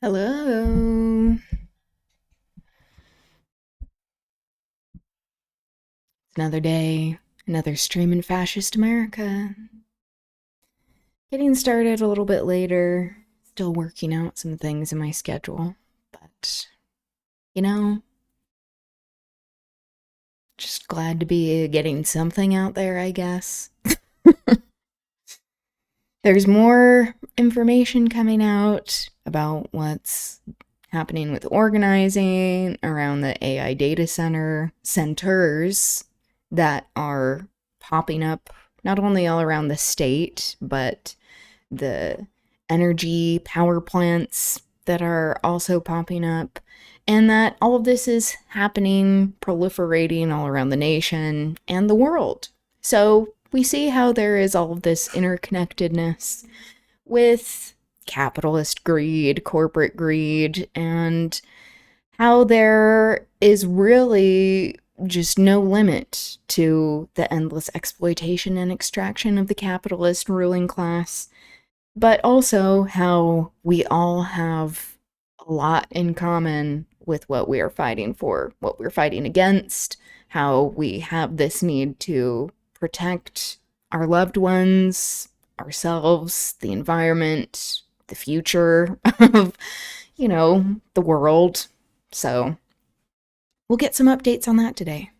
Hello. It's another day, another stream in fascist America. Getting started a little bit later, still working out some things in my schedule, but you know, just glad to be getting something out there, I guess. There's more information coming out about what's happening with organizing around the AI data centers that are popping up not only all around the state, but the energy power plants that are also popping up, and that all of this is happening, proliferating all around the nation and the world. So we see how there is all of this interconnectedness with capitalist greed, corporate greed, and how there is really just no limit to the endless exploitation and extraction of the capitalist ruling class, but also how we all have a lot in common with what we are fighting for, what we're fighting against, how we have this need to protect our loved ones, ourselves, the environment, the future of, the world. So we'll get some updates on that today.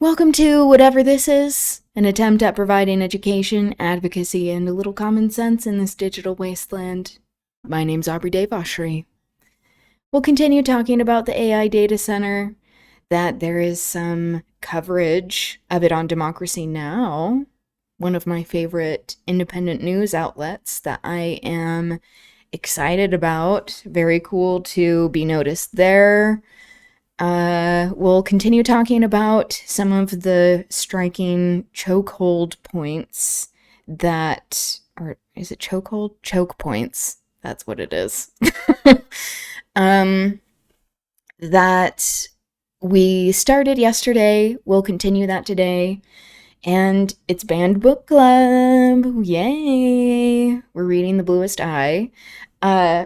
Welcome to whatever this is, an attempt at providing education, advocacy, and a little common sense in this digital wasteland. My name's Aubri Devashrayee. We'll continue talking about the AI data center, that there is some coverage of it on Democracy Now!, one of my favorite independent news outlets that I am excited about. Very cool to be noticed there. We'll continue talking about some of the striking chokehold points that, or is it chokehold? Choke points. That's what it is. That we started yesterday. We'll continue that today. And it's Banned Book Club. Yay! We're reading The Bluest Eye.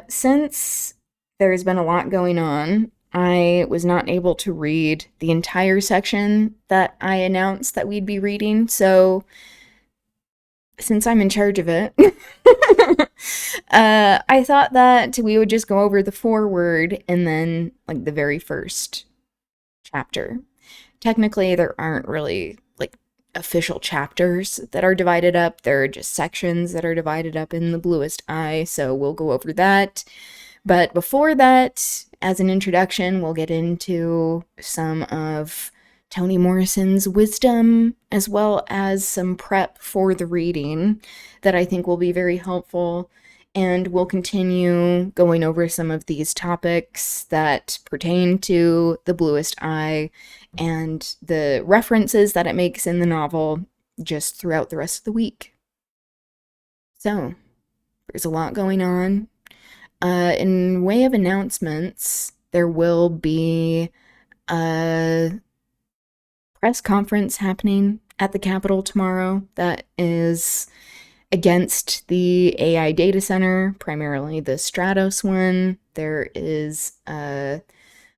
Since there's been a lot going on, I was not able to read the entire section that I announced that we'd be reading, so since I'm in charge of it, I thought that we would just go over the foreword and then, like, the very first chapter. Technically, there aren't really, official chapters that are divided up. There are just sections that are divided up in The Bluest Eye, so we'll go over that. But before that, as an introduction, we'll get into some of Toni Morrison's wisdom, as well as some prep for the reading that I think will be very helpful. And we'll continue going over some of these topics that pertain to The Bluest Eye and the references that it makes in the novel just throughout the rest of the week. So, there's a lot going on. In way of announcements, there will be a press conference happening at the Capitol tomorrow that is against the AI data center, primarily the Stratos one. There is a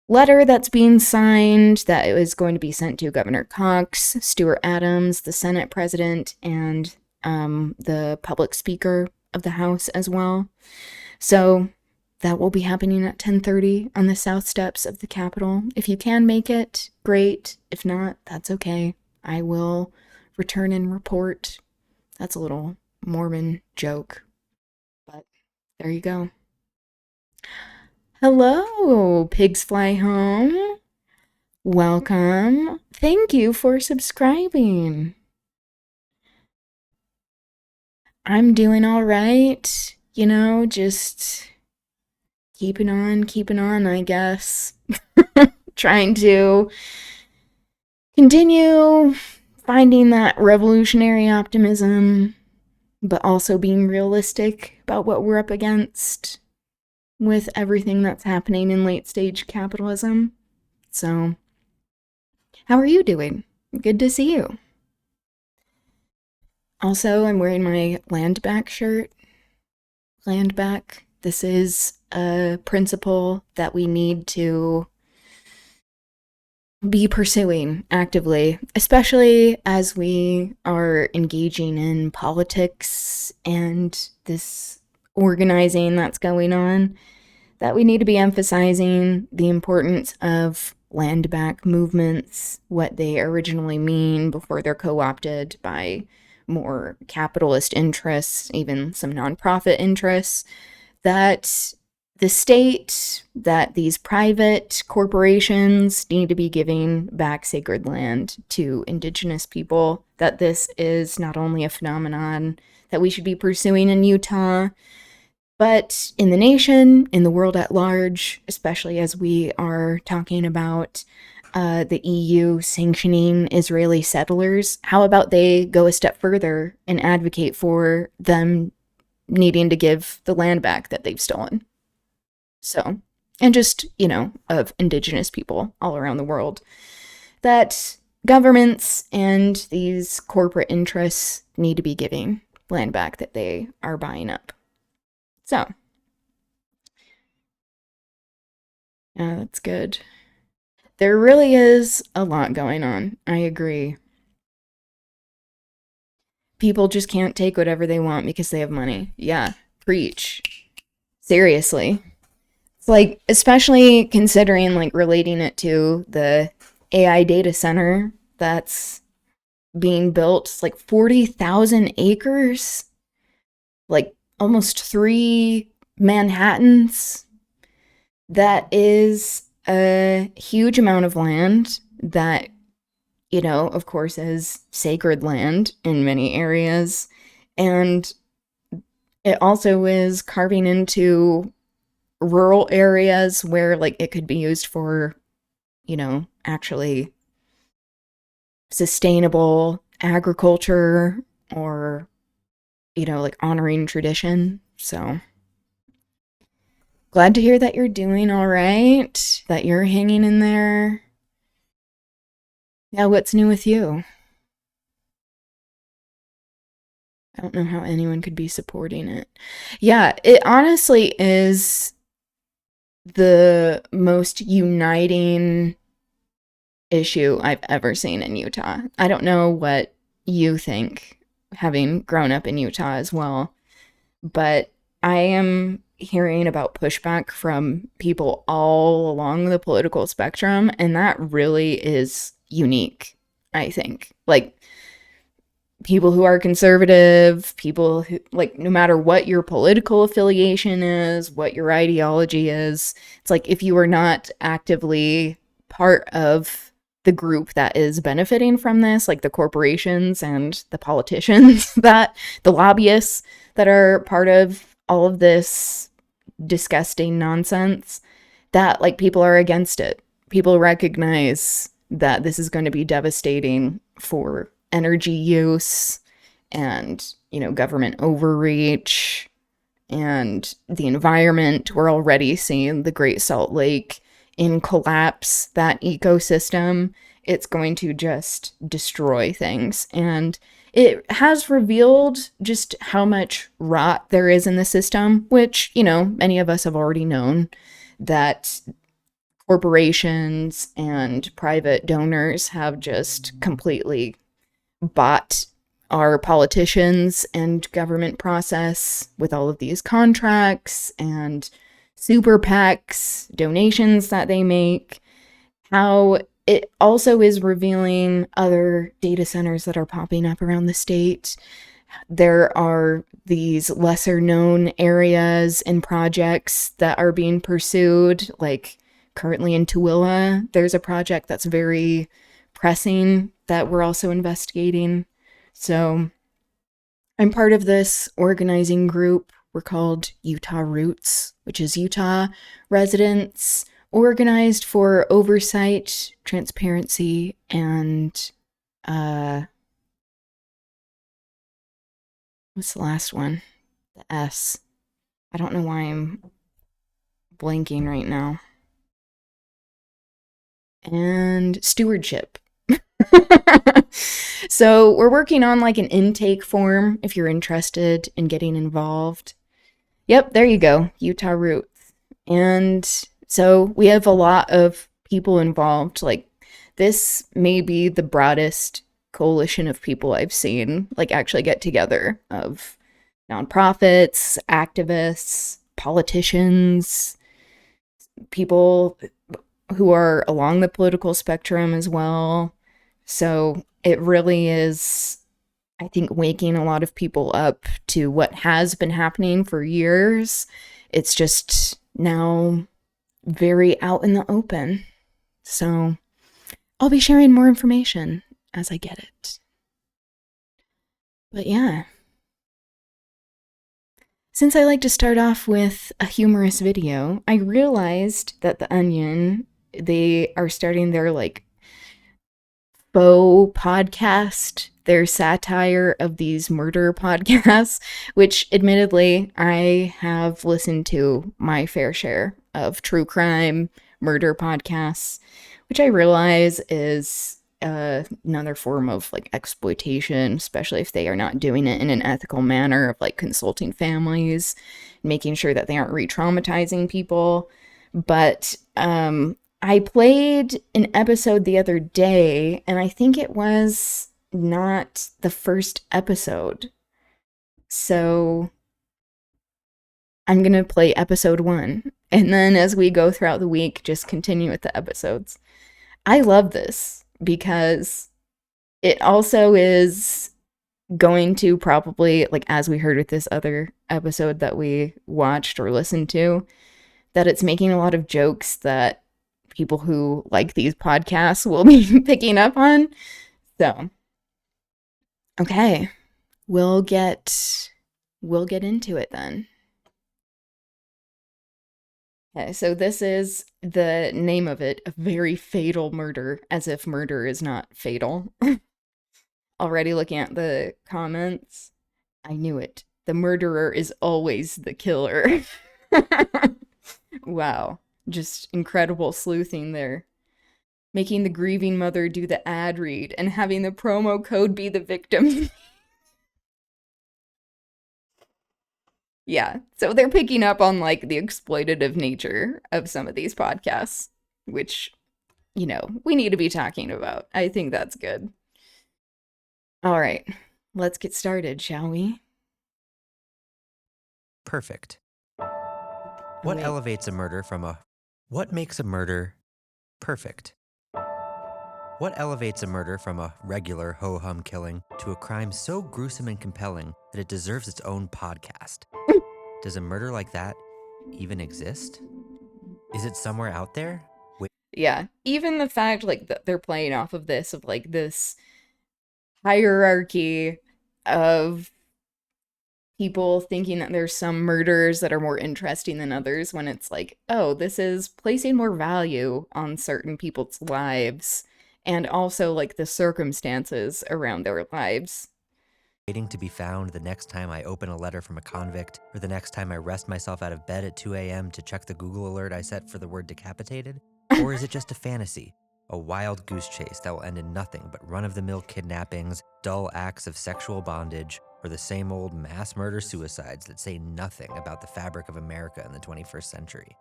letter that's being signed that is going to be sent to Governor Cox, Stuart Adams, the Senate president, and the public speaker of the House as well. So that will be happening at 10:30 on the south steps of the Capitol. If you can make it, great. If not, that's okay. I will return and report. That's a little Mormon joke, but there you go. Hello, Pigs Fly Home. Welcome. Thank you for subscribing. I'm doing all right. Just keeping on, I guess. Trying to continue finding that revolutionary optimism, but also being realistic about what we're up against with everything that's happening in late stage capitalism. So, how are you doing? Good to see you. Also, I'm wearing my Land Back shirt. Land Back This is a principle that we need to be pursuing actively, especially as we are engaging in politics and this organizing that's going on, that we need to be emphasizing the importance of land back movements, what they originally mean before they're co-opted by more capitalist interests, even some nonprofit interests, that the state, that these private corporations need to be giving back sacred land to indigenous people, that this is not only a phenomenon that we should be pursuing in Utah, but in the nation, in the world at large, especially as we are talking about the EU sanctioning Israeli settlers. How about they go a step further and advocate for them needing to give the land back that they've stolen? So, and just, of indigenous people all around the world, that governments and these corporate interests need to be giving land back that they are buying up. So, yeah, that's good. There really is a lot going on. I agree. People just can't take whatever they want because they have money. Yeah, preach. Seriously. It's like, especially considering, like, relating it to the AI data center that's being built. It's like 40,000 acres, like almost 3 Manhattans. That is a huge amount of land that, of course, is sacred land in many areas. And it also is carving into rural areas where, like, it could be used for, actually sustainable agriculture or, like honoring tradition. So glad to hear that you're doing all right, that you're hanging in there. Yeah, what's new with you? I don't know how anyone could be supporting it. Yeah, it honestly is the most uniting issue I've ever seen in Utah. I don't know what you think, having grown up in Utah as well, but I am hearing about pushback from people all along the political spectrum, and that really is unique, I think. Like, people who are conservative, people who, like, no matter what your political affiliation is, what your ideology is, it's like if you are not actively part of the group that is benefiting from this, like the corporations and the politicians, that the lobbyists that are part of all of this disgusting nonsense, that, like, people are against it. People recognize that this is going to be devastating for energy use and, government overreach and the environment. We're already seeing the Great Salt Lake in collapse, that ecosystem. It's going to just destroy things. And it has revealed just how much rot there is in the system, which, many of us have already known, that corporations and private donors have just completely bought our politicians and government process with all of these contracts and super PACs, donations that they make. How it also is revealing other data centers that are popping up around the state. There are these lesser known areas and projects that are being pursued, like currently in Tooele, there's a project that's very pressing that we're also investigating. So I'm part of this organizing group. We're called Utah Roots, which is Utah residents organized for oversight, transparency, and what's the last one? The S. I don't know why I'm blanking right now. And stewardship. So we're working on, like, an intake form if you're interested in getting involved. Yep, there you go. Utah roots. And so we have a lot of people involved. Like, this may be the broadest coalition of people I've seen, like, actually get together, of nonprofits, activists, politicians, people who are along the political spectrum as well. So it really is, I think, waking a lot of people up to what has been happening for years. It's just now very out in the open. So I'll be sharing more information as I get it. But yeah. Since I like to start off with a humorous video, I realized that The Onion, they are starting their like faux podcast, their satire of these murder podcasts, which admittedly I have listened to my fair share of true crime murder podcasts, which I realize is another form of like exploitation, especially if they are not doing it in an ethical manner of like consulting families, making sure that they aren't re-traumatizing people. But I played an episode the other day, and I think it was not the first episode. So I'm going to play episode 1. And then as we go throughout the week, just continue with the episodes. I love this because it also is going to probably, like as we heard with this other episode that we watched or listened to, that it's making a lot of jokes that people who like these podcasts will be picking up on. So, okay, we'll get into it then. Okay, so this is the name of it, A Very Fatal Murder, as if murder is not fatal. Already looking at the comments, I knew it. The murderer is always the killer. Wow, just incredible sleuthing there. Making the grieving mother do the ad read and having the promo code be the victim. Yeah, so they're picking up on like the exploitative nature of some of these podcasts, which, you know, we need to be talking about. I think that's good. All right, let's get started, shall we? Perfect. What elevates a murder from a... What makes a murder perfect? What elevates a murder from a regular ho-hum killing to a crime so gruesome and compelling that it deserves its own podcast? Does a murder like that even exist? Is it somewhere out there? Yeah, even the fact like that they're playing off of this, of like this hierarchy of people thinking that there's some murders that are more interesting than others, when it's like, oh, this is placing more value on certain people's lives and also like the circumstances around their lives. Waiting to be found the next time I open a letter from a convict, or the next time I rest myself out of bed at 2 a.m. to check the Google alert I set for the word decapitated? Or is it just a fantasy? A wild goose chase that will end in nothing but run-of-the-mill kidnappings, dull acts of sexual bondage, or the same old mass murder suicides that say nothing about the fabric of America in the 21st century?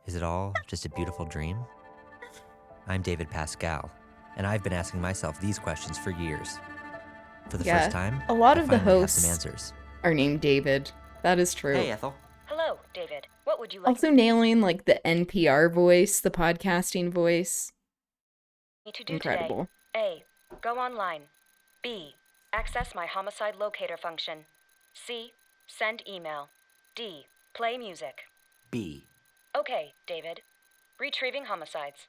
Is it all just a beautiful dream? I'm David Pascal, and I've been asking myself these questions for years. For the first time, a lot of the have hosts some answers. are named David. That is true. Hey, Ethel. Hello, David. What would you like? Also nailing like the NPR voice, the podcasting voice. To do incredible. Today? A. Go online. B. Access my homicide locator function. C. Send email. D. Play music. B. Okay, David. Retrieving homicides.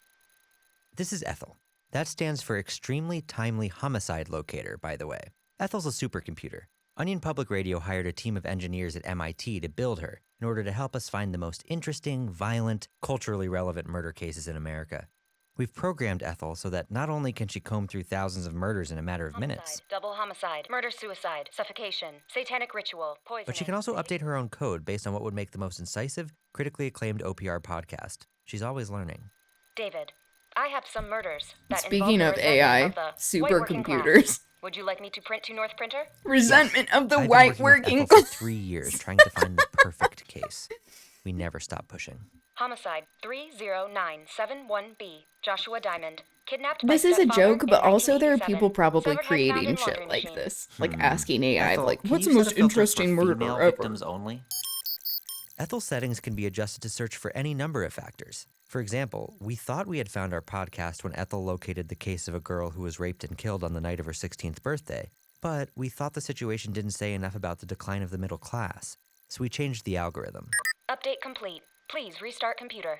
This is Ethel. That stands for Extremely Timely Homicide Locator, by the way. Ethel's a supercomputer. Onion Public Radio hired a team of engineers at MIT to build her in order to help us find the most interesting, violent, culturally relevant murder cases in America. We've programmed Ethel so that not only can she comb through thousands of murders in a matter of minutes, double homicide, murder-suicide, suffocation, satanic ritual, poisoning, but she can also update her own code based on what would make the most incisive, critically acclaimed OPR podcast. She's always learning. David, I have some murders that Speaking of AI, supercomputers. Would you like me to print to North Printer? Resentment of the I've been white working with working Ethel for 3 years trying to find the perfect case. We never stop pushing. Homicide 30971B, Joshua Diamond. Kidnapped by This is a stepfather joke, in but also there are 1987. people probably Severed head found creating in shit laundry like machine. this. Like asking AI, Ethel, like, can what's you the set most a filter interesting for murder female ever? victims only? Ethel's settings can be adjusted to search for any number of factors. For example, we thought we had found our podcast when Ethel located the case of a girl who was raped and killed on the night of her 16th birthday, but we thought the situation didn't say enough about the decline of the middle class, so we changed the algorithm. Update complete. Please restart computer.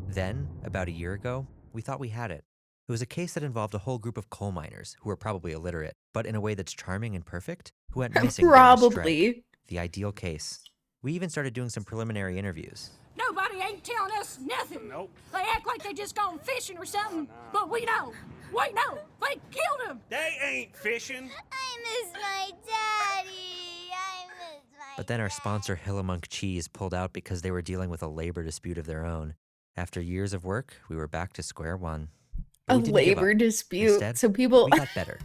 Then, about a year ago, we thought we had it. It was a case that involved a whole group of coal miners who were probably illiterate, but in a way that's charming and perfect, who went missing during a strike. Probably. The ideal case. We even started doing some preliminary interviews. Nobody ain't telling us nothing. Nope. They act like they just gone fishing or something, but we know. We know. They killed him. They ain't fishing. I miss my daddy. I miss my But then our sponsor, Hillamunk Cheese, pulled out because they were dealing with a labor dispute of their own. After years of work, we were back to square one. But A we didn't give labor up. dispute. Instead, So people we got better.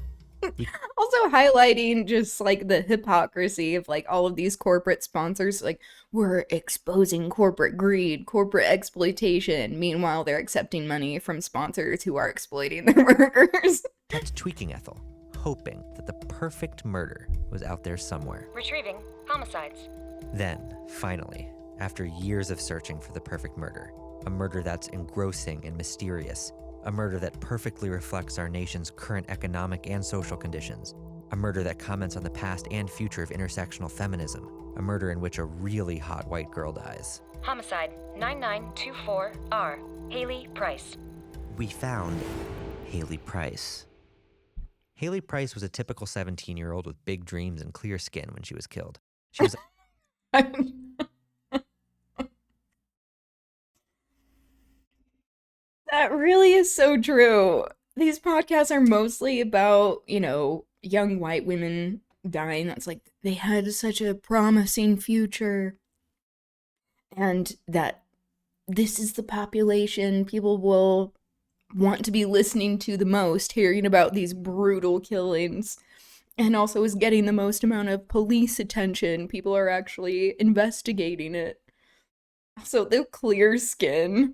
also highlighting just like the hypocrisy of like all of these corporate sponsors. Like, we're exposing corporate greed, corporate exploitation. Meanwhile, they're accepting money from sponsors who are exploiting their workers. Kept tweaking Ethel, hoping that the perfect murder was out there somewhere. Retrieving homicides. Then, finally, after years of searching for the perfect murder, a murder that's engrossing and mysterious, a murder that perfectly reflects our nation's current economic and social conditions, a murder that comments on the past and future of intersectional feminism, a murder in which a really hot white girl dies. Homicide 9924R, Haley Price. We found Haley Price. Haley Price was a typical 17-year-old with big dreams and clear skin when she was killed. She was That really is so true. These podcasts are mostly about, young white women dying. That's like, they had such a promising future. And that this is the population people will want to be listening to the most, hearing about these brutal killings. And also is getting the most amount of police attention. People are actually investigating it. Also, the clear skin.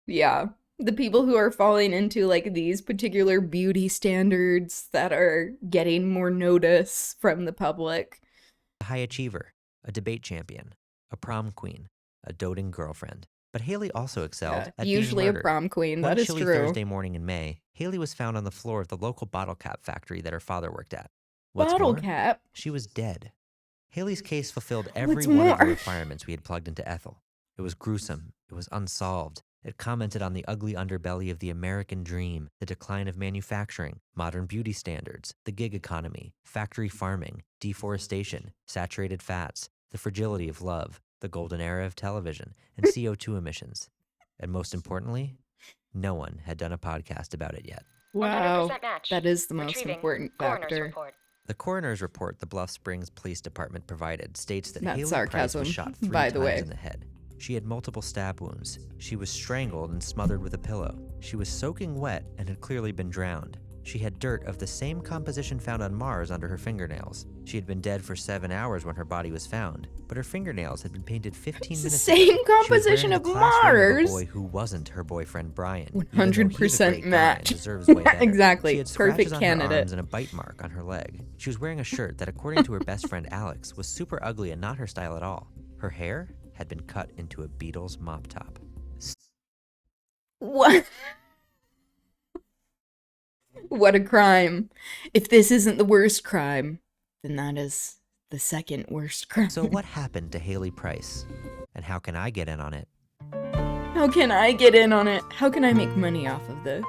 Yeah, the people who are falling into like these particular beauty standards that are getting more notice from the public. a high achiever, a debate champion, a prom queen, a doting girlfriend. But Haley also excelled at Usually being a murdered. prom queen, One that is chilly true. Thursday morning in May, Haley was found on the floor of the local bottle cap factory that her father worked at. What's Bottle more, cap? she was dead. Haley's case fulfilled every What's one of the more? requirements we had plugged into Ethel. It was gruesome. It was unsolved. It commented on the ugly underbelly of the American dream, the decline of manufacturing, modern beauty standards, the gig economy, factory farming, deforestation, saturated fats, the fragility of love, the golden era of television, and CO2 emissions. And most importantly, no one had done a podcast about it yet. Wow, 100% match. that is the most Retrieving important coroner's factor. report. The coroner's report the Bluff Springs Police Department provided states that That's Haley sarcasm, Price was shot 3 by the times way. in the head. She had multiple stab wounds. She was strangled and smothered with a pillow. She was soaking wet and had clearly been drowned. She had dirt of the same composition found on Mars under her fingernails. She had been dead for 7 hours when her body was found, but her fingernails had been painted 15 It's the minutes same ago. composition she was of wearing the classroom Mars. Of a boy who wasn't her boyfriend Brian. even though he's a 100% great guy and match. deserves way better. Exactly. She had scratches Perfect on candidate. her arms and a bite mark on her leg. She was wearing a shirt that, according to her best friend Alex, was super ugly and not her style at all. Her hair had been cut into a Beatles mop top. What? What a crime. If this isn't the worst crime, then that is the second worst crime. So what happened to Haley Price? And how can I get in on it? How can I get in on it? How can I make money off of this?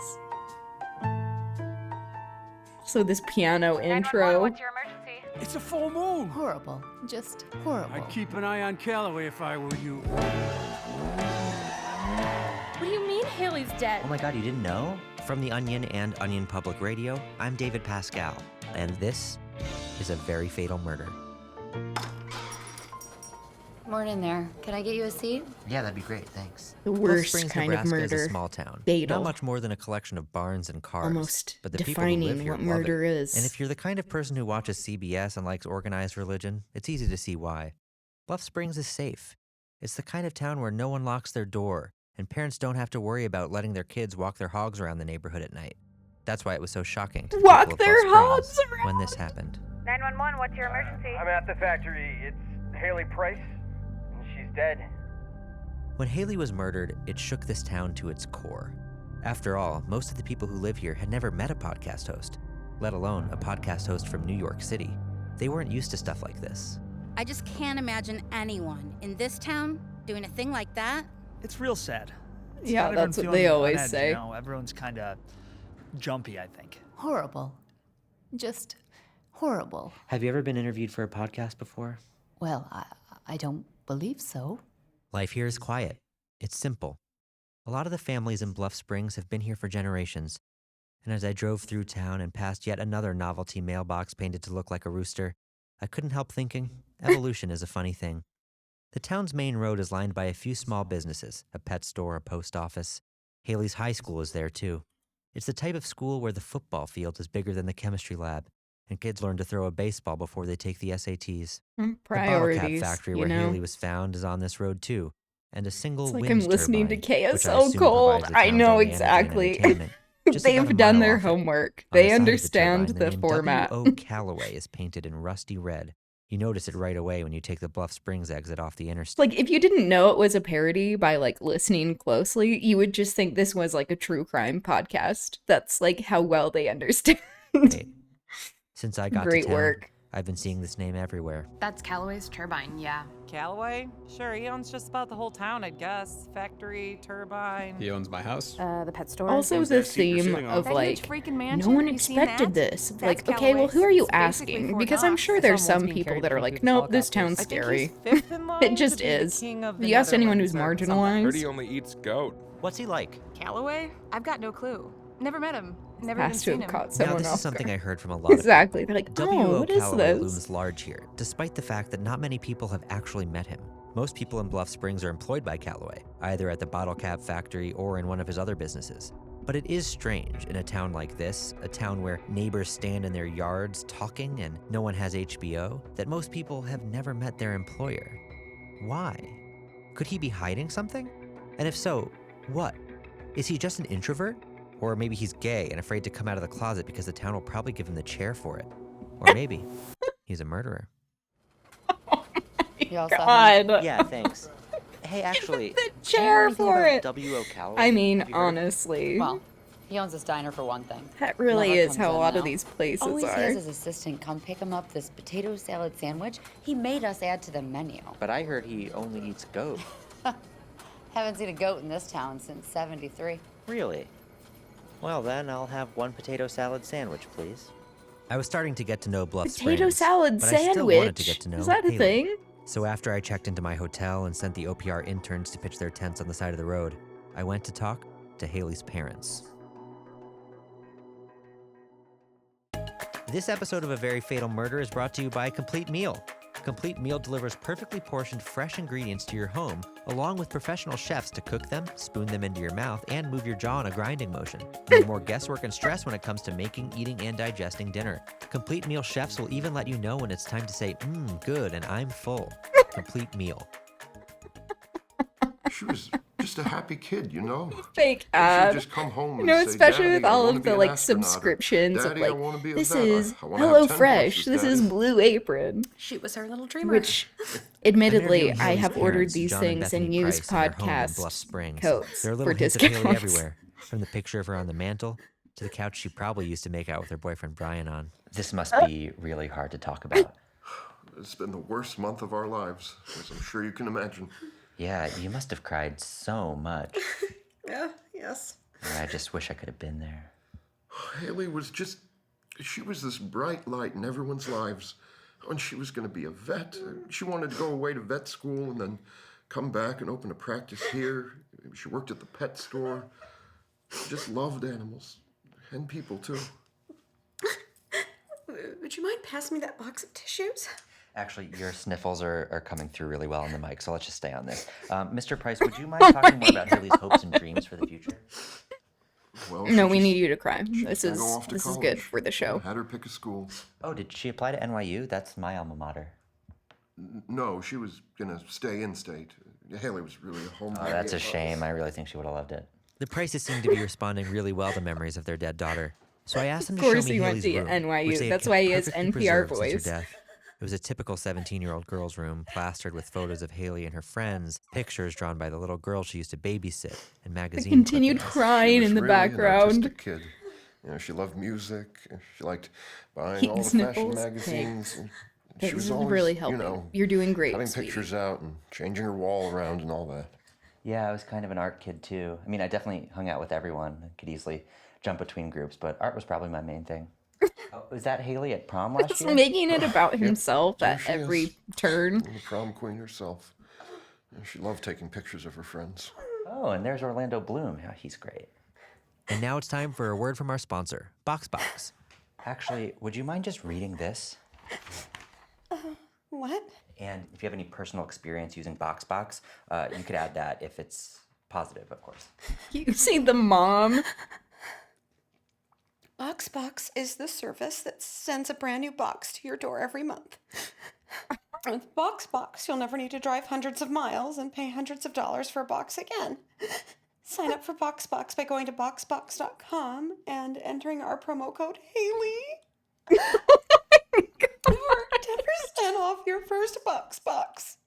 So this piano intro. What's your emergency? It's a full moon. Horrible. Just horrible. I'd keep an eye on Calloway if I were you. What do you mean Haley's dead? Oh my god, you didn't know? From The Onion and Onion Public Radio, I'm David Pascal, and this is A Very Fatal Murder. Morning there. Can I get you a seat? Yeah, that'd be great, thanks. The Bluff worst Springs, kind of Nebraska is murder. a small town. Fatal. Not much more than a collection of barns and cars. Almost but the people who live defining here what love murder it. is. And if you're the kind of person who watches CBS and likes organized religion, it's easy to see why. Bluff Springs is safe. It's the kind of town where no one locks their door, and parents don't have to worry about letting their kids walk their hogs around the neighborhood at night. That's why it was so shocking to the Walk people of their Bluff Springs hogs around. when this happened. 911, what's your emergency? I'm at the factory. It's Haley Price, and she's dead. When Haley was murdered, it shook this town to its core. After all, most of the people who live here had never met a podcast host, let alone a podcast host from New York City. They weren't used to stuff like this. I just can't imagine anyone in this town doing a thing like that. It's real sad. It's Yeah, got everyone that's what feeling they on always edge, say. You know? Everyone's kind of jumpy, I think. Horrible. Just horrible. Have you ever been interviewed for a podcast before? Well, I don't believe so. Life here is quiet. It's simple. A lot of the families in Bluff Springs have been here for generations. And as I drove through town and passed yet another novelty mailbox painted to look like a rooster, I couldn't help thinking, evolution is a funny thing. The town's main road is lined by a few small businesses, a pet store, a post office. Haley's high school is there too. It's the type of school where the football field is bigger than the chemistry lab, and kids learn to throw a baseball before they take the SATs. Priorities, The bottle cap factory you where know? Haley was found is on this road too, and a single It's like wind I'm listening to turbine, which I KSO assume Cold. provides the I town's know only energy and exactly. entertainment, just about a They've done mile their off it. homework. On the They side of the understand turbine, the name format. W.O. Calloway is painted in rusty red. You notice it right away when you take the Bluff Springs exit off the interstate. Like, if you didn't know it was a parody by, like, listening closely, you would just think this was, like, a true crime podcast. That's, like, how well they understand. Since I got Great to town, work. I've been seeing this name everywhere. That's Callaway's turbine, yeah. Callaway? Sure, he owns just about the whole town, I'd guess. Factory, turbine. He owns my house. The pet store. Also the theme of, like, no one expected this. Like, okay, well, who are you asking? Because I'm sure there's some people that are like, nope, this town's scary. It just is. If you asked anyone who's Heard he marginalized, only eats goat. What's he like? Callaway? I've got no clue. Never met him. Never even has to seen have him. caught Now, someone this off is something guard. I heard from a lot of Exactly. people. They're like, oh, W.O. what is Calloway this? looms large here, despite the fact that not many people have actually met him. Most people in Bluff Springs are employed by Calloway, either at the bottle cap factory or in one of his other businesses. But it is strange in a town like this, a town where neighbors stand in their yards talking and no one has HBO, that most people have never met their employer. Why? Could he be hiding something? And if so, what? Is he just an introvert? Or maybe he's gay and afraid to come out of the closet because the town will probably give him the chair for it. Or maybe he's a murderer. You all saw him? God. Yeah, thanks. Hey, actually, The chair for it. W.O. Calloway? I mean, Have you heard? honestly, Well, he owns this diner for one thing. that really Never is comes how a in, lot of though. these places Always are. has his assistant come pick him up this potato salad sandwich he made us add to the menu. But I heard he only eats goat. Haven't seen a goat in this town since '73. Really? Well, then I'll have one potato salad sandwich, please. I was starting to get to know Bluff Potato Springs, salad but I still wanted to sandwich. get to know Is that a Haley. thing? So after I checked into my hotel and sent the OPR interns to pitch their tents on the side of the road, I went to talk to Haley's parents. This episode of A Very Fatal Murder is brought to you by Complete Meal. Complete Meal delivers perfectly portioned fresh ingredients to your home, along with professional chefs to cook them, spoon them into your mouth, and move your jaw in a grinding motion. No more guesswork and stress when it comes to making, eating, and digesting dinner. Complete Meal chefs will even let you know when it's time to say, good, and I'm full. Complete Meal. She was just a happy kid, you know? Fake She'd ad. just come home You and know, say, especially "Daddy, with I all wanna of be the an like astronaut," or, subscriptions of "Daddy, I like, wanna be a this vet," or, is "I wanna have 10 HelloFresh, horses, this is Daddy." Blue Apron. She was her little dreamer. Which, I'm admittedly, interviewing I Haley's have ordered parents, these John and things and Bethany used Price, in their home in Bluff podcast Springs. codes There are for little hints of Haley discounts. everywhere, from the picture of her on the mantle to the couch she probably used to make out with her boyfriend Brian on. This must be really hard to talk about. It's been the worst month of our lives, as I'm sure you can imagine. Yeah, you must have cried so much. Yeah, yes. I just wish I could have been there. Haley was she was this bright light in everyone's lives. And she was going to be a vet. She wanted to go away to vet school and then come back and open a practice here. She worked at the pet store. She just loved animals. And people, too. Would you mind passing me that box of tissues? Actually, your sniffles are coming through really well on the mic, so let's just stay on this. Mr. Price, would you mind talking more about Haley's hopes and dreams for the future? Well, No, we need you to cry. This gonna is go off to this is college. good for the show. Had her pick a school. Oh, did she apply to NYU? That's my alma mater. No, she was gonna stay in state. Haley was really a home. Oh, that's a shame. I really think she would have loved it. The Prices seem to be responding really well to memories of their dead daughter. So I asked them to show me Of course he went Haley's to room, NYU. which they had That's kept why he has perfectly NPR preserved since voice. her death. It was a typical 17-year-old girl's room, plastered with photos of Haley and her friends, pictures drawn by the little girl she used to babysit, and magazine Continued clippings. crying She was in the really an background. artistic kid. You know, she loved music. She liked buying Heat all the sniffles. fashion magazines. And Hey, she was this is always, really you helping. know, You're doing great, cutting sweetie. pictures out and changing her wall around and all that. Yeah, I was kind of an art kid too. I mean, I definitely hung out with everyone. I could easily jump between groups, but art was probably my main thing. Oh, was that Haley at prom last Just year? making it about himself There at she every is. turn. The prom queen herself. And she loved taking pictures of her friends. Oh, and there's Orlando Bloom. Yeah, he's great. And now it's time for a word from our sponsor, BoxBox. Actually, would you mind just reading this? What? And if you have any personal experience using BoxBox, you could add that if it's positive, of course. You see the mom. BoxBox is the service that sends a brand new box to your door every month. With BoxBox, you'll never need to drive hundreds of miles and pay hundreds of dollars for a box again. Sign up for BoxBox by going to boxbox.com and entering our promo code Haley. For 10% off your first BoxBox.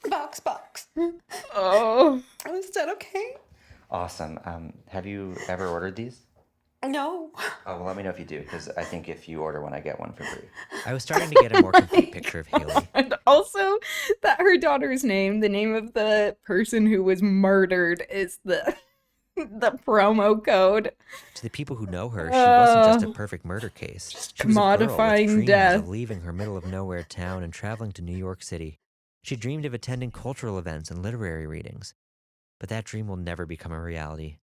BoxBox. Oh. Is that okay? Awesome. Have you ever ordered these? No. Oh, well, let me know if you do, because I think if you order one, I get one for free. I was starting to get a more complete picture of Haley. And also that her daughter's name, the name of the person who was murdered, is the promo code. To the people who know her, she wasn't just a perfect murder case. She was a girl with commodifying dreams death. of leaving her middle-of-nowhere town and traveling to New York City. She dreamed of attending cultural events and literary readings. But that dream will never become a reality.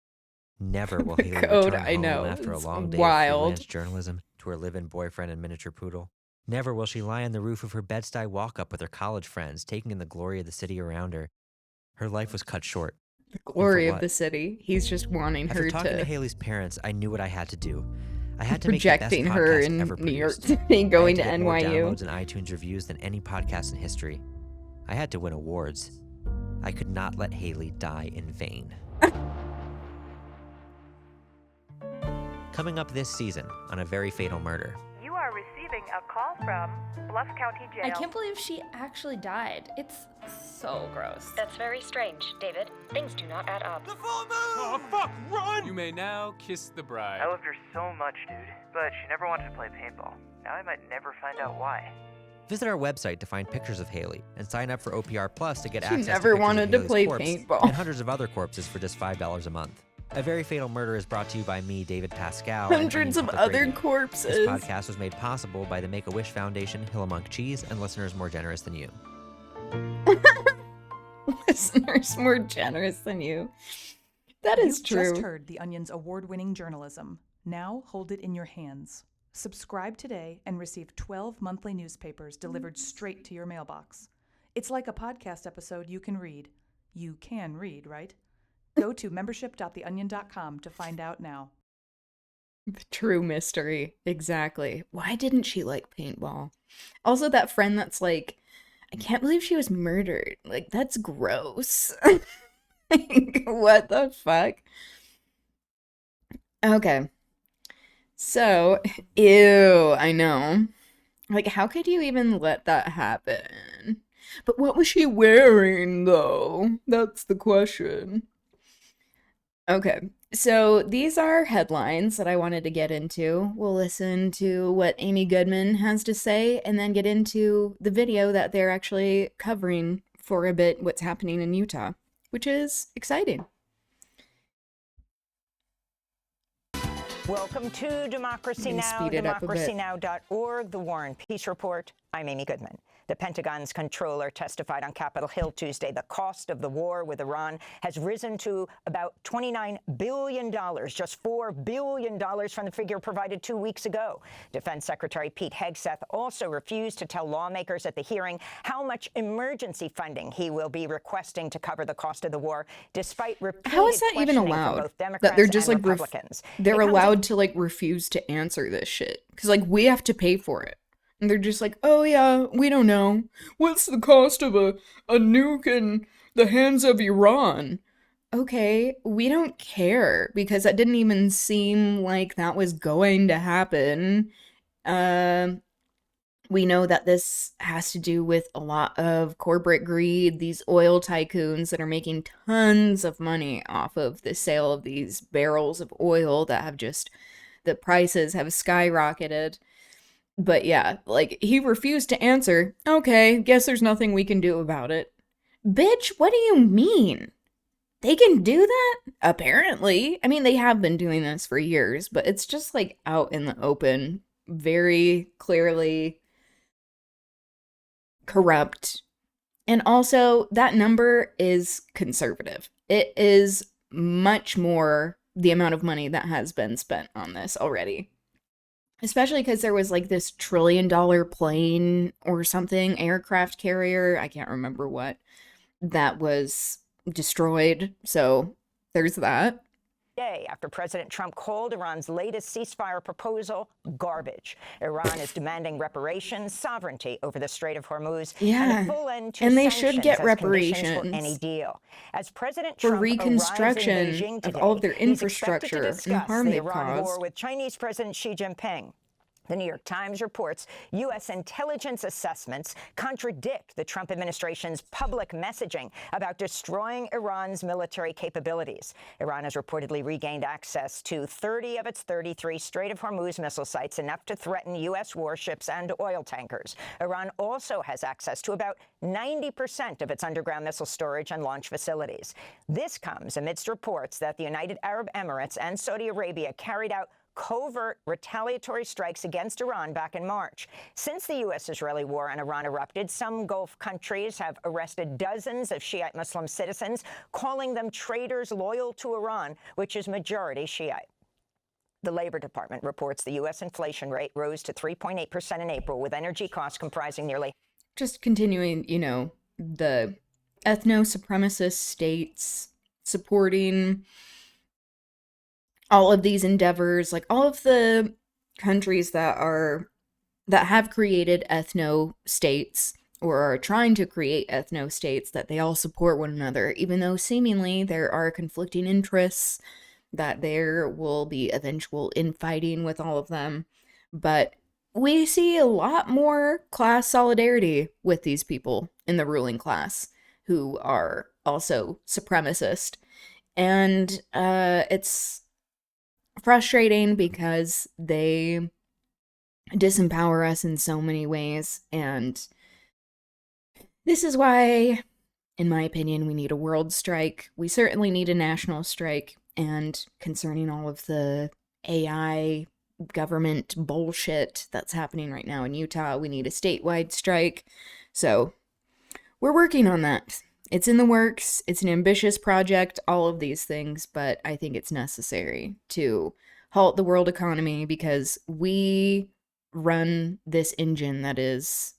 Never will The Haley code, return I home know, after a it's long day wild. of freelance journalism to her live-in boyfriend and miniature poodle. Never will she lie on the roof of her Bed-Stuy walk-up with her college friends, taking in the glory of the city around her. Her life was cut short. The glory And of for the what? city. He's just wanting After her talking to to Haley's parents, I knew what I had to do. I had to make the best projecting her podcast in ever New York produced. City, going I to had get more NYU. downloads and iTunes reviews than any podcast in history. I had to win awards. I could not let Haley die in vain. Coming up this season on A Very Fatal Murder. You are receiving a call from Bluff County Jail. I can't believe she actually died. It's so gross. That's very strange, David. Things do not add up. Oh, fuck, run! You may now kiss the bride. I loved her so much, dude, but she never wanted to play paintball. Now I might never find out why. Visit our website to find pictures of Haley and sign up for OPR Plus to get She access never to pictures wanted of to Haley's play corpse paintball. and hundreds of other corpses for just $5 a month. A Very Fatal Murder is brought to you by me, David Pascal. and Hundreds Onion of Public other Radio. corpses. This podcast was made possible by the Make-A-Wish Foundation, Hillamonk Cheese, and listeners more generous than you. Listeners more generous than you. That is You've true. just heard The Onion's award-winning journalism. Now hold it in your hands. Subscribe today and receive 12 monthly newspapers delivered straight to your mailbox. It's like a podcast episode you can read. You can read, right? Go to membership.theonion.com to find out now. The true mystery. Exactly. Why didn't she like paintball? Also, that friend that's like, I can't believe she was murdered. Like, that's gross. Like, what the fuck? Okay. So, ew, I know. Like, how could you even let that happen? But what was she wearing, though? That's the question. Okay, so these are headlines that I wanted to get into. We'll listen to what Amy Goodman has to say and then get into the video that they're actually covering for a bit what's happening in Utah, which is exciting. Welcome to Democracy I'm gonna Now!, speed it up a bit. democracynow.org, The War and Peace Report. I'm Amy Goodman. The Pentagon's controller testified on Capitol Hill Tuesday the cost of the war with Iran has risen to about $29 billion, just $4 billion from the figure provided 2 weeks ago. Defense Secretary Pete Hegseth also refused to tell lawmakers at the hearing how much emergency funding he will be requesting to cover the cost of the war, despite repeated How is that even questioning from allowed? both That Democrats they're just and like Republicans. they're It comes allowed to like refuse to answer this shit because like we have to pay for it. And they're just like, oh yeah, we don't know. What's the cost of a nuke in the hands of Iran? Okay, we don't care because that didn't even seem like that was going to happen. We know that this has to do with a lot of corporate greed, these oil tycoons that are making tons of money off of the sale of these barrels of oil that have just, the prices have skyrocketed. But yeah, like, he refused to answer. Okay, guess there's nothing we can do about it. Bitch, what do you mean? They can do that? Apparently. I mean, they have been doing this for years, but it's just, like, out in the open. Very clearly corrupt. And also, that number is conservative. It is much more the amount of money that has been spent on this already. Especially because there was like this $1 trillion plane or something, aircraft carrier, I can't remember what, that was destroyed. So there's that. Day after President Trump called Iran's latest ceasefire proposal garbage. Iran is demanding reparations, sovereignty over the Strait of Hormuz, and a full end to and they sanctions should get as conditions reparations for any deal. As President for Trump reconstruction arrives in Beijing today, of all of their he's expected to infrastructure and the discuss harm the they've Iran war caused. with Chinese President Xi Jinping. The New York Times reports U.S. intelligence assessments contradict the Trump administration's public messaging about destroying Iran's military capabilities. Iran has reportedly regained access to 30 of its 33 Strait of Hormuz missile sites, enough to threaten U.S. warships and oil tankers. Iran also has access to about 90% of its underground missile storage and launch facilities. This comes amidst reports that the United Arab Emirates and Saudi Arabia carried out covert retaliatory strikes against Iran back in March. Since the U.S.-Israeli war on Iran erupted, some Gulf countries have arrested dozens of Shiite Muslim citizens, calling them traitors loyal to Iran, which is majority Shiite. The Labor Department reports the U.S. inflation rate rose to 3.8% in April, with energy costs comprising nearly... Just continuing, you know, the ethno-supremacist states supporting all of these endeavors, like all of the countries that have created ethno states or are trying to create ethno states, that they all support one another, even though seemingly there are conflicting interests, that there will be eventual infighting with all of them. But we see a lot more class solidarity with these people in the ruling class who are also supremacist. And it's frustrating because they disempower us in so many ways, and this is why, in my opinion, we need a world strike. We certainly need a national strike, and concerning all of the AI government bullshit that's happening right now in Utah, we need a statewide strike. So we're working on that. It's in the works, it's an ambitious project, all of these things, but I think it's necessary to halt the world economy because we run this engine that is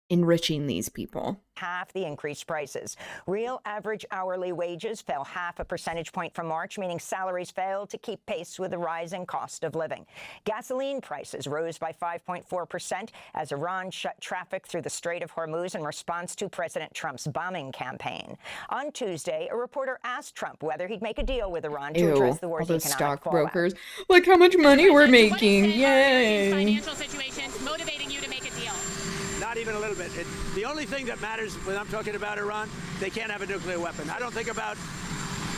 enriching these people. Half the increased prices. Real average hourly wages fell 0.5 percentage point from March, meaning salaries failed to keep pace with the rising cost of living. Gasoline prices rose by 5.4% as Iran shut traffic through the Strait of Hormuz in response to President Trump's bombing campaign. On Tuesday, a reporter asked Trump whether he'd make a deal with Iran to address the war's all those economic stockbrokers. Look how much money we're making. Yay! Financial situations motivating you to make a deal? Not even a little bit. The only thing that matters when I'm talking about Iran, they can't have a nuclear weapon. I don't think about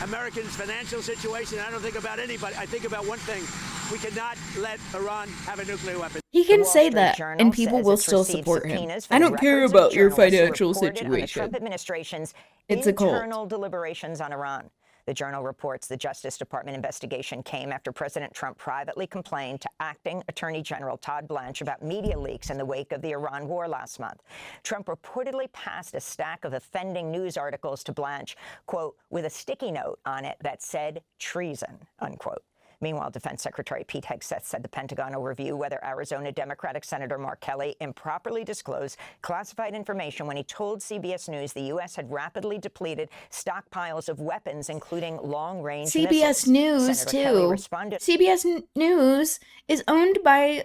Americans' financial situation. I don't think about anybody. I think about one thing. We cannot let Iran have a nuclear weapon. He can say that, and people will still support him. I don't care about your financial situation. Trump administration's it's a cult. internal deliberations on Iran. The Journal reports the Justice Department investigation came after President Trump privately complained to acting Attorney General Todd Blanche about media leaks in the wake of the Iran war last month. Trump reportedly passed a stack of offending news articles to Blanche, quote, with a sticky note on it that said treason, unquote. Meanwhile, Defense Secretary Pete Hegseth said the Pentagon will review whether Arizona Democratic Senator Mark Kelly improperly disclosed classified information when he told CBS News the U.S. had rapidly depleted stockpiles of weapons, including long-range CBS missiles. News, Senator Kelly too. responded. CBS News is owned by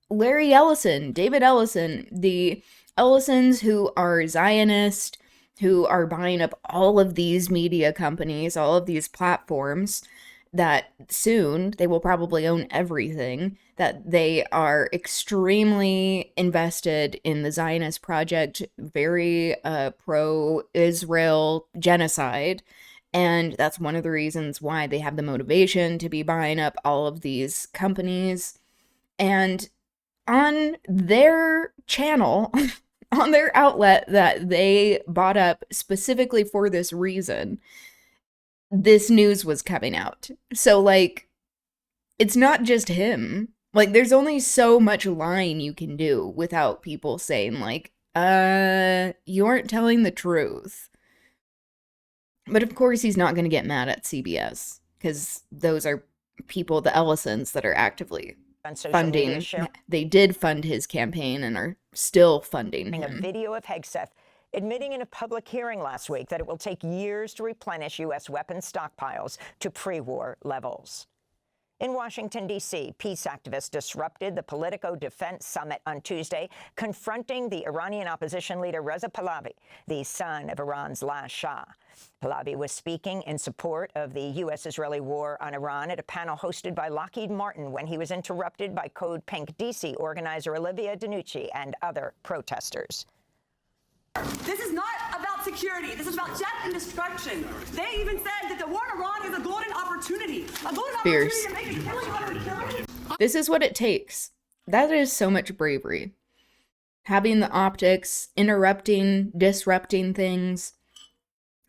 Larry Ellison, David Ellison, the Ellisons who are Zionist, who are buying up all of these media companies, all of these platforms, that soon they will probably own everything, that they are extremely invested in the Zionist project, very pro-Israel genocide. And that's one of the reasons why they have the motivation to be buying up all of these companies. And on their channel, on their outlet that they bought up specifically for this reason, this news was coming out. So, like, it's not just him. Like, there's only so much lying you can do without people saying, like, you aren't telling the truth. But of course he's not going to get mad at CBS, because those are people, the Ellisons, that are actively funding. They did fund his campaign and are still funding him. A video of Hegseth admitting in a public hearing last week that it will take years to replenish U.S. weapons stockpiles to pre-war levels. In Washington, D.C., peace activists disrupted the Politico Defense Summit on Tuesday, confronting the Iranian opposition leader Reza Pahlavi, the son of Iran's last Shah. Pahlavi was speaking in support of the U.S.-Israeli war on Iran at a panel hosted by Lockheed Martin when he was interrupted by Code Pink D.C. organizer Olivia DeNucci and other protesters. This is not about security. This is about death and destruction. They even said that the war in Iran is a golden opportunity. A golden opportunity to make a killing opportunity. This is what it takes. That is so much bravery. Having the optics, interrupting, disrupting things.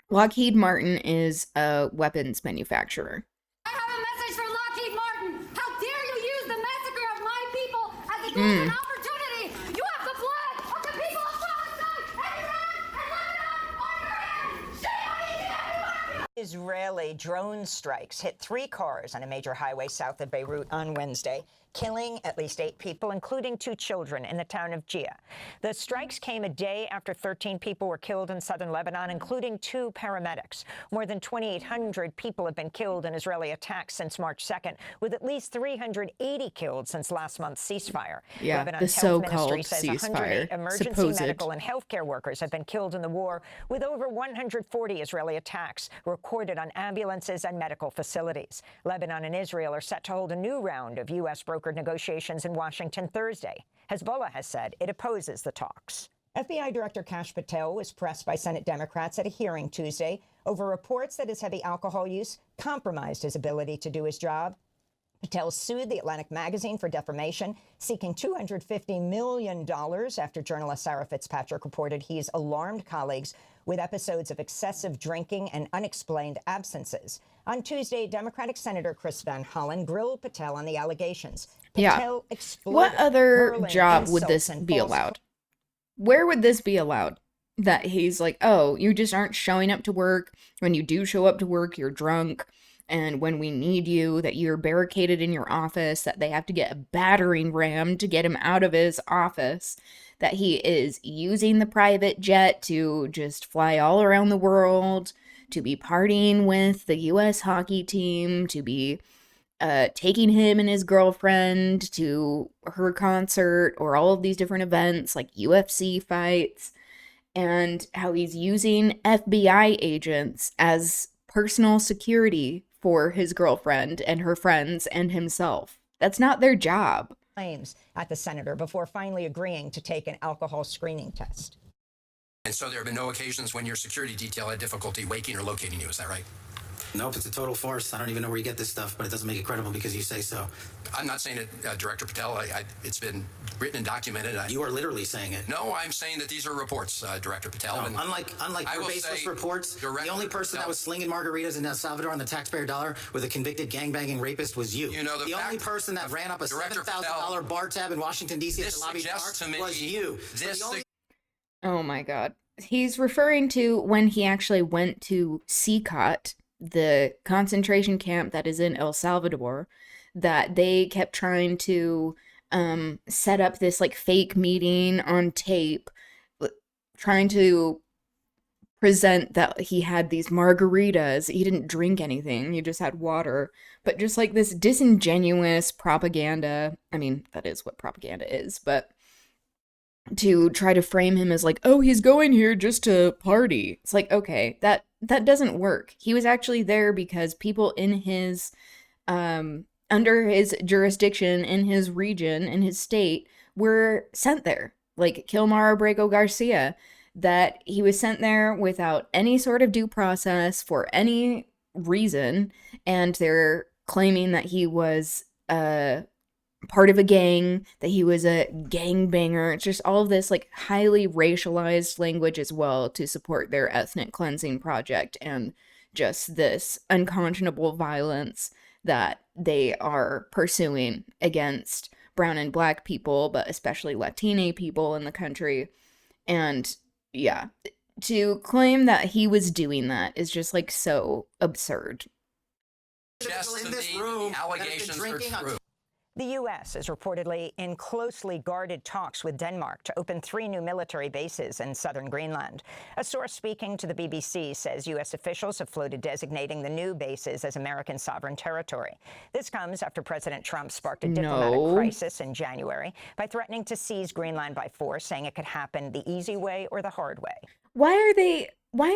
Lockheed Martin is a weapons manufacturer. I have a message for Lockheed Martin. How dare you use the massacre of my people as a golden opportunity? You have the blood of the people of Palestine and Iran and Lebanon on your hands. Shame on each and every one of you. Israeli drone strikes hit 3 cars on a major highway south of Beirut on Wednesday, killing at least 8 people, including 2 children, in the town of Jia. The strikes came a day after 13 people were killed in southern Lebanon, including 2 paramedics. More than 2,800 people have been killed in Israeli attacks since March 2nd, with at least 380 killed since last month's ceasefire. Yeah, Lebanon's the health so-called ministry says 108 ceasefire, emergency supposed. medical and healthcare workers have been killed in the war, with over 140 Israeli attacks recorded on ambulances and medical facilities. Lebanon and Israel are set to hold a new round of U.S. brokered negotiations in Washington Thursday. Hezbollah has said it opposes the talks. FBI Director Kash Patel was pressed by Senate Democrats at a hearing Tuesday over reports that his heavy alcohol use compromised his ability to do his job. Patel sued The Atlantic magazine for defamation, seeking $250 million after journalist Sarah Fitzpatrick reported he's alarmed colleagues with episodes of excessive drinking and unexplained absences. On Tuesday, Democratic Senator Chris Van Hollen grilled Patel on the allegations. Patel exploded, What other hurling job would insults this and be false allowed? Where would this be allowed? That he's like, oh, you just aren't showing up to work. When you do show up to work, you're drunk. And when we need you, that you're barricaded in your office, that they have to get a battering ram to get him out of his office, that he is using the private jet to just fly all around the world, to be partying with the U.S. hockey team, to be taking him and his girlfriend to her concert or all of these different events like UFC fights, and how he's using FBI agents as personal security for his girlfriend and her friends and himself. That's not their job. Claims at the senator before finally agreeing to take an alcohol screening test. And so there have been no occasions when your security detail had difficulty waking or locating you, is that right? Nope, it's a total farce. I don't even know where you get this stuff, but it doesn't make it credible because you say so. I'm not saying it, Director Patel. It's been written and documented. You are literally saying it. No, I'm saying that these are reports, Director Patel. No, unlike your baseless reports, the only person that was slinging margaritas in El Salvador on the taxpayer dollar with a convicted gangbanging rapist was you. You know, the only person that ran up a $7,000 bar tab in Washington, D.C. at the lobby park was you. Oh my God. He's referring to when he actually went to CCOT, the concentration camp that is in El Salvador, that they kept trying to set up this like fake meeting on tape, trying to present that he had these margaritas. He didn't drink anything, he just had water, but just like this disingenuous propaganda. I mean, that is what propaganda is, but to try to frame him as like, oh, he's going here just to party. It's like, okay, that doesn't work. He was actually there because people in his under his jurisdiction, in his region, in his state, were sent there. Like Kilmar Abrego Garcia, that he was sent there without any sort of due process for any reason, and they're claiming that he was part of a gang, that he was a gangbanger. It's just all of this like highly racialized language as well to support their ethnic cleansing project, and just this unconscionable violence that they are pursuing against brown and black people, but especially Latina people in the country. And yeah, to claim that he was doing that is just like so absurd. Just in this room, allegations are true. The U.S. is reportedly in closely guarded talks with Denmark to open 3 new military bases in southern Greenland. A source speaking to the BBC says U.S. officials have floated designating the new bases as American sovereign territory. This comes after President Trump sparked a diplomatic crisis in January by threatening to seize Greenland by force, saying it could happen the easy way or the hard way. Why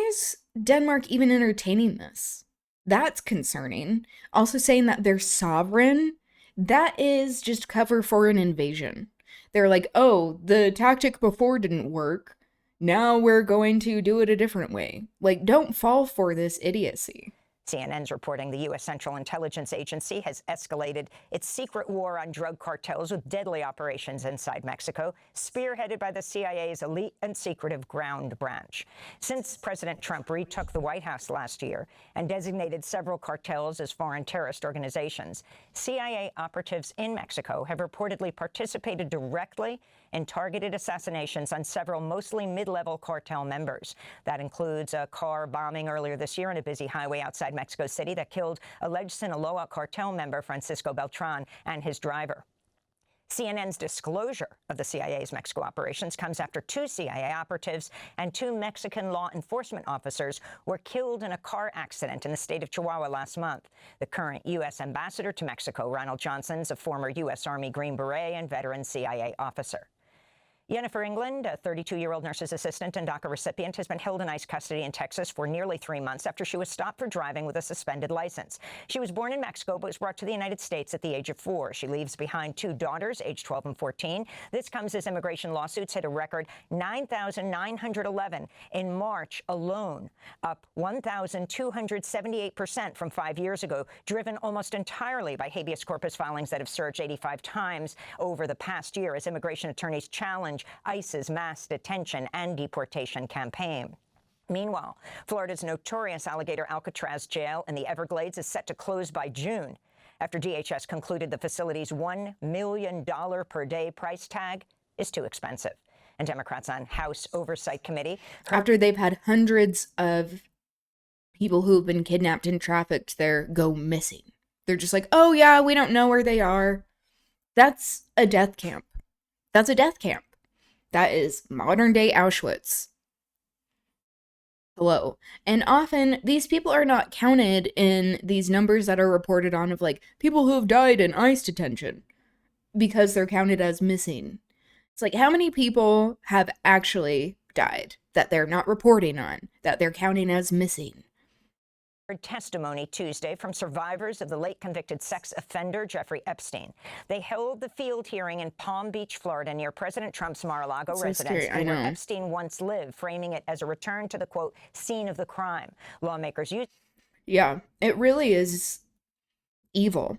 is Denmark even entertaining this? That's concerning. Also saying that they're sovereign, that is just cover for an invasion. They're like, oh, the tactic before didn't work, now we're going to do it a different way. Like, don't fall for this idiocy. CNN's reporting the U.S. Central Intelligence Agency has escalated its secret war on drug cartels with deadly operations inside Mexico, spearheaded by the CIA's elite and secretive ground branch. Since President Trump retook the White House last year and designated several cartels as foreign terrorist organizations, CIA operatives in Mexico have reportedly participated directly in targeted assassinations on several mostly mid-level cartel members. That includes a car bombing earlier this year on a busy highway outside Mexico City that killed alleged Sinaloa cartel member Francisco Beltran and his driver. CNN's disclosure of the CIA's Mexico operations comes after 2 CIA operatives and 2 Mexican law enforcement officers were killed in a car accident in the state of Chihuahua last month. The current U.S. ambassador to Mexico, Ronald Johnson, is a former U.S. Army Green Beret and veteran CIA officer. Yennefer England, a 32-year-old nurse's assistant and DACA recipient, has been held in ICE custody in Texas for nearly 3 months after she was stopped for driving with a suspended license. She was born in Mexico but was brought to the United States at the age of 4. She leaves behind 2 daughters, aged 12 and 14. This comes as immigration lawsuits hit a record 9,911 in March alone, up 1,278% from 5 years ago, driven almost entirely by habeas corpus filings that have surged 85 times over the past year as immigration attorneys challenge ICE's mass detention and deportation campaign. Meanwhile, Florida's notorious alligator Alcatraz jail in the Everglades is set to close by June after DHS concluded the facility's $1 million per day price tag is too expensive. And Democrats on House Oversight Committee, after they've had hundreds of people who've been kidnapped and trafficked there go missing. They're just like, oh yeah, we don't know where they are. That's a death camp. That's a death camp. That is modern day Auschwitz. Hello. And often these people are not counted in these numbers that are reported on of like people who have died in ICE detention because they're counted as missing. It's like, how many people have actually died that they're not reporting on, that they're counting as missing? Testimony Tuesday from survivors of the late convicted sex offender Jeffrey Epstein. They held the field hearing in Palm Beach, Florida, near President Trump's Mar-a-Lago residence, where Epstein once lived, framing it as a return to the, quote, scene of the crime. Lawmakers used Yeah, it really is evil.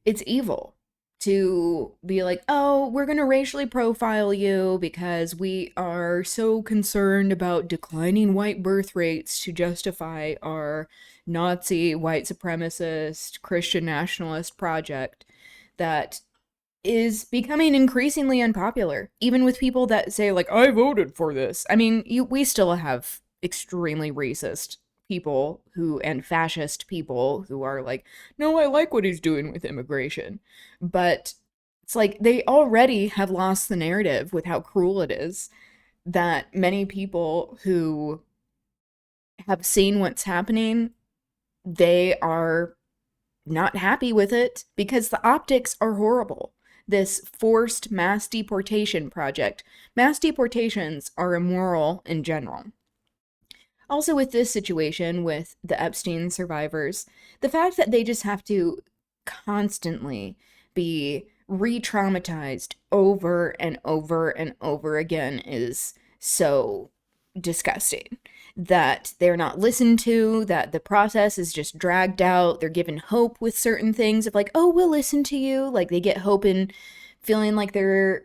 It's evil to be like, oh, we're going to racially profile you because we are so concerned about declining white birth rates to justify our Nazi, white supremacist, Christian nationalist project that is becoming increasingly unpopular, even with people that say, like, I voted for this. I mean, we still have extremely racist people and fascist people who are like, no, I like what he's doing with immigration. But it's like they already have lost the narrative with how cruel it is that many people who have seen what's happening, they are not happy with it because the optics are horrible. This forced mass deportation project. Mass deportations are immoral in general. Also, with this situation with the Epstein survivors, the fact that they just have to constantly be re-traumatized over and over and over again is so disgusting. That they're not listened to, that the process is just dragged out. They're given hope with certain things of like, oh, we'll listen to you. Like they get hope in feeling like they're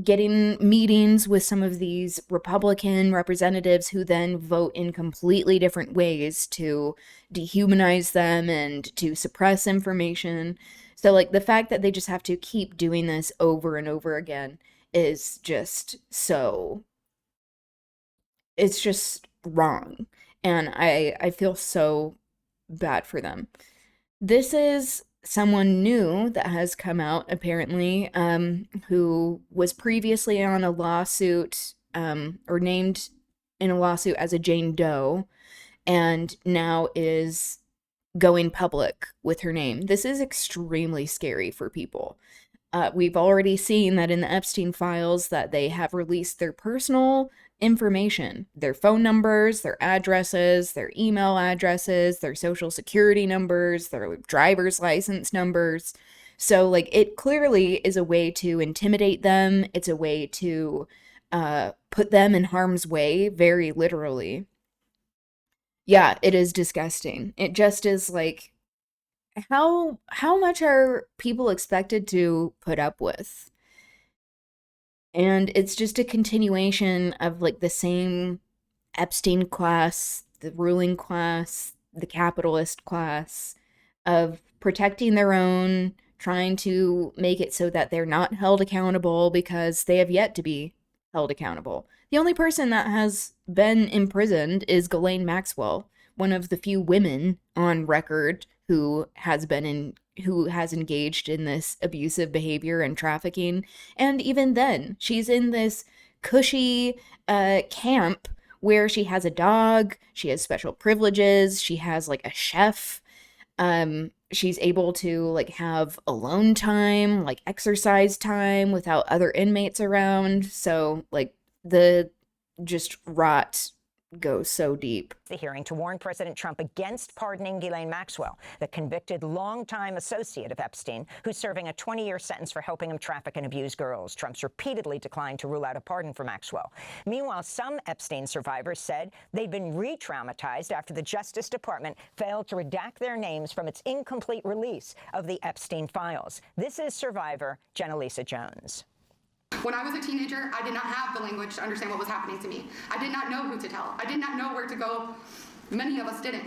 getting meetings with some of these Republican representatives who then vote in completely different ways to dehumanize them and to suppress information. So, like, the fact that they just have to keep doing this over and over again is just so. It's just wrong. And I feel so bad for them. This is someone new that has come out, apparently, who was previously on a lawsuit, or named in a lawsuit as a Jane Doe, and now is going public with her name. This is extremely scary for people. We've already seen that in the Epstein files that they have released their personal information, their phone numbers, their addresses, their email addresses, their social security numbers, their driver's license numbers. So, like, it clearly is a way to intimidate them. It's a way to put them in harm's way, very literally. Yeah, it is disgusting. It just is like, how much are people expected to put up with? And it's just a continuation of like the same Epstein class, the ruling class, the capitalist class of protecting their own, trying to make it so that they're not held accountable because they have yet to be held accountable. The only person that has been imprisoned is Ghislaine Maxwell, one of the few women on record who has engaged in this abusive behavior and trafficking. And even then, she's in this cushy camp where she has a dog, she has special privileges, she has like a chef. She's able to like have alone time, like exercise time without other inmates around. So like the just rot goes so deep. The hearing to warn President Trump against pardoning Ghislaine Maxwell, the convicted longtime associate of Epstein, who's serving a 20-year sentence for helping him traffic and abuse girls. Trump's repeatedly declined to rule out a pardon for Maxwell. Meanwhile, some Epstein survivors said they'd been re-traumatized after the Justice Department failed to redact their names from its incomplete release of the Epstein files. This is survivor Jenna-Lisa Jones. When I was a teenager, I did not have the language to understand what was happening to me. I did not know who to tell. I did not know where to go. Many of us didn't.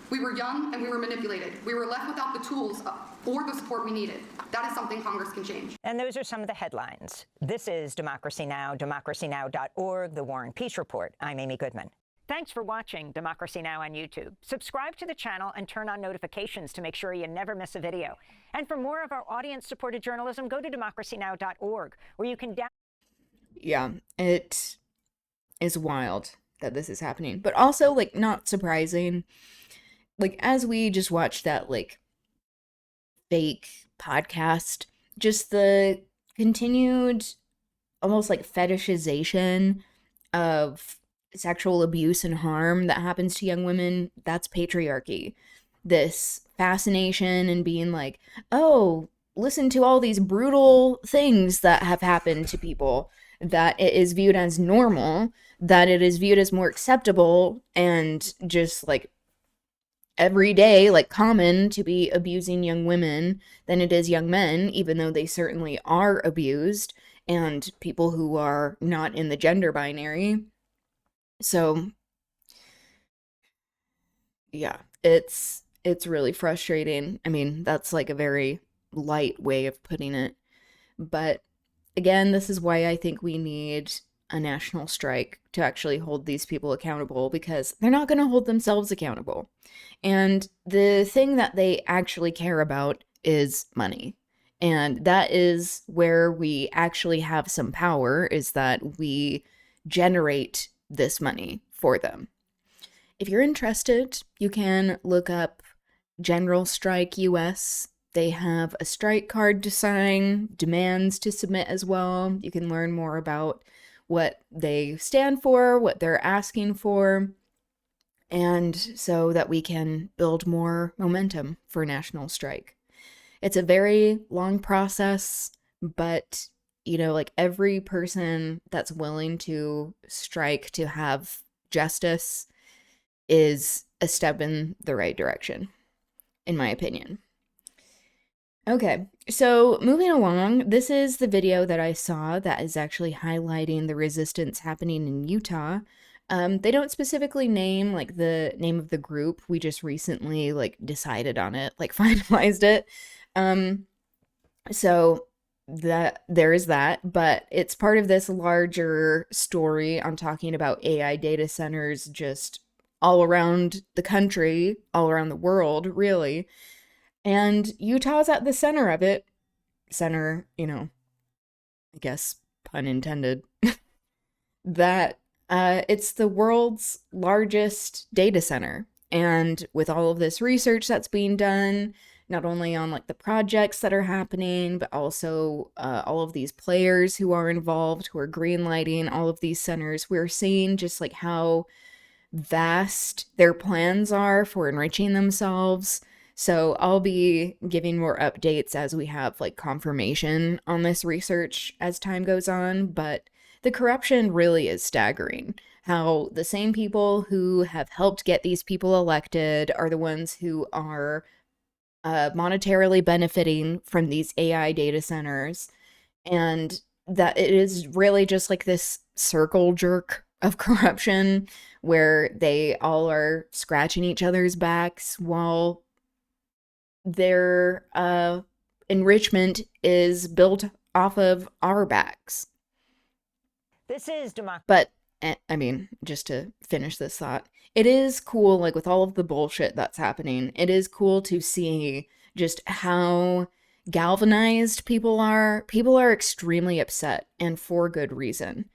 We were young and we were manipulated. We were left without the tools or the support we needed. That is something Congress can change. And those are some of the headlines. This is Democracy Now!, democracynow.org, The War and Peace Report. I'm Amy Goodman. Thanks for watching Democracy Now! On YouTube. Subscribe to the channel and turn on notifications to make sure you never miss a video. And for more of our audience-supported journalism, go to democracynow.org, where you can download. Yeah, it is wild that this is happening. But also, like, not surprising. Like, as we just watched that, like, fake podcast, just the continued, almost like fetishization of sexual abuse and harm that happens to young women, that's patriarchy. This fascination and being like, oh, listen to all these brutal things that have happened to people, that it is viewed as normal, that it is viewed as more acceptable, and just like every day, like, common to be abusing young women than it is young men, even though they certainly are abused, and people who are not in the gender binary. So, yeah, it's really frustrating. I mean, that's like a very light way of putting it. But again, this is why I think we need a national strike to actually hold these people accountable, because they're not going to hold themselves accountable. And the thing that they actually care about is money. And that is where we actually have some power, is that we generate this money for them. If you're interested, you can look up General Strike US. They have a strike card to sign, demands to submit as well. You can learn more about what they stand for, what they're asking for, and so that we can build more momentum for national strike. It's a very long process, but like, every person that's willing to strike to have justice is a step in the right direction, in my opinion. Okay, so moving along, this is the video that I saw that is actually highlighting the resistance happening in Utah. They don't specifically name, like, the name of the group. We just recently, like, decided on it, like, finalized it. So that there is that, but it's part of this larger story on talking about AI data centers just all around the country, all around the world, really. And Utah's at the center of it. Center, I guess, pun intended. That it's the world's largest data center. And with all of this research that's being done, not only on, like, the projects that are happening, but also all of these players who are involved, who are greenlighting all of these centers, we're seeing just, like, how vast their plans are for enriching themselves. So I'll be giving more updates as we have, like, confirmation on this research as time goes on, but the corruption really is staggering. How the same people who have helped get these people elected are the ones who are monetarily benefiting from these AI data centers, and that it is really just like this circle jerk of corruption where they all are scratching each other's backs while their enrichment is built off of our backs. This is But, I mean, just to finish this thought, it is cool, like, with all of the bullshit that's happening, it is cool to see just how galvanized people are. People are extremely upset, and for good reason.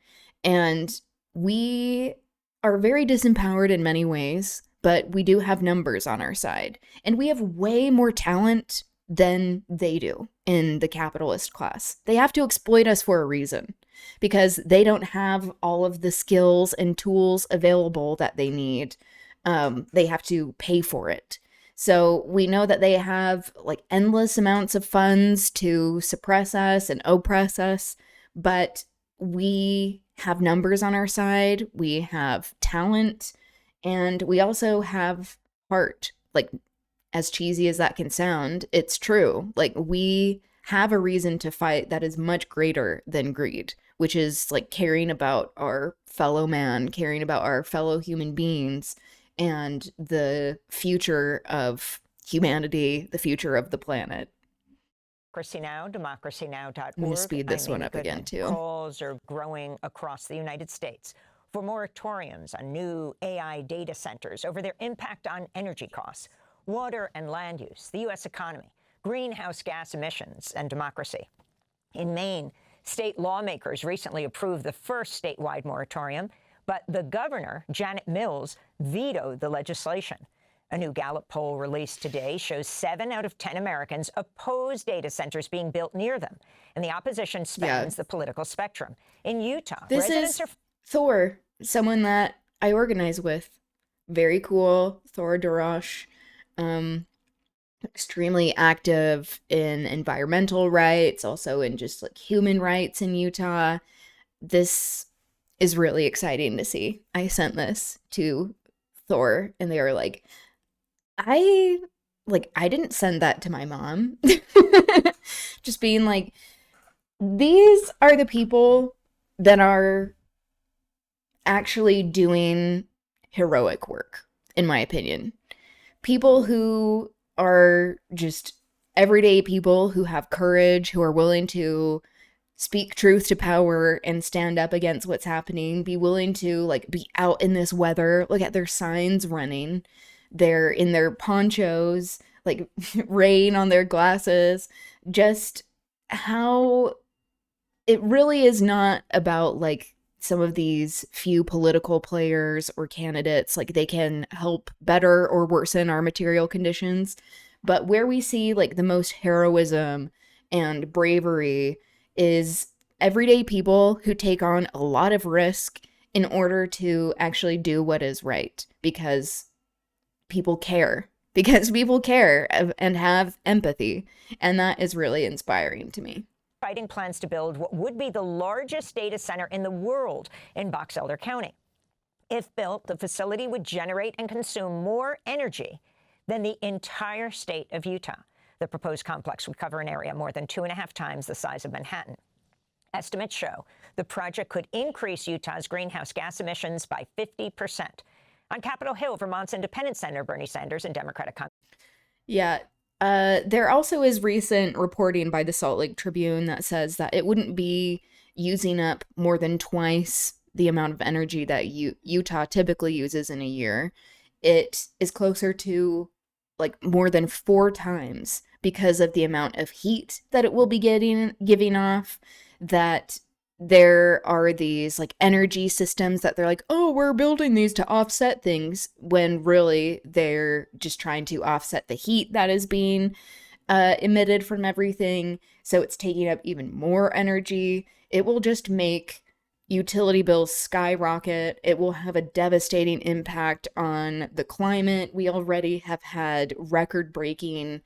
And we are very disempowered in many ways, but we do have numbers on our side. And we have way more talent than they do in the capitalist class. They have to exploit us for a reason, because they don't have all of the skills and tools available that they need. They have to pay for it. So we know that they have, like, endless amounts of funds to suppress us and oppress us, but we have numbers on our side, we have talent, and we also have heart. Like, as cheesy as that can sound, it's true. Like, we have a reason to fight that is much greater than greed, which is, like, caring about our fellow man, caring about our fellow human beings, and the future of humanity, the future of the planet. Democracy Now!, democracynow.org. I'm going to speed this one up again, too. Calls are growing across the United States for moratoriums on new AI data centers over their impact on energy costs, water and land use, the U.S. economy, greenhouse gas emissions, and democracy. In Maine, state lawmakers recently approved the first statewide moratorium, but the governor, Janet Mills, vetoed the legislation. A new Gallup poll released today shows 7 out of 10 Americans oppose data centers being built near them, and the opposition spans the political spectrum. In Utah, this is Thor, someone that I organize with. Very cool, Thor Dorosh. Extremely active in environmental rights, also in just, like, human rights in Utah. This is really exciting to see. I sent this to Thor, and they were like, I didn't send that to my mom. Just being like, these are the people that are actually doing heroic work, in my opinion. People who are just everyday people who have courage, who are willing to speak truth to power and stand up against what's happening, be willing to like be out in this weather. Look at their signs running. They're in their ponchos, like rain on their glasses. Just how it really is not about like some of these few political players or candidates, like they can help better or worsen our material conditions. But where we see like the most heroism and bravery is everyday people who take on a lot of risk in order to actually do what is right because people care. Because people care and have empathy. And that is really inspiring to me. Fighting plans to build what would be the largest data center in the world in Box Elder County. If built, the facility would generate and consume more energy than the entire state of Utah. The proposed complex would cover an area more than 2.5 times the size of Manhattan. Estimates show the project could increase Utah's greenhouse gas emissions by 50%. On Capitol Hill, Vermont's Independent Senator Bernie Sanders and Democratic Yeah. There also is recent reporting by the Salt Lake Tribune that says that it wouldn't be using up more than twice the amount of energy that Utah typically uses in a year. It is closer to like more than 4 times because of the amount of heat that it will be giving off, that there are these like energy systems that they're like, oh, we're building these to offset things, when really they're just trying to offset the heat that is being emitted from everything. So it's taking up even more energy. It will just make utility bills skyrocket. It will have a devastating impact on the climate. We already have had record-breaking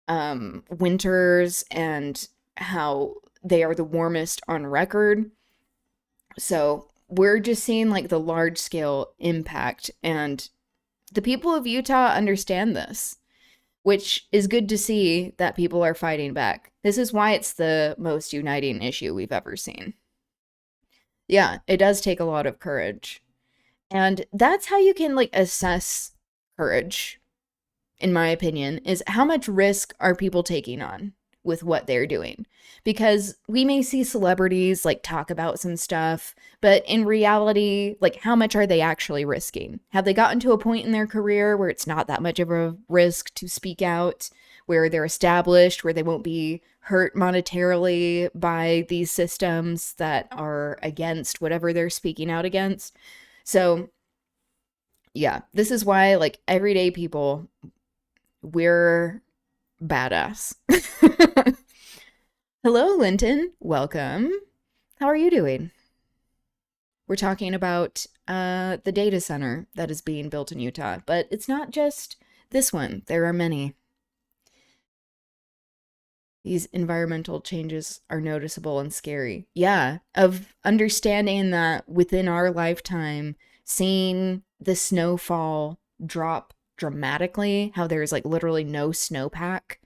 winters and how they are the warmest on record. So we're just seeing like the large scale impact, and the people of Utah understand this, which is good to see that people are fighting back. This is why it's the most uniting issue we've ever seen. Yeah, it does take a lot of courage. And that's how you can like assess courage, in my opinion, is how much risk are people taking on with what they're doing. Because we may see celebrities like talk about some stuff, but in reality, like how much are they actually risking? Have they gotten to a point in their career where it's not that much of a risk to speak out, where they're established, where they won't be hurt monetarily by these systems that are against whatever they're speaking out against? So yeah, this is why like everyday people, we're badass. Hello, Linton. Welcome. How are you doing? We're talking about the data center that is being built in Utah, but it's not just this one. There are many. These environmental changes are noticeable and scary. Yeah, of understanding that within our lifetime, seeing the snowfall drop dramatically, how there's like literally no snowpack,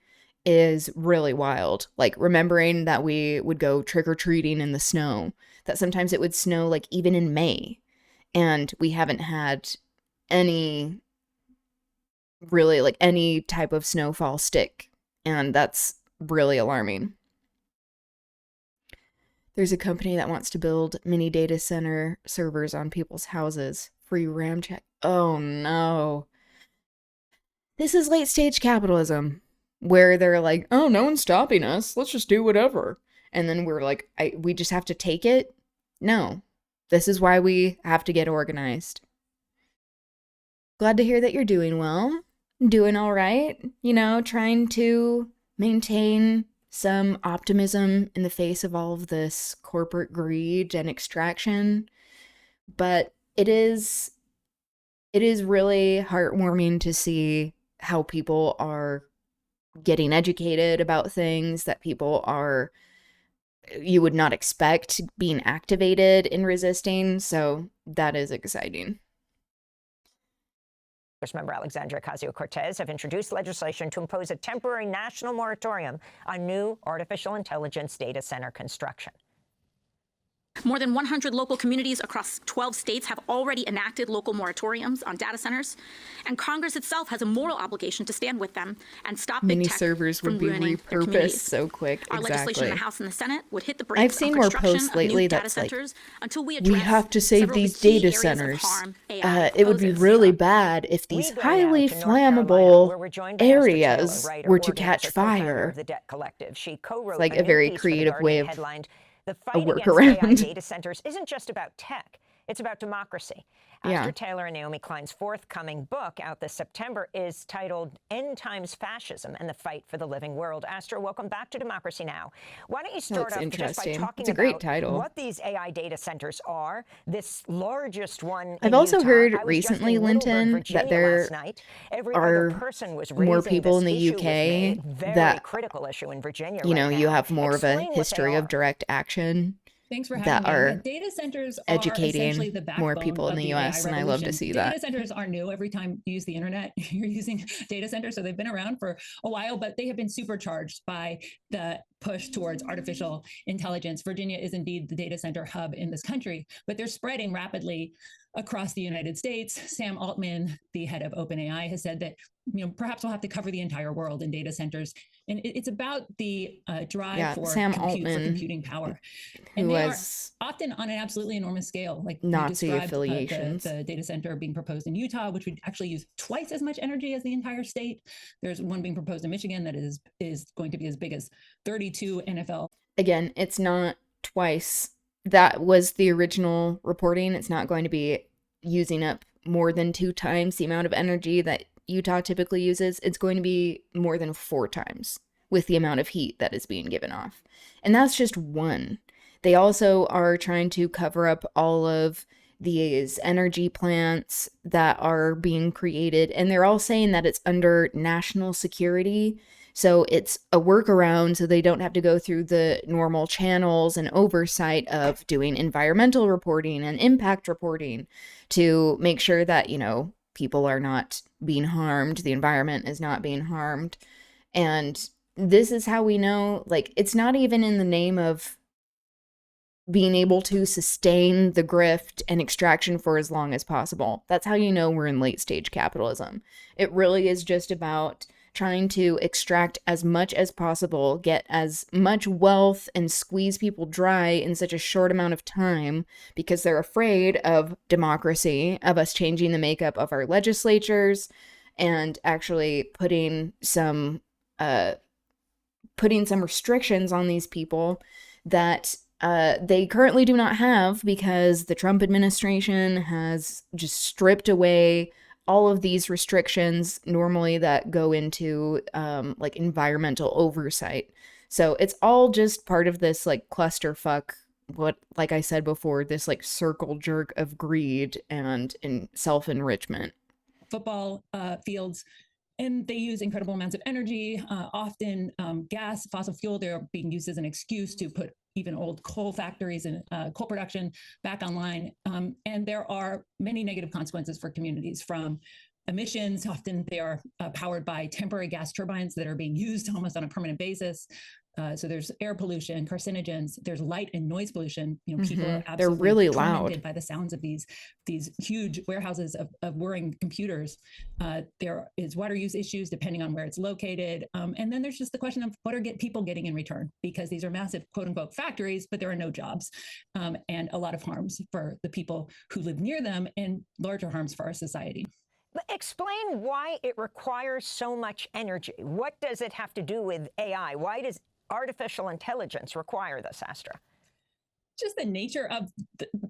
is really wild. Like remembering that we would go trick-or-treating in the snow, that sometimes it would snow like even in May, and we haven't had any really like any type of snowfall stick, and that's really alarming. There's a company that wants to build mini data center servers on people's houses. Free RAM check. Oh no. This is late stage capitalism, where they're like, oh, no one's stopping us. Let's just do whatever. And then we're like, we just have to take it? No. This is why we have to get organized. Glad to hear that you're doing well. Doing all right. You know, trying to maintain some optimism in the face of all of this corporate greed and extraction. But it is really heartwarming to see how people are getting educated about things, that people are, you would not expect, being activated in resisting. So that is exciting. Member Alexandria Ocasio-Cortez have introduced legislation to impose a temporary national moratorium on new artificial intelligence data center construction. More than 100 local communities across 12 states have already enacted local moratoriums on data centers, and Congress itself has a moral obligation to stand with them and stop big Many tech servers from would be ruining their repurposed communities. so quick. Our legislation in Exactly. the House and the Senate would hit the brakes I've seen on more construction posts of lately new data that's like, centers until we we address have to save several of these the key data areas of centers. harm AI It would be poses. really bad if these We go now highly to North Carolina, flammable where we're joined by Esther areas Taylor, writer, were to organizer, catch co-founder fire. of the Debt Collective. She co-wrote It's like a a new very piece for The creative way Guardian of headlined, "The a fight against AI workaround. data centers isn't just about tech. It's about democracy." Yeah. Esther Taylor and Naomi Klein's forthcoming book out this September is titled End Times Fascism and the Fight for the Living World. Esther, welcome back to Democracy Now! Why don't you start That's off just by interesting. talking It's a great about title. what these AI data centers are, this largest one I've in also Utah. heard I was just recently, in Middleburg, Linton, Virginia that there last night. Every are other person was more raising people in this the issue with me. UK Very that, critical issue in Virginia you know, right you now. have more of a Explain what they history of are. direct action Thanks for having that me. are Yeah, data centers are essentially the educating backbone more people in of the AI US, and I love to revolution. see Data that. centers aren't new. Every time you use the internet, you're using data centers. So they've been around for a while, but they have been supercharged by the push towards artificial intelligence. Virginia is indeed the data center hub in this country, but they're spreading rapidly across the United States. Sam Altman, the head of OpenAI, has said that perhaps we'll have to cover the entire world in data centers. And it's about the drive for Sam compute, for Altman, computing power. who And they are has often on an absolutely enormous scale. Like you Nazi described, affiliations. the data center being proposed in Utah, which would actually use twice as much energy as the entire state. There's one being proposed in Michigan that is going to be as big as 32 NFL. Again, it's not twice. That was the original reporting. It's not going to be using up more than 2 times the amount of energy that Utah typically uses. It's going to be more than 4 times with the amount of heat that is being given off. And that's just one. They also are trying to cover up all of these energy plants that are being created, and they're all saying that it's under national security. So it's a workaround so they don't have to go through the normal channels and oversight of doing environmental reporting and impact reporting to make sure that, people are not being harmed, the environment is not being harmed. And this is how we know, it's not even in the name of being able to sustain the grift and extraction for as long as possible. That's how you know we're in late stage capitalism. It really is just about trying to extract as much as possible, get as much wealth, and squeeze people dry in such a short amount of time because they're afraid of democracy, of us changing the makeup of our legislatures, and actually putting some restrictions on these people that they currently do not have, because the Trump administration has just stripped away all of these restrictions normally that go into environmental oversight. So it's all just part of this clusterfuck, like I said before, this circle jerk of greed and self-enrichment. Football fields, and they use incredible amounts of energy, often gas, fossil fuel. They're being used as an excuse to put even old coal factories and coal production back online. And there are many negative consequences for communities, from emissions. Often they are powered by temporary gas turbines that are being used almost on a permanent basis. So there's air pollution, carcinogens, there's light and noise pollution. People are absolutely They're really tormented loud by the sounds of these huge warehouses of whirring computers. There is water use issues depending on where it's located. And then there's just the question of what are people getting in return, because these are massive quote unquote factories, but there are no jobs, and a lot of harms for the people who live near them, and larger harms for our society. Explain why it requires so much energy. What does it have to do with AI? Why does artificial intelligence require this, Astra? Just the nature of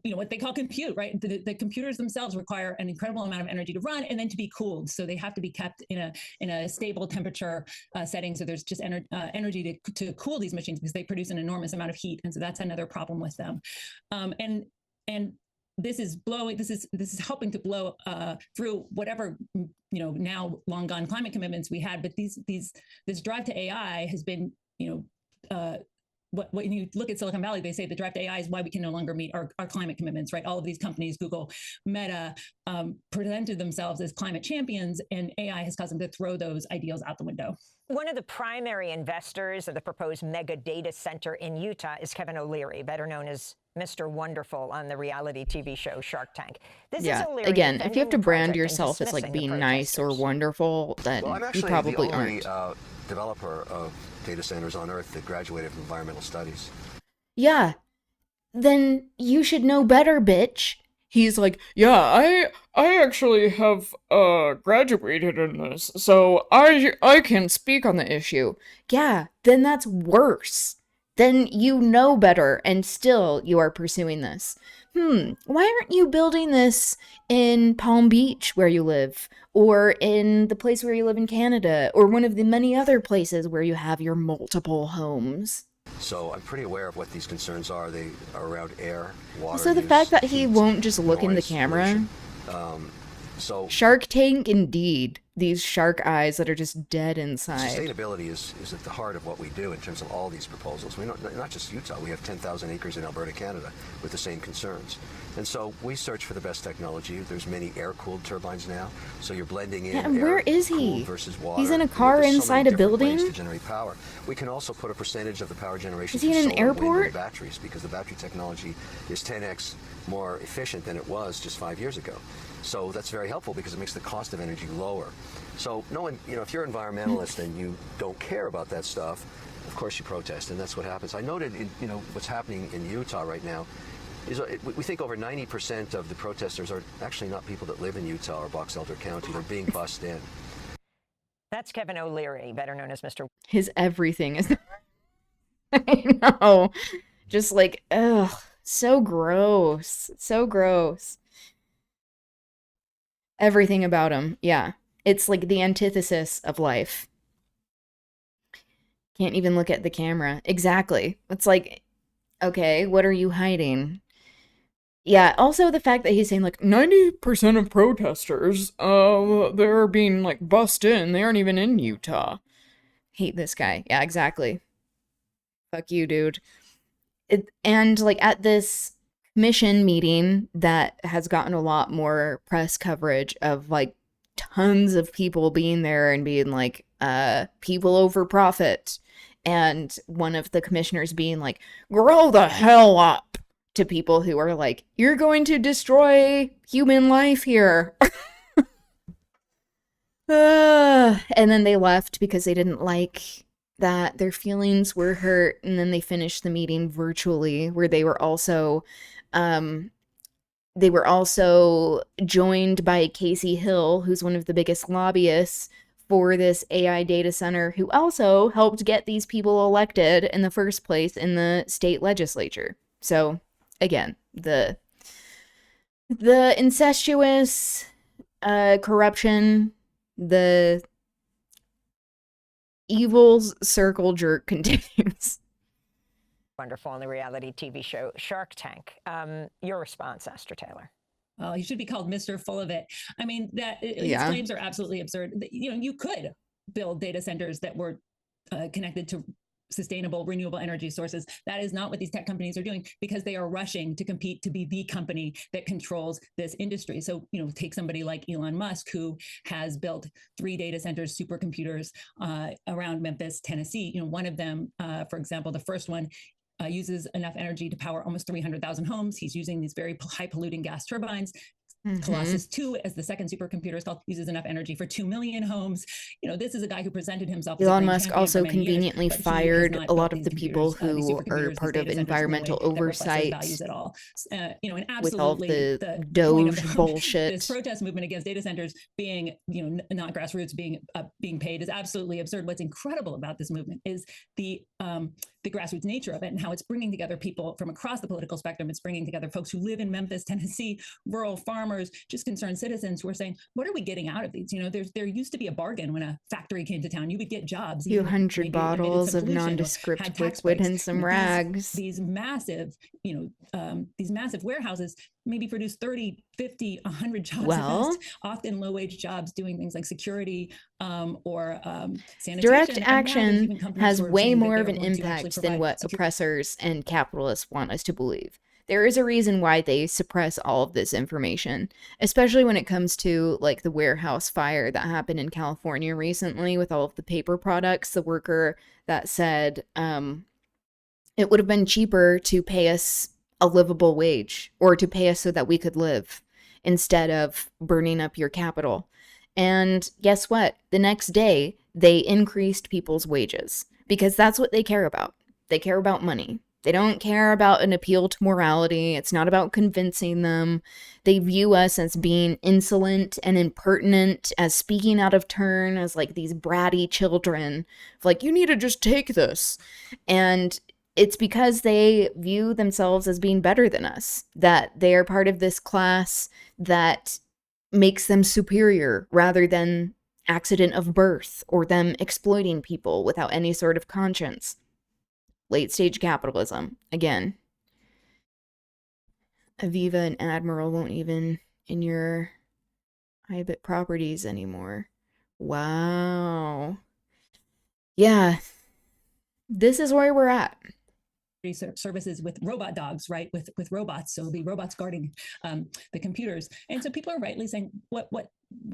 what they call compute, right? The computers themselves require an incredible amount of energy to run and then to be cooled. So they have to be kept in a stable temperature setting. So there's just energy to cool these machines, because they produce an enormous amount of heat, and so that's another problem with them. And this is helping to blow through whatever now long gone climate commitments we had. But this drive to AI has been when you look at Silicon Valley, they say the direct AI is why we can no longer meet our climate commitments, right? All of these companies, Google, Meta, presented themselves as climate champions, and AI has caused them to throw those ideals out the window. One of the primary investors of the proposed mega data center in Utah is Kevin O'Leary, better known as Mr. Wonderful on the reality TV show Shark Tank. This is O'Leary again, if you have to defending the brand project and yourself as like dismissing the being nice or protesters. wonderful, then Well, I'm you actually probably the only aren't. developer of data centers on Earth that graduated from environmental studies. Yeah, then you should know better, bitch. He's like, yeah, I actually have graduated in this, so I can speak on the issue. Yeah, then that's worse. Then you know better, and still you are pursuing this. Why aren't you building this in Palm Beach where you live, or in the place where you live in Canada, or one of the many other places where you have your multiple homes? So I'm pretty aware of what these concerns are. They are around air, water. So the use, fact that he heat, won't just look in the noise, camera. pollution. So Shark Tank, indeed. These shark eyes that are just dead inside. sustainability is at the heart of what we do in terms of all these proposals. We don't, not just Utah. We have 10,000 acres in Alberta, Canada, with the same concerns. And so we search for the best technology. There's many air-cooled turbines now, so you're blending in. Yeah, and where is he? air-cooled versus water. He's in a You know, car there's so inside many a different ways building? to generate power. We can also put a percentage of the power generation Is he from in an solar, wind, airport? and batteries, because the battery technology is 10x more efficient than it was just 5 years ago. So that's very helpful because it makes the cost of energy lower. So no one, you know, if you're an environmentalist and you don't care about that stuff, of course you protest, and that's what happens. I noted, you know, what's happening in Utah right now is we think over 90% of the protesters are actually not people that live in Utah or Box Elder County. They're being bussed in. That's Kevin O'Leary, better known as Mr. His everything is... I know. Just like, ugh. So gross. So gross. Everything about him. Yeah. It's like the antithesis of life. Can't even look at the camera. Exactly. It's like, okay, what are you hiding? Yeah, also the fact that he's saying like 90% of protesters, they're being like bussed in. They aren't even in Utah. Hate this guy. Yeah, exactly. Fuck you, dude. And like at this commission meeting that has gotten a lot more press coverage of like tons of people being there and being like, people over profit. And one of the commissioners being like, grow the hell up, to people who are like, you're going to destroy human life here. And then they left because they didn't like that their feelings were hurt. And then they finished the meeting virtually, where they were also joined by Casey Hill, who's one of the biggest lobbyists for this AI data center, who also helped get these people elected in the first place in the state legislature. So again, the incestuous corruption, the evil's circle jerk continues. Wonderful on the reality TV show Shark Tank. Your response, Esther Taylor. Well, he should be called Mr. Full of It. I mean, his Yeah. claims are absolutely absurd. You know, you could build data centers that were connected to sustainable, renewable energy sources. That is not what these tech companies are doing, because they are rushing to compete to be the company that controls this industry. So, you know, take somebody like Elon Musk, who has built 3 data centers, supercomputers around Memphis, Tennessee. You know, one of them, for example, the first one, uses enough energy to power almost 300,000 homes. He's using these very high polluting gas turbines. Colossus 2, as the second supercomputer is called, uses enough energy for 2 million homes. You know, this is a guy who presented himself as a Elon green Musk champion also for many years, conveniently but he has fired not a built lot of these the people computers, these who are supercomputers, part these of data centers in a environmental way that reflects his oversight values at all. You know, and with all absolutely the point Doge of bullshit. this protest movement against data centers being, you know, not grassroots, being paid is absolutely absurd. What's incredible about this movement is the grassroots nature of it, and how it's bringing together people from across the political spectrum. It's bringing together folks who live in Memphis, Tennessee, rural farmers, just concerned citizens who are saying, what are we getting out of these? You know, there used to be a bargain when a factory came to town. You would get jobs. Few hundred bottles of nondescript liquid and some rags. These massive, you know, these massive warehouses maybe produce 30, 50, 100 jobs Well, at best, often low-wage jobs doing things like security or sanitation. direct And now there's action even companies has sort of way saying that more they of are an going to actually impact than provide what security. oppressors and capitalists want us to believe. There is a reason why they suppress all of this information, especially when it comes to like the warehouse fire that happened in California recently with all of the paper products. The worker that said it would have been cheaper to pay us a livable wage or to pay us so that we could live instead of burning up your capital. And guess what? The next day, they increased people's wages because that's what they care about. They care about money. They don't care about an appeal to morality. It's not about convincing them. They view us as being insolent and impertinent, as speaking out of turn, as like these bratty children. Like, you need to just take this. And it's because they view themselves as being better than us, that they are part of this class that makes them superior rather than accident of birth or them exploiting people without any sort of conscience. Late stage capitalism, again. Aviva and Admiral won't even in your IBIT properties anymore. Wow. Yeah. This is where we're at. Services with robot dogs, right? With robots, so it'll be robots guarding the computers. And so people are rightly saying,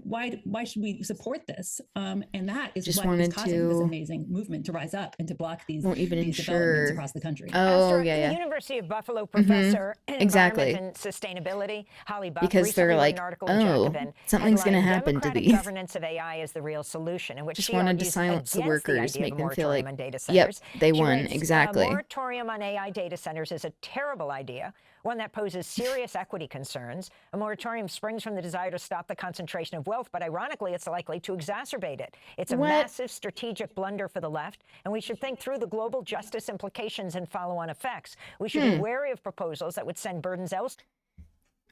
why should we support this? And that is Just what is wanted causing this to- amazing movement to rise up and to block these Won't even developments ensure- across the country. Oh, Esther, yeah. University of Buffalo professor in Exactly. environment and sustainability, Holly Buck, Because recently they're wrote like, an article in oh, Jacobin something's gonna headlining happen to Democratic these. governance of AI is the real solution, in which Just she wanted to argues silence the against the workers, idea make of a them feel moratorium like, on data yep, centers. they She won, writes, exactly. A moratorium on AI data centers is a terrible idea, one that poses serious equity concerns. A moratorium springs from the desire to stop the concentration of wealth, but ironically, it's likely to exacerbate it. It's a massive strategic blunder for the left, and we should think through the global justice implications and follow-on effects. We should be wary of proposals that would send burdens elsewhere.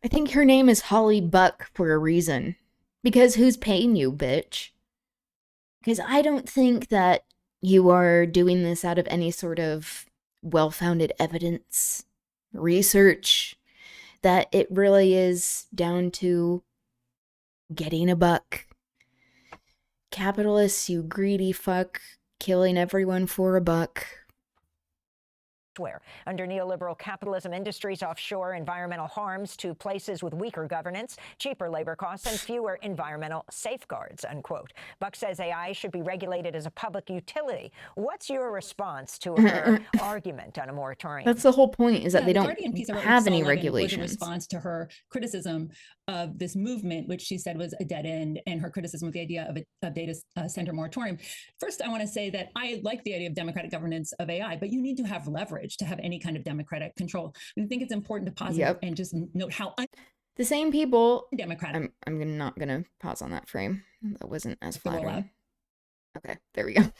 I think her name is Holly Buck for a reason. Because who's paying you, bitch? Because I don't think that you are doing this out of any sort of well-founded evidence, research, that it really is down to getting a buck. Capitalists, you greedy fuck, killing everyone for a buck. Under neoliberal capitalism, industries offshore environmental harms to places with weaker governance, cheaper labor costs, and fewer environmental safeguards, unquote. Buck says AI should be regulated as a public utility. What's your response to her argument on a moratorium? That's the whole point, is that they the don't Guardian piece I wrote, have Saw any 11, regulations. was a response to her criticism of this movement, which she said was a dead end, and her criticism of the idea of a data center moratorium. First, I want to say that I like the idea of democratic governance of AI, but you need to have leverage to have any kind of democratic control. And I think it's important to pause and just note how the same people. Democratic. I'm not gonna pause on that frame. That wasn't as roll out. flattering. Okay, there we go.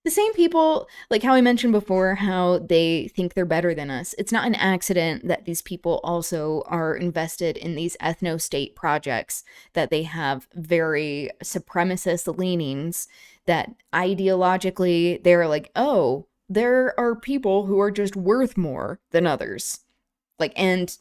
The same people, like how I mentioned before, how they think they're better than us. It's not an accident that these people also are invested in these ethno-state projects, that they have very supremacist leanings, that ideologically they're like, oh, there are people who are just worth more than others. Like, and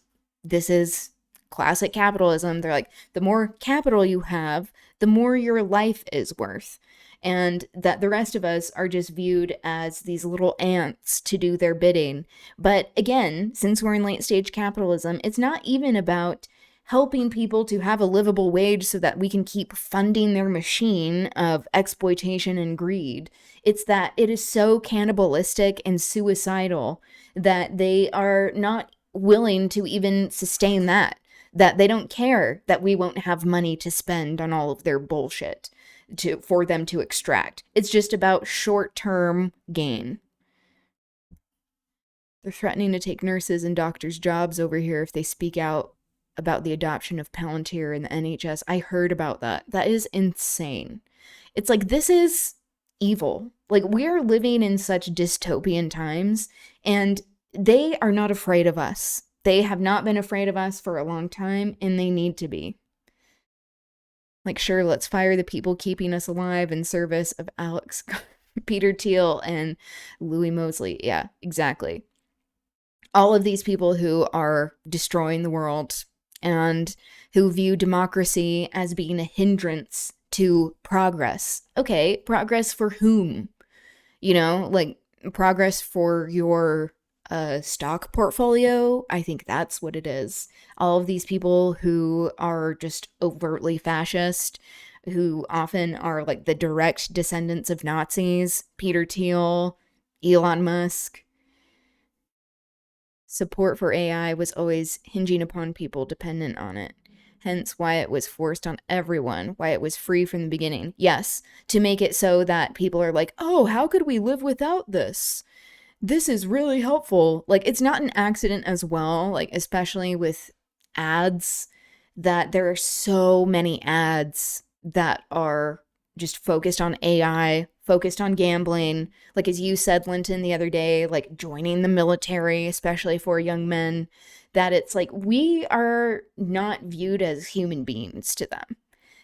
this is classic capitalism. They're like, the more capital you have, the more your life is worth. And that the rest of us are just viewed as these little ants to do their bidding. But again, since we're in late stage capitalism, it's not even about helping people to have a livable wage so that we can keep funding their machine of exploitation and greed. It's that it is so cannibalistic and suicidal that they are not willing to even sustain that they don't care that we won't have money to spend on all of their bullshit for them to extract. It's just about short-term gain. They're threatening to take nurses and doctors' jobs over here if they speak out about the adoption of Palantir in the NHS. I heard about that. That is insane. It's like, this is evil. Like, we're living in such dystopian times, and they are not afraid of us. They have not been afraid of us for a long time, and they need to be. Like, sure, let's fire the people keeping us alive in service of Alex, Peter Thiel, and Louis Mosley. Yeah, exactly. all of these people who are destroying the world and who view democracy as being a hindrance to progress. Okay, progress for whom? You know, like progress for your stock portfolio. I think that's what it is. All of these people who are just overtly fascist, who often are like the direct descendants of Nazis, Peter Thiel, Elon Musk. Support for AI was always hinging upon people dependent on it. Hence why it was forced on everyone, why it was free from the beginning. Yes, to make it so that people are like, oh, how could we live without this? This is really helpful. Like, it's not an accident as well, like, especially with ads, that there are so many ads that are just focused on AI, focused on gambling. Like, as you said, Linton, the other day, like joining the military, especially for young men, that it's like we are not viewed as human beings to them.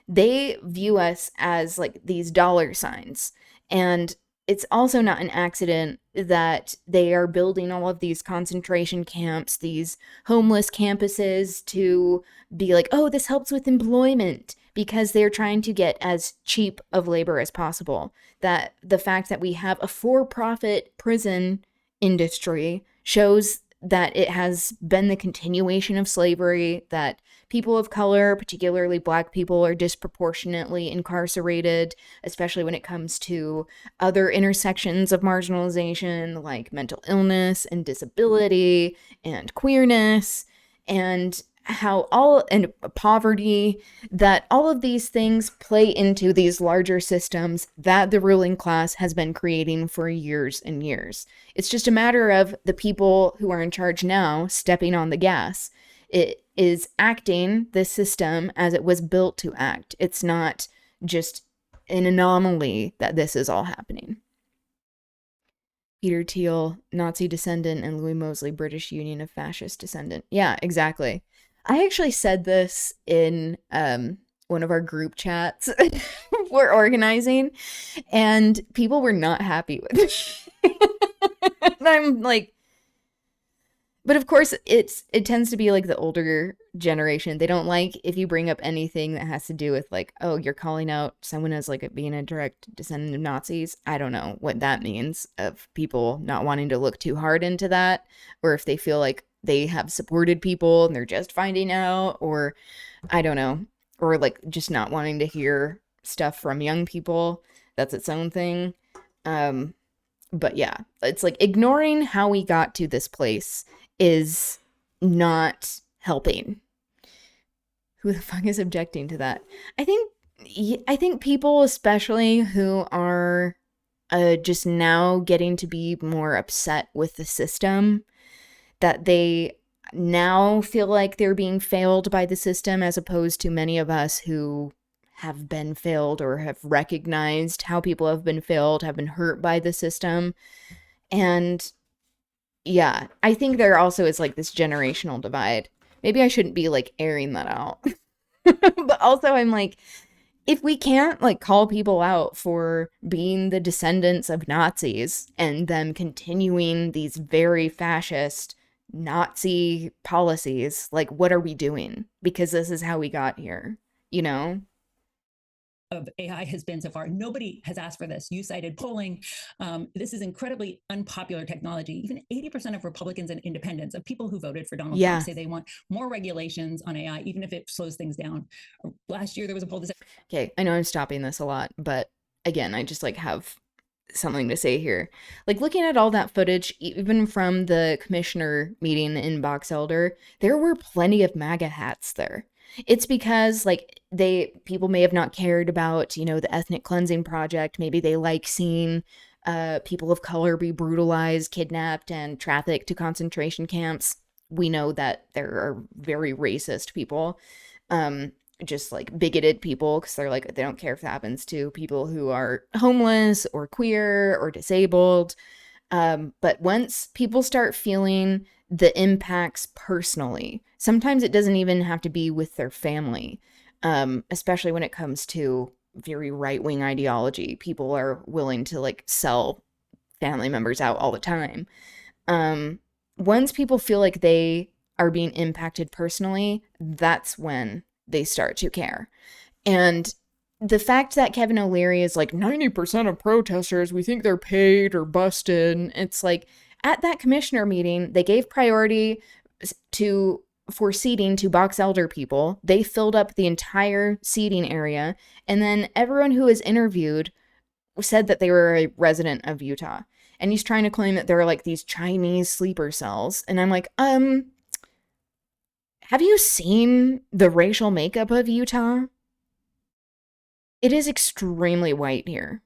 They view us as like these dollar signs. And it's also not an accident that they are building all of these concentration camps, these homeless campuses to be like, oh, this helps with employment, because they're trying to get as cheap of labor as possible. That the fact that we have a for-profit prison industry shows that it has been the continuation of slavery, that people of color, particularly Black people, are disproportionately incarcerated, especially when it comes to other intersections of marginalization like mental illness and disability and queerness, and how all and poverty, that all of these things play into these larger systems that the ruling class has been creating for years and years. It's just a matter of the people who are in charge now stepping on the gas. It is acting this system as it was built to act. It's not just an anomaly that this is all happening. Peter Thiel, Nazi descendant, and Louis Mosley, British Union of fascist descendant. Yeah, exactly. I actually said this in one of our group chats we're organizing, and people were not happy with it. And I'm like, but of course, it tends to be like the older generation. They don't like if you bring up anything that has to do with like, oh, you're calling out someone as like being a direct descendant of Nazis. I don't know what that means, of people not wanting to look too hard into that, or if they feel like they have supported people and they're just finding out, or I don't know, or like just not wanting to hear stuff from young people. That's its own thing. But yeah, it's like ignoring how we got to this place is not helping. Who the fuck is objecting to that? I think people, especially who are just now getting to be more upset with the system, that they now feel like they're being failed by the system, as opposed to many of us who have been failed or have recognized how people have been failed, have been hurt by the system. And yeah, I think there also is like this generational divide. Maybe I shouldn't be like airing that out. But also I'm like, if we can't like call people out for being the descendants of Nazis and them continuing these very fascist Nazi policies, like what are we doing? Because this is how we got here, you know? Of AI has been so far. Nobody has asked for this. You cited polling. This is incredibly unpopular technology. Even 80% of Republicans and independents, of people who voted for Donald Trump, say they want more regulations on AI, even if it slows things down. Last year, there was a poll that said... Okay, I know I'm stopping this a lot, but again, I just like have something to say here. Like looking at all that footage, even from the commissioner meeting in Box Elder, there were plenty of MAGA hats there. It's because like people may have not cared about, you know, the ethnic cleansing project. Maybe they like seeing people of color be brutalized, kidnapped, and trafficked to concentration camps. We know that there are very racist people, just like bigoted people, because they're like, they don't care if that happens to people who are homeless or queer or disabled. But once people start feeling the impacts personally, sometimes it doesn't even have to be with their family, especially when it comes to very right-wing ideology. People are willing to like sell family members out all the time. once people feel like they are being impacted personally, that's when they start to care. And the fact that Kevin O'Leary is like 90% of protesters, we think they're paid or busted. It's like at that commissioner meeting, they gave priority for seating to box elder people. They filled up the entire seating area. And then everyone who was interviewed said that they were a resident of Utah. And he's trying to claim that there are like these Chinese sleeper cells. And I'm like, have you seen the racial makeup of Utah? It is extremely white here.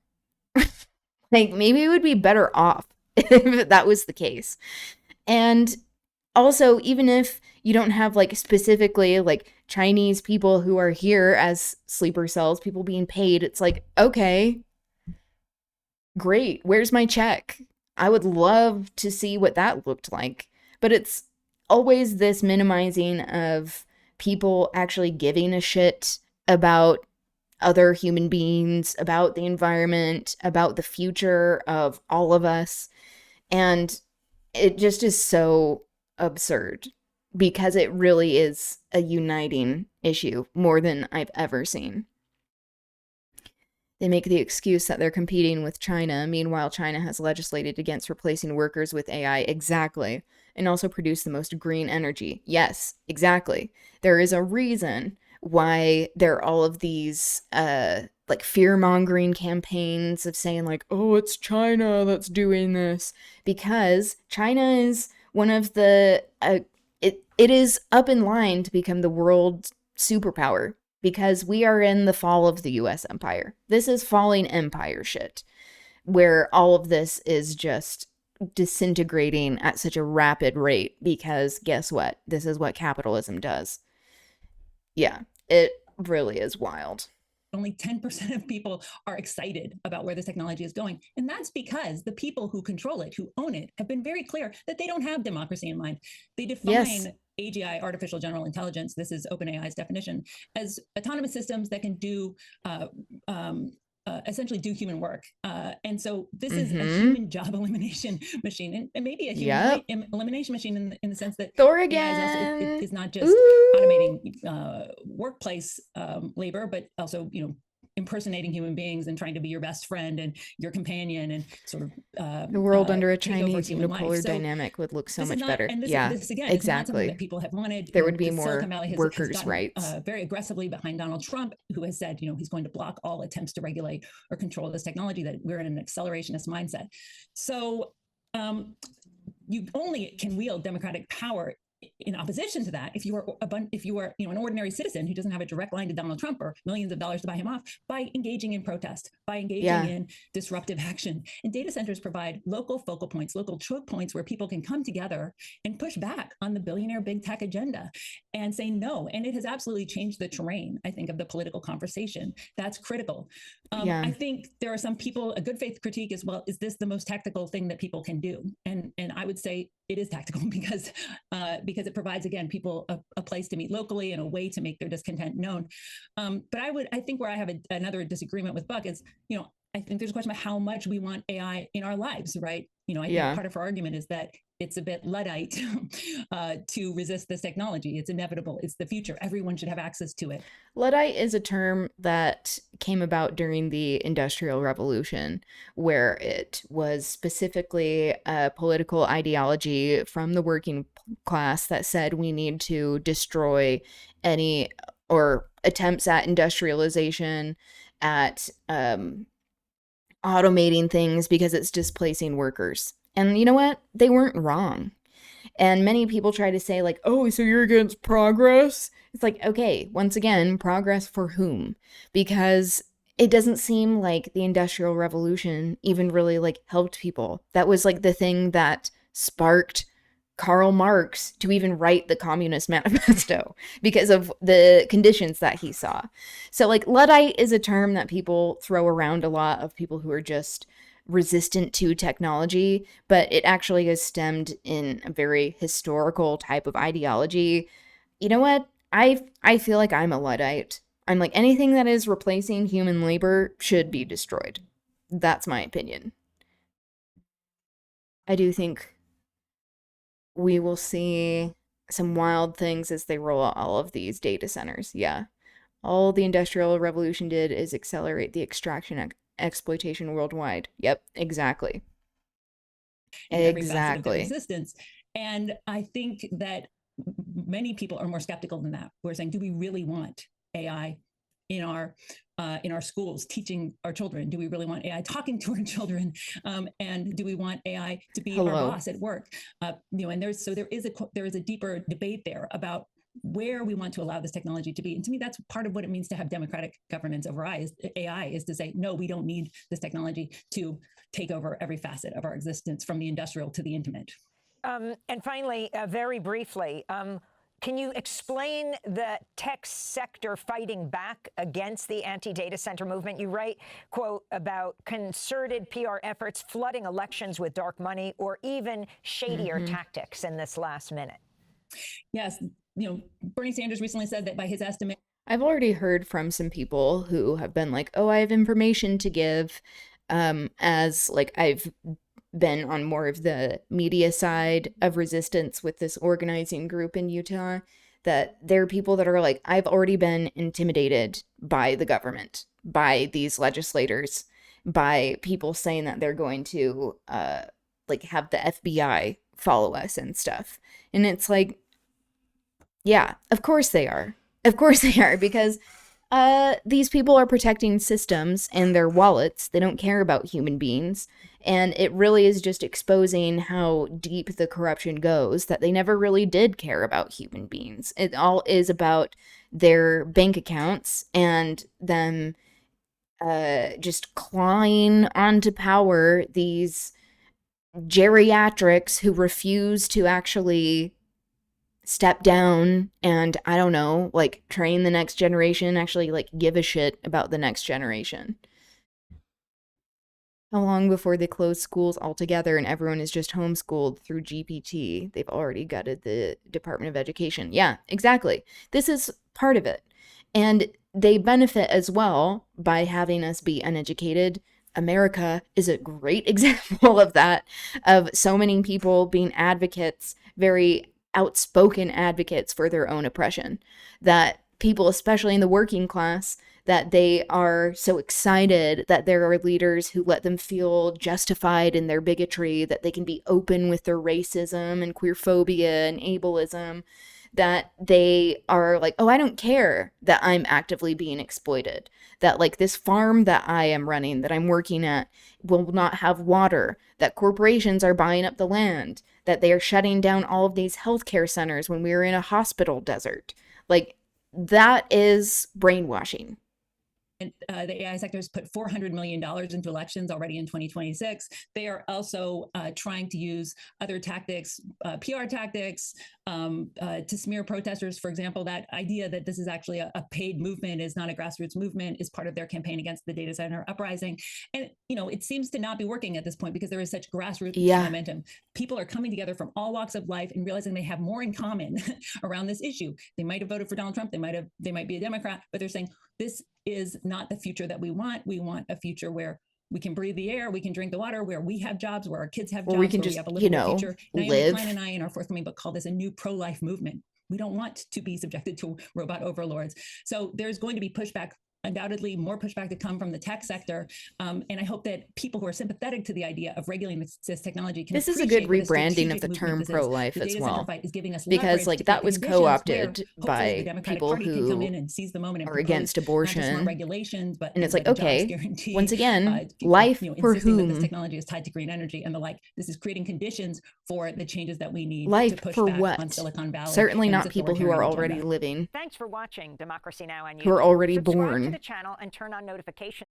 Like, maybe it would be better off if that was the case. And also, even if you don't have like specifically like Chinese people who are here as sleeper cells, people being paid, it's like, okay, great. Where's my check? I would love to see what that looked like. But it's always this minimizing of people actually giving a shit about other human beings, about the environment, about the future of all of us. And it just is so absurd because it really is a uniting issue more than I've ever seen. They make the excuse that they're competing with China. Meanwhile, China has legislated against replacing workers with AI. Exactly. And also produce the most green energy. Yes, exactly. There is a reason why there are all of these like fear-mongering campaigns of saying like, oh, it's China that's doing this, because China is one of the it is up in line to become the world superpower, because we are in the fall of the US empire. This is falling empire shit, where all of this is just disintegrating at such a rapid rate, because guess what? This is what capitalism does. Yeah, it really is wild. Only 10% of people are excited about where this technology is going. And that's because the people who control it, who own it, have been very clear that they don't have democracy in mind. They define AGI, artificial general intelligence, this is OpenAI's definition, as autonomous systems that can do essentially do human work. And so this is a human job elimination machine, and maybe a human elimination machine in the sense that AI is not just automating workplace labor, but also, impersonating human beings and trying to be your best friend and your companion, and sort of the world under a Chinese unipolar dynamic would look so much better. And this again, exactly. It's not something that people have wanted. There would be more workers' rights. Very aggressively behind Donald Trump, who has said, he's going to block all attempts to regulate or control this technology, that we're in an accelerationist mindset. So you only can wield democratic power in opposition to that if you are an ordinary citizen who doesn't have a direct line to Donald Trump or millions of dollars to buy him off, by engaging in protest, by engaging in disruptive action. And data centers provide local focal points, local choke points where people can come together and push back on the billionaire big tech agenda and say no. And it has absolutely changed the terrain, I think, of the political conversation. That's critical. I think there are some people, a good faith critique as well, is this the most tactical thing that people can do? And I would say it is tactical because it provides, again, people a place to meet locally and a way to make their discontent known. But I think where I have another disagreement with Buck is, I think there's a question about how much we want AI in our lives, right? I think part of her argument is that it's a bit Luddite to resist this technology. It's inevitable. It's the future. Everyone should have access to it. Luddite is a term that came about during the Industrial Revolution, where it was specifically a political ideology from the working class that said we need to destroy any or attempts at industrialization, at automating things, because it's displacing workers. And you know what? They weren't wrong. And many people try to say like, oh, so you're against progress? It's like, okay, once again, progress for whom? Because it doesn't seem like the Industrial Revolution even really like helped people. That was like the thing that sparked Karl Marx to even write the Communist Manifesto, because of the conditions that he saw. So like Luddite is a term that people throw around a lot, of people who are just resistant to technology, but it actually is stemmed in a very historical type of ideology. You know what? I feel like I'm a Luddite. I'm like, anything that is replacing human labor should be destroyed. That's my opinion. I do think we will see some wild things as they roll out all of these data centers. Yeah. All the Industrial Revolution did is accelerate the extraction and exploitation worldwide. Yep, exactly. In every facet of their existence. And I think that many people are more skeptical than that. We're saying, do we really want AI in our schools teaching our children? Do we really want AI talking to our children? And do we want AI to be our boss at work? And there is a deeper debate there about where we want to allow this technology to be. And to me, that's part of what it means to have democratic governance over AI is to say, no, we don't need this technology to take over every facet of our existence, from the industrial to the intimate. And finally, very briefly, can you explain the tech sector fighting back against the anti-data center movement? You write, quote, about concerted PR efforts flooding elections with dark money or even shadier tactics in this last minute. Yes. Bernie Sanders recently said that by his estimate, I've already heard from some people who have been like, oh, I have information to give, as like I've been on more of the media side of resistance with this organizing group in Utah, that there are people that are like, I've already been intimidated by the government, by these legislators, by people saying that they're going to like have the FBI follow us and stuff. And it's like, yeah, of course they are. Of course they are, because these people are protecting systems and their wallets. They don't care about human beings. And it really is just exposing how deep the corruption goes, that they never really did care about human beings. It all is about their bank accounts and them just clawing onto power these geriatrics who refuse to actually step down and, I don't know, like train the next generation, actually like give a shit about the next generation. How long before they close schools altogether and everyone is just homeschooled through GPT? They've already gutted the Department of Education. Yeah, exactly. This is part of it. And they benefit as well by having us be uneducated. America is a great example of that, of so many people being advocates, very outspoken advocates for their own oppression, that people, especially in the working class, that they are so excited that there are leaders who let them feel justified in their bigotry, that they can be open with their racism and queerphobia and ableism, that they are like, oh, I don't care that I'm actively being exploited, that like this farm that I am running, that I'm working at, will not have water, that corporations are buying up the land, that they are shutting down all of these healthcare centers when we are in a hospital desert. Like, that is brainwashing. The AI sector has put $400 million into elections already in 2026. They are also trying to use other tactics, PR tactics, to smear protesters. For example, that idea that this is actually a paid movement, is not a grassroots movement, is part of their campaign against the data center uprising. And, it seems to not be working at this point because there is such grassroots momentum. People are coming together from all walks of life and realizing they have more in common around this issue. They might have voted for Donald Trump. They might be a Democrat, but they're saying this is not the future that we want. We want a future where we can breathe the air, we can drink the water, where we have jobs, where our kids have jobs, we can where just, we have a livable future. live. Klein and I, in our forthcoming book, call this a new pro-life movement. We don't want to be subjected to robot overlords. So there's going to be pushback, undoubtedly more pushback to come from the tech sector. And I hope that people who are sympathetic to the idea of regulating this technology can. This is a good rebranding of the term pro-life as well, because like that was co-opted by people who are against abortion. Regulations, but and it's like, okay, once again, life for whom? This technology is tied to green energy and the like. This is creating conditions for the changes that we need life to push for back what? on Silicon Valley. Certainly not people who are already living. Thanks for watching Democracy Now! On YouTube. Who are already Subscribe born. to the channel and turn on notifications.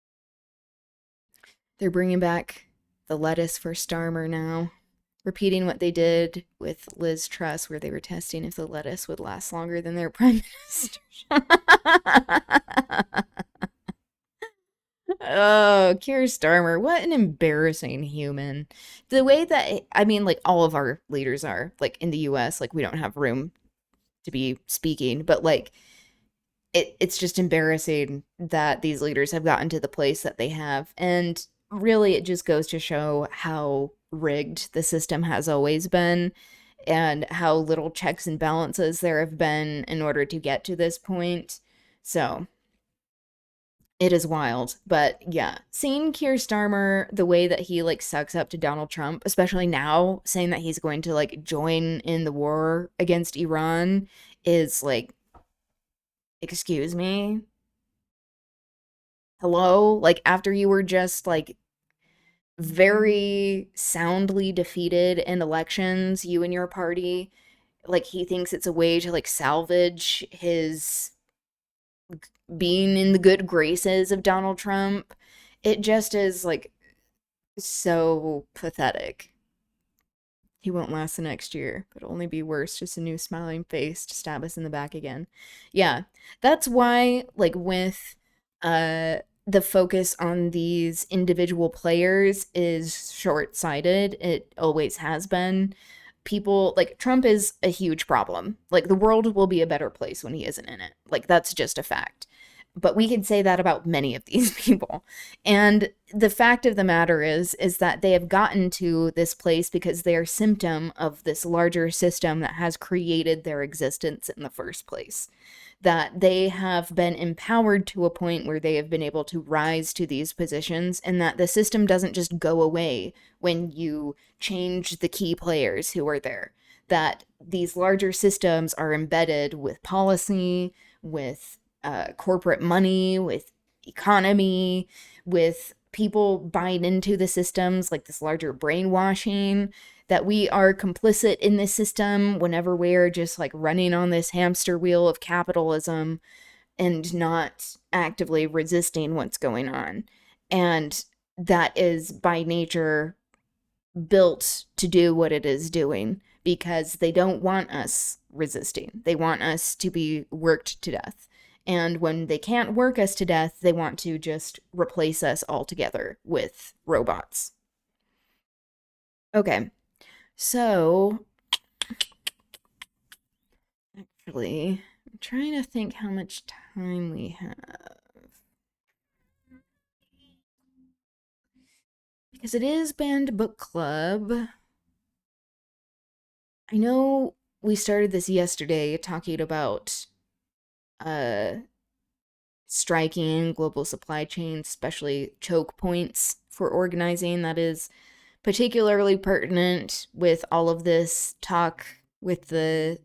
They're bringing back the lettuce for Starmer now, repeating what they did with Liz Truss, where they were testing if the lettuce would last longer than their prime minister. Oh, Keir Starmer, what an embarrassing human. The way that, I mean, like, all of our leaders are, like, in the US, like, we don't have room to be speaking, but, like, it's just embarrassing that these leaders have gotten to the place that they have. And really, it just goes to show how rigged the system has always been. and how little checks and balances there have been in order to get to this point. So it is wild. But yeah, seeing Keir Starmer, the way that he like sucks up to Donald Trump, especially now saying that he's going to like join in the war against Iran, is like, excuse me? Hello? Like, after you were just like very soundly defeated in elections, you and your party, like, he thinks it's a way to like salvage his being in the good graces of Donald Trump. It just is like so pathetic. He won't last the next year, but it'll only be worse. Just a new smiling face to stab us in the back again. Yeah, that's why, like, with the focus on these individual players is short-sighted. It always has been. People, like, Trump is a huge problem. Like, the world will be a better place when he isn't in it. Like, that's just a fact. But we can say that about many of these people. And the fact of the matter is that they have gotten to this place because they are symptom of this larger system that has created their existence in the first place. That they have been empowered to a point where they have been able to rise to these positions, and that the system doesn't just go away when you change the key players who are there. That these larger systems are embedded with policy, with corporate money, with economy, with people buying into the systems, like this larger brainwashing, that we are complicit in this system whenever we're just like running on this hamster wheel of capitalism and not actively resisting what's going on. And that is by nature built to do what it is doing, because they don't want us resisting. They want us to be worked to death. And when they can't work us to death, they want to just replace us altogether with robots. Okay, so actually, I'm trying to think how much time we have. Because it is Banned Book Club. I know we started this yesterday talking about striking global supply chains, especially choke points for organizing. That is particularly pertinent with all of this talk with the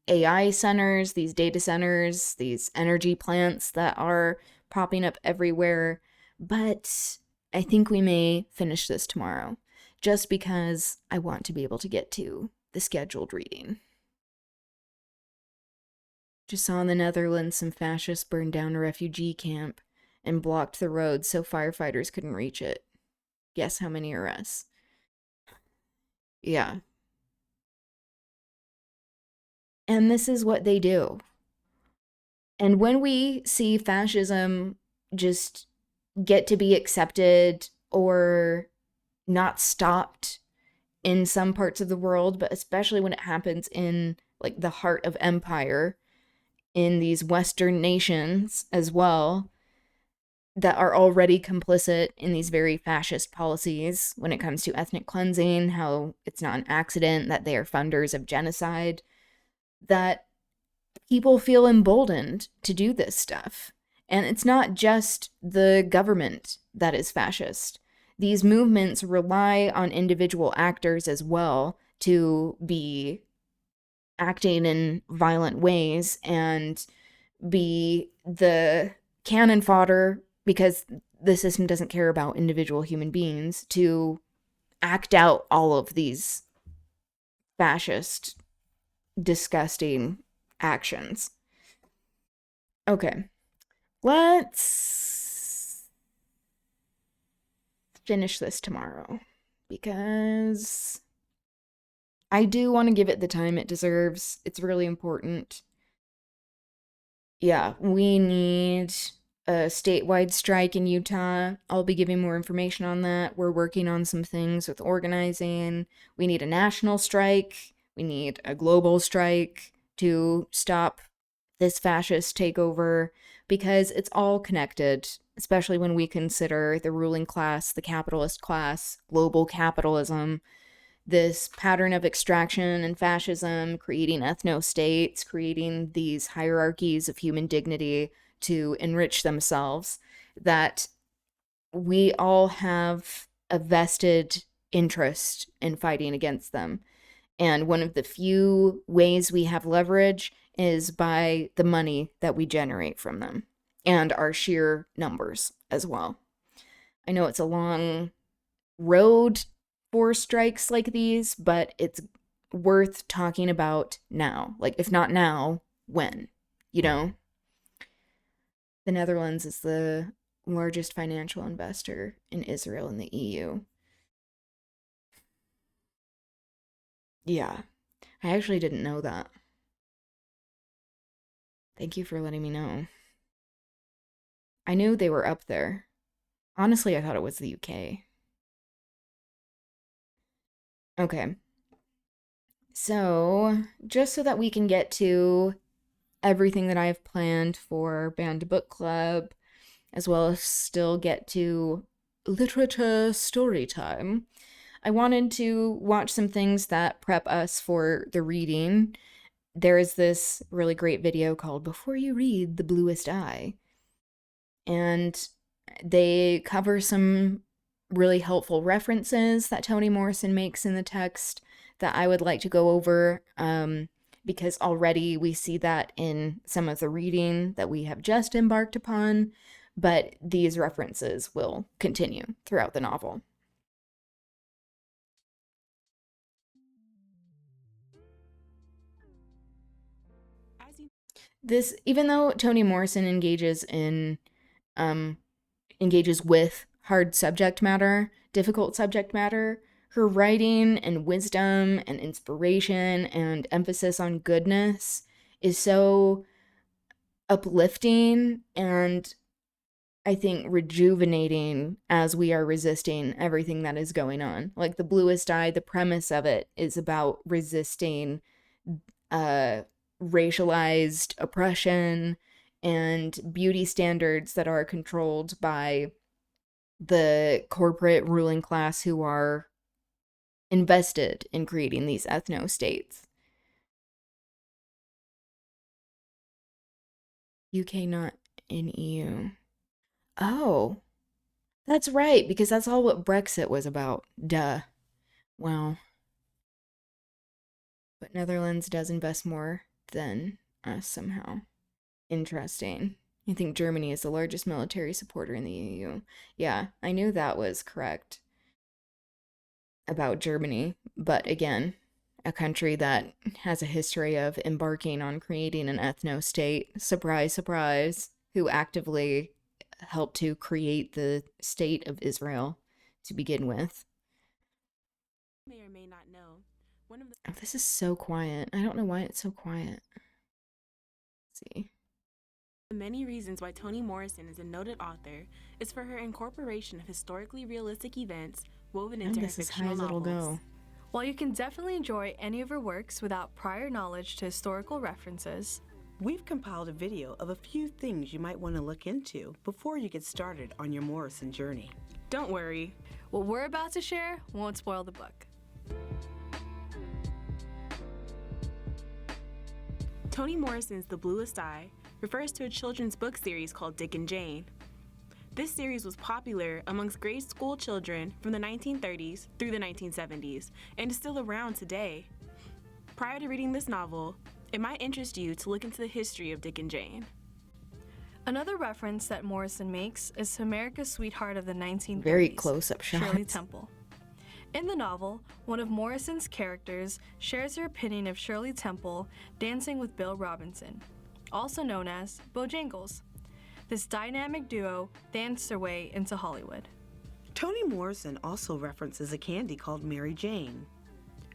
AI centers, these data centers, these energy plants that are popping up everywhere. But I think we may finish this tomorrow, just because I want to be able to get to the scheduled reading. Just saw in the Netherlands some fascists burned down a refugee camp and blocked the road so firefighters couldn't reach it. Guess how many arrests? Yeah. And this is what they do. And when we see fascism just get to be accepted or not stopped in some parts of the world, but especially when it happens in like the heart of empire, in these Western nations as well, that are already complicit in these very fascist policies when it comes to ethnic cleansing, how it's not an accident that they are funders of genocide, that people feel emboldened to do this stuff. And it's not just the government that is fascist. These movements rely on individual actors as well to be acting in violent ways and be the cannon fodder, because the system doesn't care about individual human beings, to act out all of these fascist, disgusting actions. Okay, let's finish this tomorrow, because I do want to give it the time it deserves. It's really important. Yeah, we need a statewide strike in Utah. I'll be giving more information on that. We're working on some things with organizing. We need a national strike. We need a global strike to stop this fascist takeover, because it's all connected, especially when we consider the ruling class, the capitalist class, global capitalism. this pattern of extraction and fascism, creating ethno-states, creating these hierarchies of human dignity to enrich themselves, that we all have a vested interest in fighting against them. And one of the few ways we have leverage is by the money that we generate from them and our sheer numbers as well. I know it's a long road for strikes like these, but it's worth talking about now. Like, if not now, when? You know? The Netherlands is the largest financial investor in Israel and the EU. Yeah, I actually didn't know that. Thank you for letting me know. I knew they were up there. Honestly, I thought it was the UK. Okay. So, just so that we can get to everything that I have planned for Banned Book Club, as well as still get to literature story time, I wanted to watch some things that prep us for the reading. There is this really great video called Before You Read the Bluest Eye, and they cover some really helpful references that Toni Morrison makes in the text that I would like to go over, because already we see that in some of the reading that we have just embarked upon, but these references will continue throughout the novel. This, even though Toni Morrison engages with hard subject matter, difficult subject matter, her writing and wisdom and inspiration and emphasis on goodness is so uplifting and, I think, rejuvenating as we are resisting everything that is going on. Like The Bluest Eye, the premise of it is about resisting racialized oppression and beauty standards that are controlled by the corporate ruling class who are invested in creating these ethno-states. UK not in EU. Oh, that's right, because that's all what Brexit was about. Duh. Wow. But Netherlands does invest more than us somehow. Interesting. I think Germany is the largest military supporter in the EU. Yeah, I knew that was correct about Germany, but again, a country that has a history of embarking on creating an ethno-state, surprise, surprise, who actively helped to create the state of Israel to begin with. May or may not know, Oh, this is so quiet. I don't know why it's so quiet. Let's see. the many reasons why Toni Morrison is a noted author is for her incorporation of historically realistic events woven into her This is high fictional as it'll novels. go. While you can definitely enjoy any of her works without prior knowledge to historical references, we've compiled a video of a few things you might want to look into before you get started on your Morrison journey. Don't worry, what we're about to share won't spoil the book. Toni Morrison's The Bluest Eye refers to a children's book series called Dick and Jane. This series was popular amongst grade school children from the 1930s through the 1970s and is still around today. Prior to reading this novel, it might interest you to look into the history of Dick and Jane. Another reference that Morrison makes is to America's sweetheart of the 1930s, Very close-up shots. Shirley Temple. In the novel, one of Morrison's characters shares her opinion of Shirley Temple dancing with Bill Robinson, also known as Bojangles. This dynamic duo danced their way into Hollywood. Toni Morrison also references a candy called Mary Jane.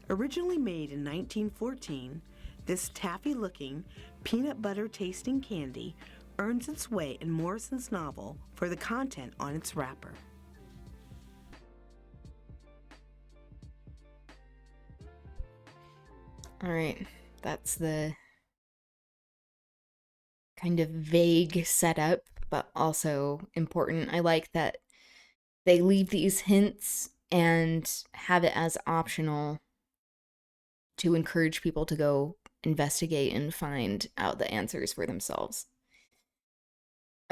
Originally made in 1914, this taffy-looking, peanut butter-tasting candy earns its way in Morrison's novel for the content on its wrapper. All right, that's the kind of vague setup, but also important. I like that they leave these hints and have it as optional to encourage people to go investigate and find out the answers for themselves.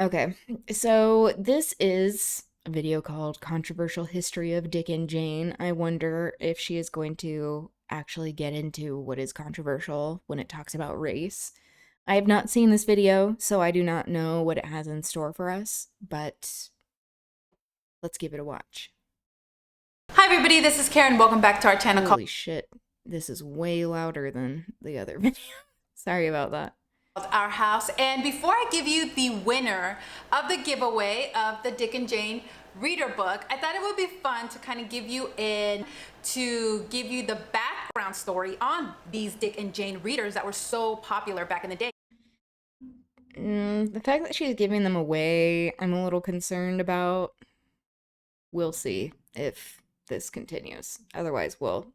Okay, so this is a video called Controversial History of Dick and Jane. I wonder if she is going to actually get into what is controversial when it talks about race. I have not seen this video, so I do not know what it has in store for us, but let's give it a watch. Hi everybody, this is Karen. Welcome back to our channel. Holy shit, this is way louder than the other video. Sorry about that. Our house. And before I give you the winner of the giveaway of the Dick and Jane reader book, I thought it would be fun to kind of give you the background story on these Dick and Jane readers that were so popular back in the day. The fact that she's giving them away, I'm a little concerned about. We'll see if this continues. Otherwise, we'll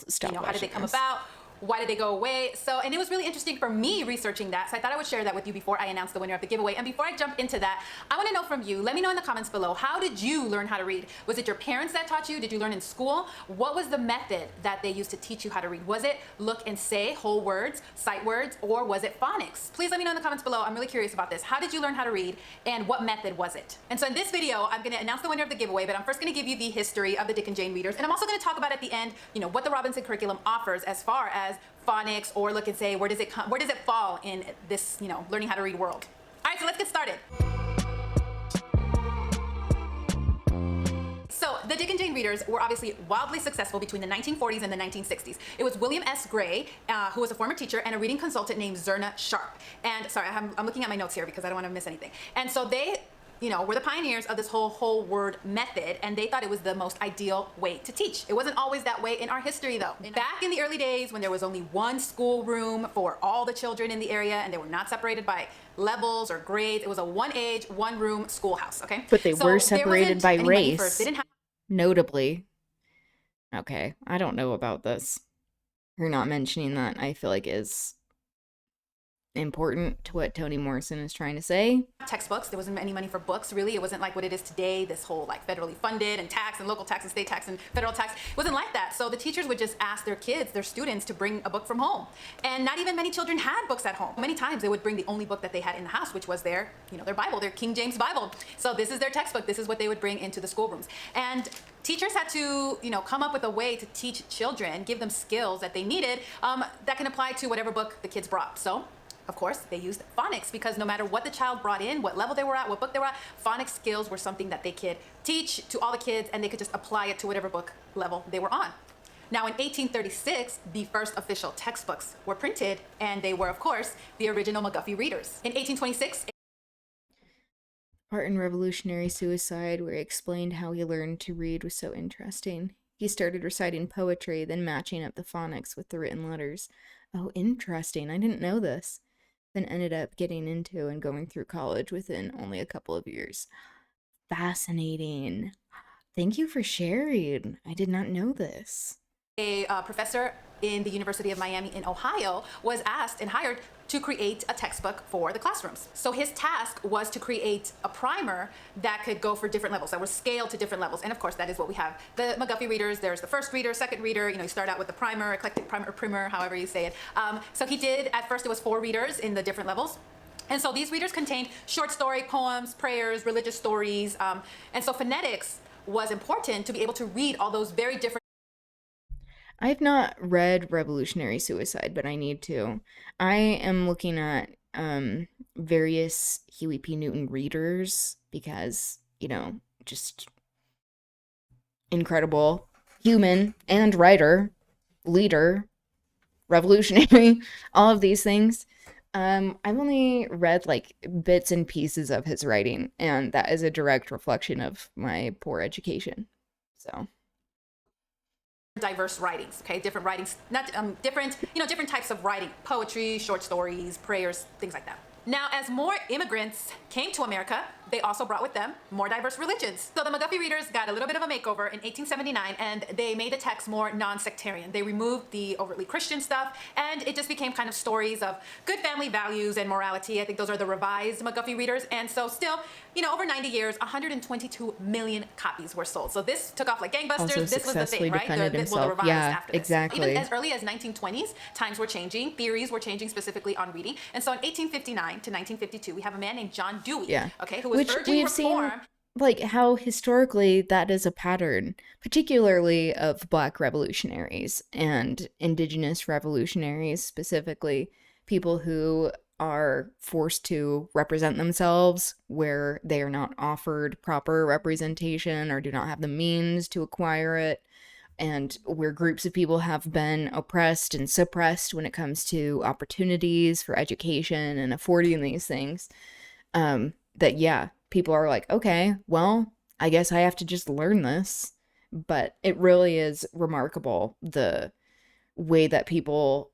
stop. How did they come about? Why did they go away? And it was really interesting for me researching that, so I thought I would share that with you before I announce the winner of the giveaway. And before I jump into that, I want to know from you, let me know in the comments below, how did you learn how to read? Was it your parents that taught you? Did you learn in school? What was the method that they used to teach you how to read? Was it look and say, whole words, sight words, or was it phonics? Please let me know in the comments below. I'm really curious about this. How did you learn how to read, and what method was it? And so in this video, I'm going to announce the winner of the giveaway, but I'm first going to give you the history of the Dick and Jane readers, and I'm also going to talk about at the end, what the Robinson curriculum offers as far as phonics or look and say, where does it fall in this, learning how to read world. All right, so let's get started. So the Dick and Jane readers were obviously wildly successful between the 1940s and the 1960s. It was William S. Gray, who was a former teacher, and a reading consultant named Zerna Sharp. And sorry, I'm looking at my notes here because I don't want to miss anything. And so they were the pioneers of this whole word method, and they thought it was the most ideal way to teach. It wasn't always that way in our history, though. Back in the early days, when there was only one schoolroom for all the children in the area, and they were not separated by levels or grades, it was a one-age, one-room schoolhouse, okay? But they were separated by race, notably. Okay, I don't know about this. You're not mentioning that, I feel like is important to what Toni Morrison is trying to say. Textbooks, there wasn't any money for books, really. It wasn't like what it is today, this whole federally funded and tax and local tax and state tax and federal tax. It wasn't like that. So the teachers would just ask their kids, their students, to bring a book from home. And not even many children had books at home. Many times they would bring the only book that they had in the house, which was their Bible, their King James Bible. So this is their textbook. This is what they would bring into the schoolrooms. And teachers had to, come up with a way to teach children, give them skills that they needed that can apply to whatever book the kids brought. So of course, they used phonics because no matter what the child brought in, what level they were at, what book they were at, phonics skills were something that they could teach to all the kids, and they could just apply it to whatever book level they were on. Now, in 1836, the first official textbooks were printed, and they were, of course, the original McGuffey readers. In 1826, Art and Revolutionary Suicide, where he explained how he learned to read, was so interesting. He started reciting poetry, then matching up the phonics with the written letters. Oh, interesting. I didn't know this. Then ended up getting into and going through college within only a couple of years. Fascinating. Thank you for sharing. I did not know this. A professor in the University of Miami in Ohio was asked and hired to create a textbook for the classrooms. So his task was to create a primer that could go for different levels, that was scaled to different levels. And of course, that is what we have. The McGuffey readers, there's the first reader, second reader, you start out with the primer, eclectic primer, or primer, however you say it. So he did, at first it was 4 readers in the different levels. And so these readers contained short story, poems, prayers, religious stories. And so phonetics was important to be able to read all those very different. I've not read Revolutionary Suicide, but I need to. I am looking at various Huey P. Newton readers because, just incredible human and writer, leader, revolutionary, all of these things. I've only read bits and pieces of his writing, and that is a direct reflection of my poor education. So diverse writings, okay, different writings, not different types of writing, poetry, short stories, prayers, things like that. Now, as more immigrants came to America, they also brought with them more diverse religions. So the McGuffey readers got a little bit of a makeover in 1879, and they made the text more non-sectarian. They removed the overtly Christian stuff, and it just became kind of stories of good family values and morality. I think those are the revised McGuffey readers. And so still, over 90 years, 122 million copies were sold. So this took off like gangbusters. Also This was the successfully thing, right? defended The himself. revised Yeah, after this. exactly. Even as early as 1920s, times were changing. Theories were changing specifically on reading. And so in 1859 to 1952, we have a man named John Dewey, Yeah. okay, who was Which urging we've reform. seen, like, how historically that is a pattern, particularly of Black revolutionaries and Indigenous revolutionaries, specifically people who are forced to represent themselves where they are not offered proper representation or do not have the means to acquire it, and where groups of people have been oppressed and suppressed when it comes to opportunities for education and affording these things. That, yeah, people are like, okay, well, I guess I have to just learn this. But it really is remarkable the way that people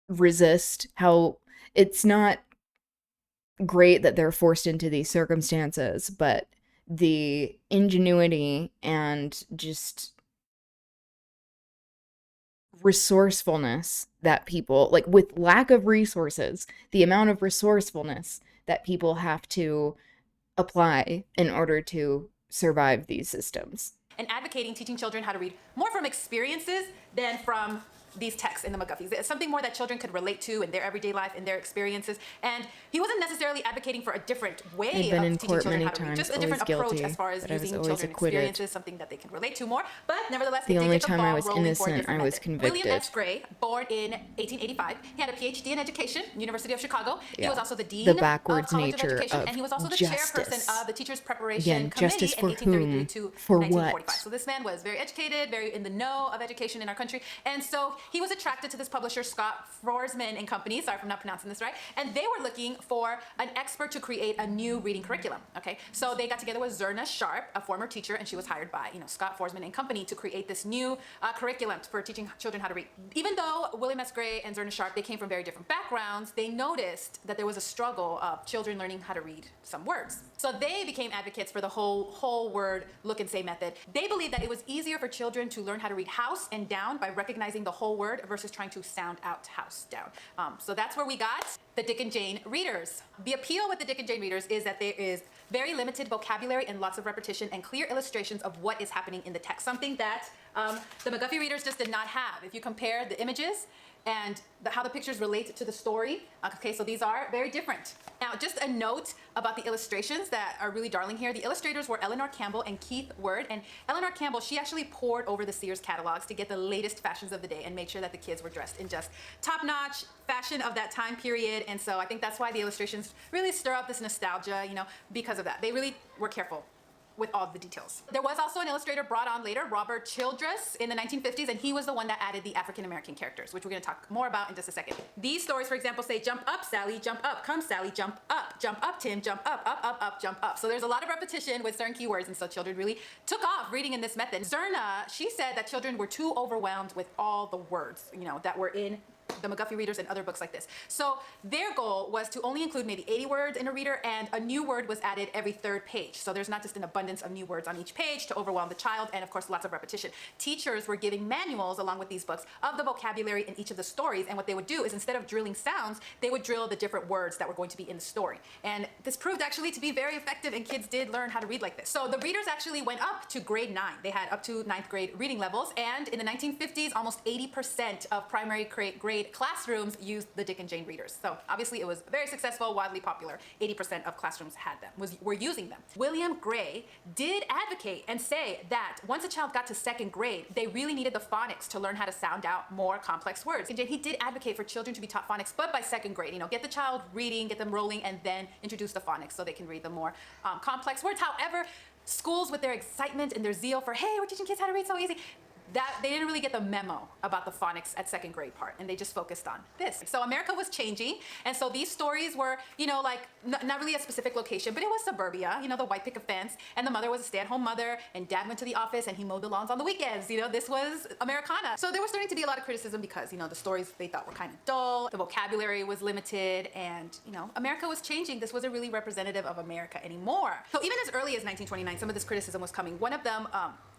resist, how it's not great that they're forced into these circumstances, but the ingenuity and just resourcefulness that people, like, with lack of resources, the amount of resourcefulness that people have to apply in order to survive these systems. And advocating teaching children how to read more from experiences than from these texts in the McGuffies. It's something more that children could relate to in their everyday life, in their experiences. And he wasn't necessarily advocating for a different way I've been of in teaching court children many how to read. times, Just a always different approach guilty, as far as but I was using always children's acquitted. experiences, something that they can relate to more. But nevertheless, The they only did get the time I ball was rolling for a innocent, different I was method. convicted. William S. Gray, born in 1885, he had a PhD in education, University of Chicago. He Yeah. was also the dean The of backwards College of nature Education, of and he was also the justice. chairperson of the Teachers Preparation Again, Committee justice in for 1833 whom? to For 1945. what? So this man was very educated, very in the know of education in our country. And so he was attracted to this publisher, Scott Forsman and Company. Sorry if I'm not pronouncing this right. And they were looking for an expert to create a new reading curriculum. Okay, so they got together with Zerna Sharp, a former teacher, and she was hired by Scott Forsman and Company to create this new curriculum for teaching children how to read. Even though William S. Gray and Zerna Sharp, they came from very different backgrounds, they noticed that there was a struggle of children learning how to read some words. So they became advocates for the whole word look and say method. They believed that it was easier for children to learn how to read house and down by recognizing the whole word versus trying to sound out house down. So that's where we got the Dick and Jane readers. The appeal with the Dick and Jane readers is that there is very limited vocabulary and lots of repetition and clear illustrations of what is happening in the text, something that the McGuffey readers just did not have. If you compare the images and how the pictures relate to the story, okay, so these are very different. Now, just a note about the illustrations that are really darling here. The illustrators were Eleanor Campbell and Keith Word, and Eleanor Campbell, she actually poured over the Sears catalogs to get the latest fashions of the day and made sure that the kids were dressed in just top-notch fashion of that time period. And so I think that's why the illustrations really stir up this nostalgia, because of that. They really were careful with all the details. There was also an illustrator brought on later, Robert Childress, in the 1950s, and he was the one that added the African-American characters, which we're gonna talk more about in just a second. These stories, for example, say, jump up, Sally, jump up, come, Sally, jump up, Tim, jump up, jump up. So there's a lot of repetition with certain keywords, and so children really took off reading in this method. Zerna, she said that children were too overwhelmed with all the words, that were in the McGuffey readers and other books like this. So their goal was to only include maybe 80 words in a reader, and a new word was added every third page. So there's not just an abundance of new words on each page to overwhelm the child, and of course lots of repetition. Teachers were giving manuals along with these books of the vocabulary in each of the stories, and what they would do is instead of drilling sounds, they would drill the different words that were going to be in the story. And this proved actually to be very effective, and kids did learn how to read like this. So the readers actually went up to grade 9. They had up to 9th grade reading levels, and in the 1950s, almost 80% of primary grade classrooms used the Dick and Jane readers. So obviously it was very successful, widely popular. 80% of classrooms had them, were using them. William Gray did advocate and say that once a child got to 2nd grade, they really needed the phonics to learn how to sound out more complex words. And he did advocate for children to be taught phonics, but by 2nd grade, get the child reading, get them rolling, and then introduce the phonics so they can read the more complex words. However, schools with their excitement and their zeal for, hey, we're teaching kids how to read so easy, that they didn't really get the memo about the phonics at second grade part, and they just focused on this. So America was changing, and so these stories were, you know, like not really a specific location, but it was suburbia, you know, the white picket fence, and the mother was a stay-at-home mother, and dad went to the office, and he mowed the lawns on the weekends. You know, this was Americana. So there was starting to be a lot of criticism because, you know, the stories they thought were kind of dull, the vocabulary was limited, and, you know, America was changing. This wasn't really representative of America anymore. So even as early as 1929, some of this criticism was coming. One of them,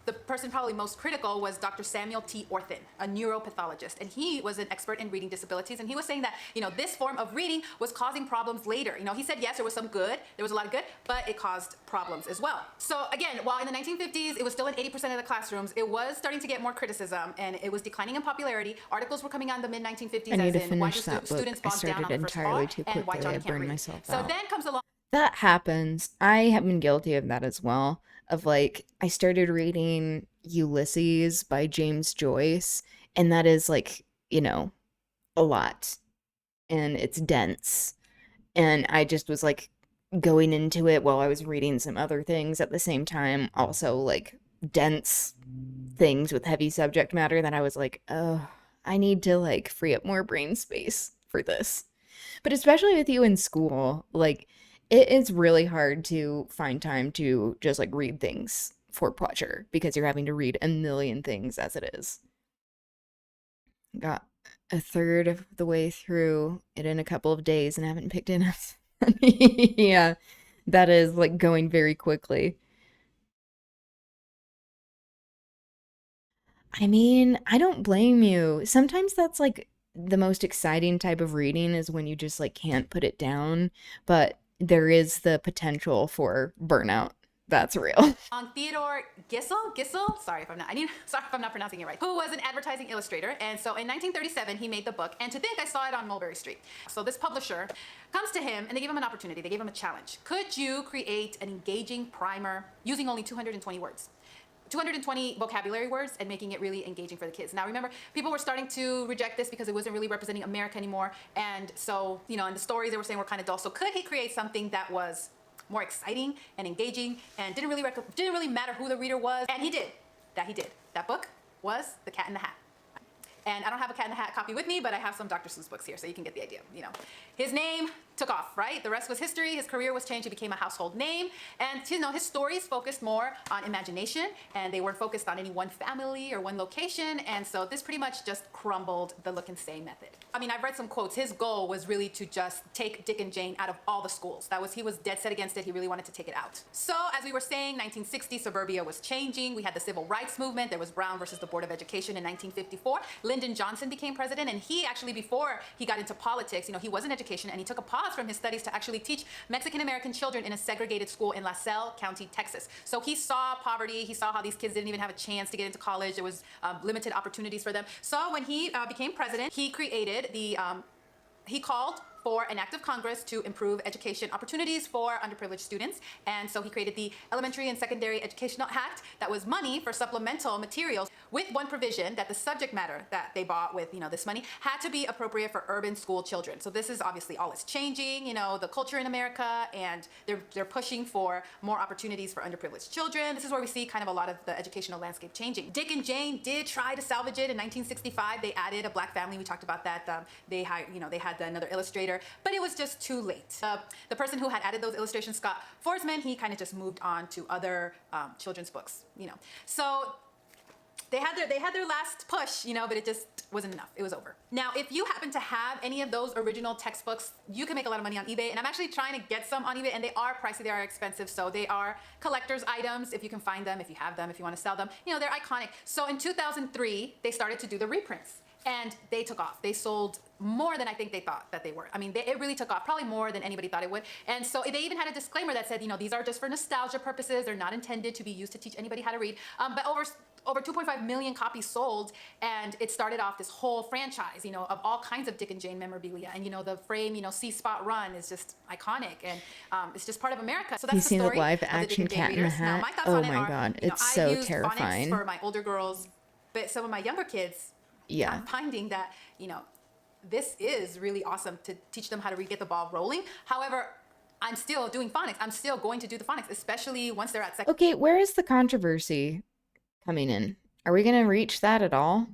the person probably most critical was Dr. Samuel T. Orthin, a neuropathologist, and he was an expert in reading disabilities, and he was saying that, you know, this form of reading was causing problems later. You know, he said yes, there was some good, there was a lot of good, but it caused problems as well. So again, while in the 1950s it was still in 80% of the classrooms, it was starting to get more criticism, and it was declining in popularity. Articles were coming out in the mid-1950s I need as to in why finish do that book. students I bog down started on the first entirely part too and why quickly. Johnny I can't burned read. myself So out. then comes along. That happens. I have been guilty of that as well. Of like, I started reading Ulysses by James Joyce, and that is like, you know, a lot. And it's dense. And I just was like going into it while I was reading some other things at the same time, also like dense things with heavy subject matter that I was like, oh, I need to like free up more brain space for this. But especially with you in school, like it is really hard to find time to just like read things for pleasure because you're having to read a million things as it is. Got a third of the way through it in a couple of days and haven't picked it up. Yeah, that is like going very quickly. I mean, I don't blame you. Sometimes that's like the most exciting type of reading is when you just like can't put it down, but there is the potential for burnout. That's real. Theodore Gissel, sorry if I'm not pronouncing it right, who was an advertising illustrator. And so in 1937, he made the book, and to think I saw it on Mulberry Street. So this publisher comes to him, and they gave him an opportunity. They gave him a challenge. Could you create an engaging primer using only 220 words? 220 vocabulary words and making it really engaging for the kids. Now remember, people were starting to reject this because it wasn't really representing America anymore. And so, you know, in the stories they were saying were kind of dull. So could he create something that was more exciting and engaging and didn't really matter who the reader was? And he did. That book was The Cat in the Hat. And I don't have a Cat in the Hat copy with me, but I have some Dr. Seuss books here, so you can get the idea. You know, his name took off, right? The rest was history. His career was changed. He became a household name. And, you know, his stories focused more on imagination, and they weren't focused on any one family or one location. And so this pretty much just crumbled the look and say method. I mean, I've read some quotes. His goal was really to just take Dick and Jane out of all the schools. He was dead set against it. He really wanted to take it out. So as we were saying, 1960, suburbia was changing. We had the civil rights movement. There was Brown versus the Board of Education in 1954. Lyndon Johnson became president, and he actually, before he got into politics, you know, he was in education, and he took a pause from his studies to actually teach Mexican-American children in a segregated school in LaSalle County, Texas. So he saw poverty. He saw how these kids didn't even have a chance to get into college. There was limited opportunities for them. So when he became president, he created he called for an act of Congress to improve education opportunities for underprivileged students. And so he created the Elementary and Secondary Educational Act that was money for supplemental materials, with one provision that the subject matter that they bought with, you know, this money had to be appropriate for urban school children. So this is obviously all is changing, you know, the culture in America, and they're pushing for more opportunities for underprivileged children. This is where we see kind of a lot of the educational landscape changing. Dick and Jane did try to salvage it in 1965. They added a black family. We talked about that. They had another illustrator, but it was just too late. The person who had added those illustrations, Scott Forsman, he kind of just moved on to other children's books, you know. So they had their last push, you know, but it just wasn't enough. It was over. Now, if you happen to have any of those original textbooks, you can make a lot of money on eBay, and I'm actually trying to get some on eBay, and they are pricey, they are expensive, so they are collector's items if you can find them, if you have them, if you want to sell them. You know, they're iconic. So in 2003, they started to do the reprints, and they took off. They sold more than I think they thought that they were. I mean, it really took off, probably more than anybody thought it would. And so they even had a disclaimer that said, you know, these are just for nostalgia purposes. They're not intended to be used to teach anybody how to read. But over 2.5 million copies sold, and it started off this whole franchise, you know, of all kinds of Dick and Jane memorabilia. And, you know, the frame, you know, See Spot Run is just iconic, and it's just part of America. So that's You the seen the story live of the action Dick and Cat Jane in the readers. Now, Hat? my thoughts Oh on it my are, God, you know, it's I've so used terrifying. phonics for my older girls, but some of my younger kids, Yeah. I'm finding that, you know, this is really awesome to teach them how to get the ball rolling. However, I'm still doing phonics. I'm still going to do the phonics, especially once they're at second. Okay, where is the controversy coming in? Are we going to reach that at all?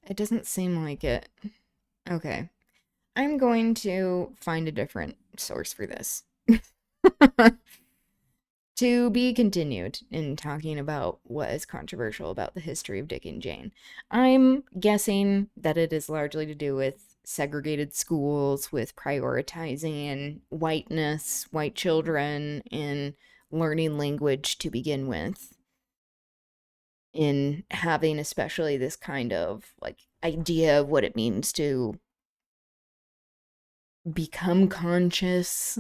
It doesn't seem like it. Okay. I'm going to find a different source for this. To be continued in talking about what is controversial about the history of Dick and Jane. I'm guessing that it is largely to do with segregated schools, with prioritizing whiteness, white children, and learning language to begin with, in having especially this kind of like idea of what it means to become conscious,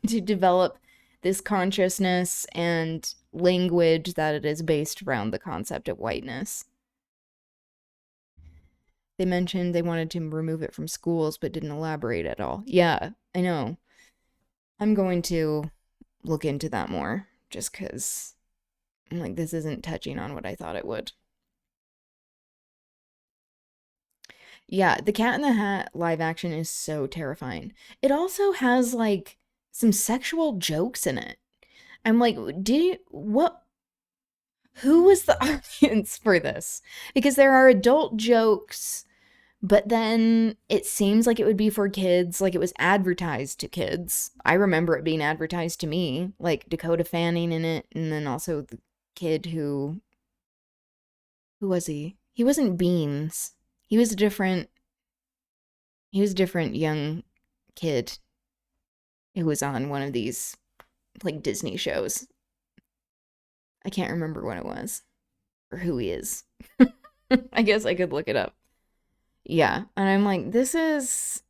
to develop this consciousness and language that it is based around the concept of whiteness. They mentioned they wanted to remove it from schools, but didn't elaborate at all. Yeah, I know. I'm going to look into that more, just because I'm like, this isn't touching on what I thought it would. Yeah, the Cat in the Hat live action is so terrifying. It also has like some sexual jokes in it. I'm like, who was the audience for this? Because there are adult jokes, but then it seems like it would be for kids, like it was advertised to kids. I remember it being advertised to me, like Dakota Fanning in it, and then also the kid who was he? He wasn't Beans. He was a different young kid who was on one of these like Disney shows. I can't remember what it was or who he is. I guess I could look it up. Yeah, and I'm like, this is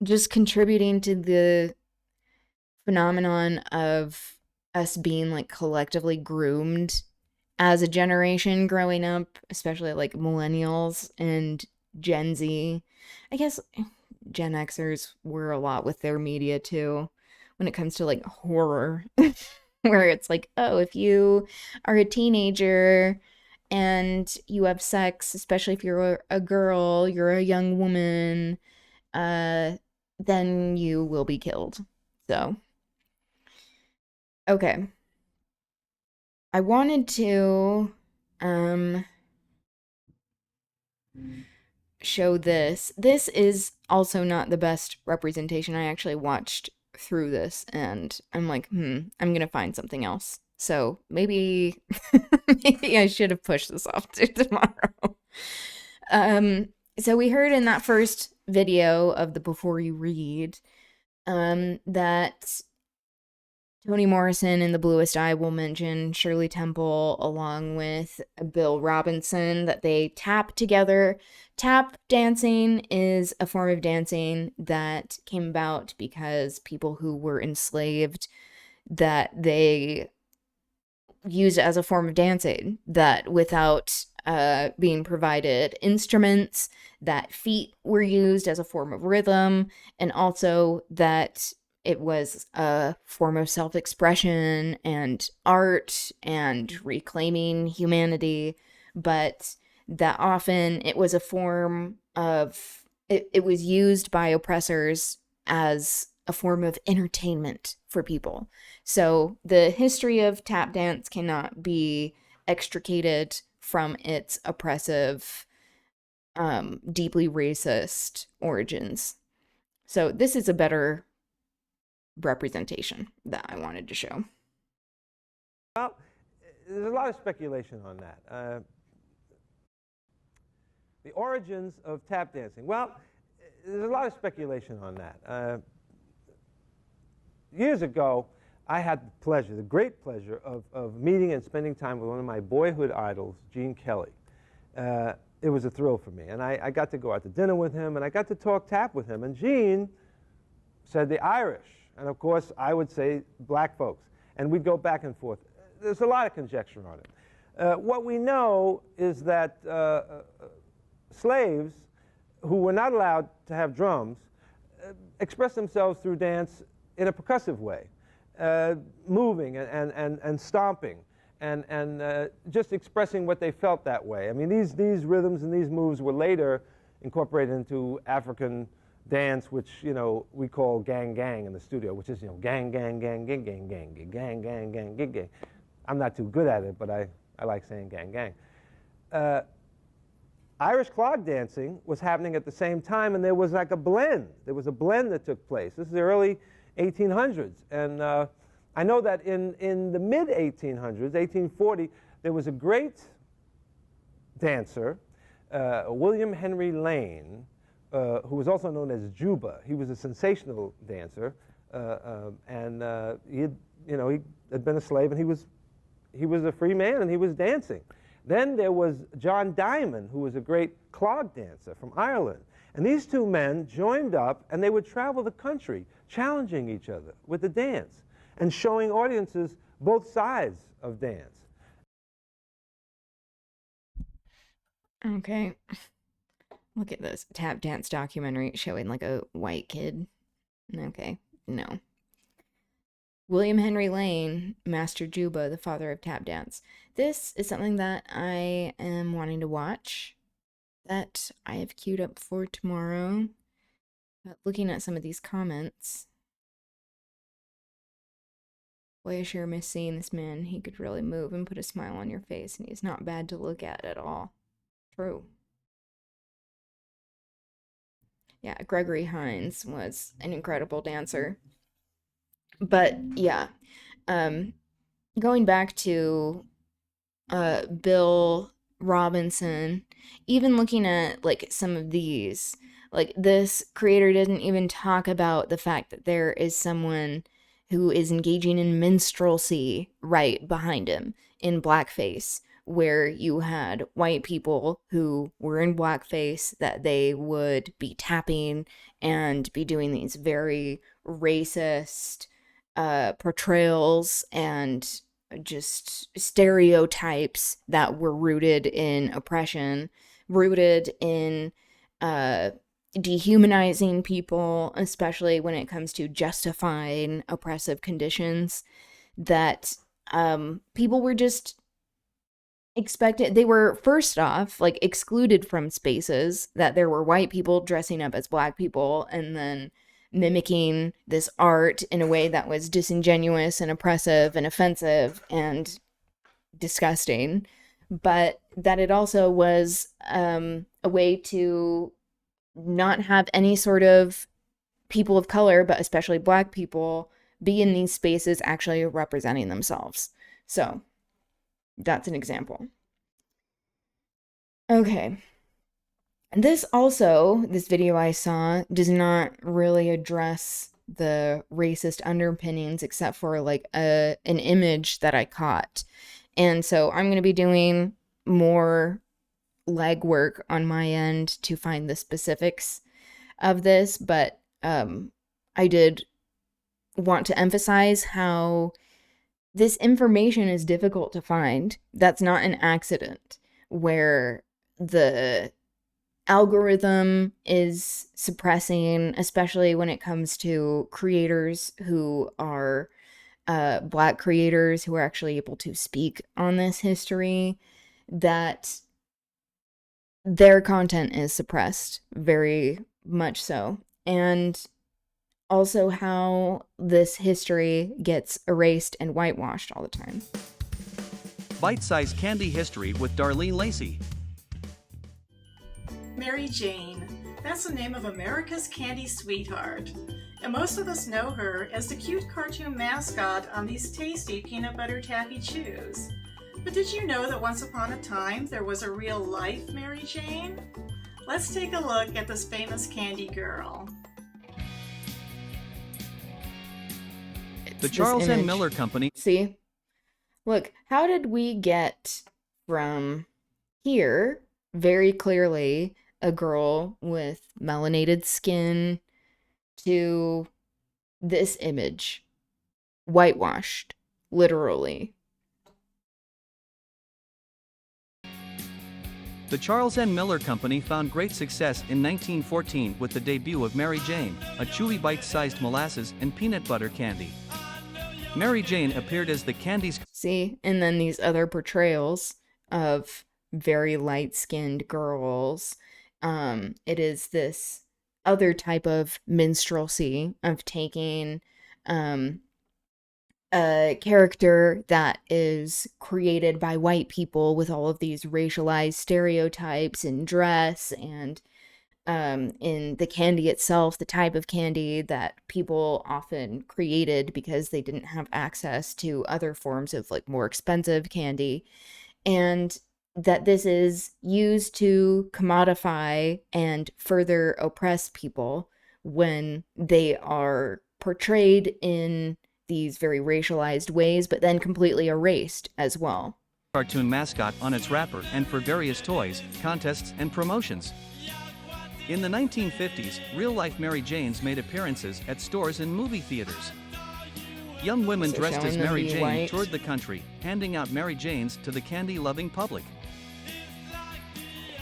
just contributing to the phenomenon of us being like collectively groomed as a generation growing up, especially like millennials and Gen Z. I guess Gen Xers were a lot with their media too when it comes to like horror, where it's like, oh, if you are a teenager and you have sex, especially if you're a girl, you're a young woman, then you will be killed. So, okay. I wanted to show this. This is also not the best representation. I actually watched through this and I'm like, I'm gonna find something else. So maybe maybe I should have pushed this off to tomorrow. So we heard in that first video of the Before You Read, that Toni Morrison in The Bluest Eye will mention Shirley Temple along with Bill Robinson, that they tap together. Tap dancing is a form of dancing that came about because people who were enslaved, that they used as a form of dancing, that without being provided instruments, that feet were used as a form of rhythm, and also that it was a form of self-expression and art and reclaiming humanity, but that often it was a form of, it was used by oppressors as a form of entertainment for people. So the history of tap dance cannot be extricated from its oppressive, deeply racist origins. So this is a better representation that I wanted to show. Well, there's a lot of speculation on that. The origins of tap dancing. Well, there's a lot of speculation on that. Years ago, I had the pleasure, the great pleasure, of meeting and spending time with one of my boyhood idols, Gene Kelly. It was a thrill for me. And I got to go out to dinner with him, and I got to talk tap with him. And Gene said the Irish. And of course, I would say black folks. And we'd go back and forth. There's a lot of conjecture on it. What we know is that slaves who were not allowed to have drums expressed themselves through dance in a percussive way, moving and stomping and just expressing what they felt that way. I mean, these rhythms and these moves were later incorporated into African dance, which, you know, we call gang gang in the studio, which is, you know, gang gang gang gang gang gang gang gang gang gang gang gang. I'm not too good at it, but I like saying gang gang. Irish clog dancing was happening at the same time, and there was like a blend. There was a blend that took place. This is the early 1800s. And I know that in the mid-1800s, 1840, there was a great dancer, William Henry Lane, who was also known as Juba. He was a sensational dancer, and he had been a slave, and he was a free man, and he was dancing. Then there was John Diamond, who was a great clog dancer from Ireland. And these two men joined up, and they would travel the country, challenging each other with the dance and showing audiences both sides of dance. Okay. Look at this tap dance documentary showing like a white kid. Okay, no. William Henry Lane, Master Juba, the father of tap dance. This is something that I am wanting to watch, that I have queued up for tomorrow. But looking at some of these comments, boy, I sure miss seeing this man. He could really move and put a smile on your face, and he's not bad to look at all. True. Yeah, Gregory Hines was an incredible dancer. But yeah, going back to Bill Robinson, even looking at like some of these, like this creator didn't even talk about the fact that there is someone who is engaging in minstrelsy right behind him in blackface, where you had white people who were in blackface that they would be tapping and be doing these very racist portrayals and just stereotypes that were rooted in oppression, rooted in dehumanizing people, especially when it comes to justifying oppressive conditions, that people were just expected. They were first off like excluded from spaces that there were white people dressing up as black people and then mimicking this art in a way that was disingenuous and oppressive and offensive and disgusting, but that it also was a way to not have any sort of people of color, but especially black people, be in these spaces actually representing themselves. So that's an example. Okay. This video I saw does not really address the racist underpinnings except for like an image that I caught. And so I'm going to be doing more legwork on my end to find the specifics of this, but I did want to emphasize how this information is difficult to find. That's not an accident, where the algorithm is suppressing, especially when it comes to creators who are black creators who are actually able to speak on this history, that their content is suppressed very much so. And also how this history gets erased and whitewashed all the time. Bite-sized candy history with Darlene Lacey. Mary Jane. That's the name of America's candy sweetheart. And most of us know her as the cute cartoon mascot on these tasty peanut butter taffy chews. But did you know that once upon a time there was a real life Mary Jane? Let's take a look at this famous candy girl. The Charles N. Miller Company. See? Look, how did we get from here, very clearly a girl with melanated skin, to this image, whitewashed, literally? The Charles N. Miller Company found great success in 1914 with the debut of Mary Jane, a chewy bite-sized molasses and peanut butter candy. Mary Jane appeared as the candy's... See? And then these other portrayals of very light-skinned girls. It is this other type of minstrelsy of taking a character that is created by white people with all of these racialized stereotypes in dress and in the candy itself, the type of candy that people often created because they didn't have access to other forms of like more expensive candy, and that this is used to commodify and further oppress people when they are portrayed in these very racialized ways, but then completely erased as well. Cartoon mascot on its wrapper and for various toys, contests, and promotions. In the 1950s, real-life Mary Janes made appearances at stores and movie theaters. Young women So dressed as showing them Mary be Jane white. toured the country, handing out Mary Janes to the candy-loving public.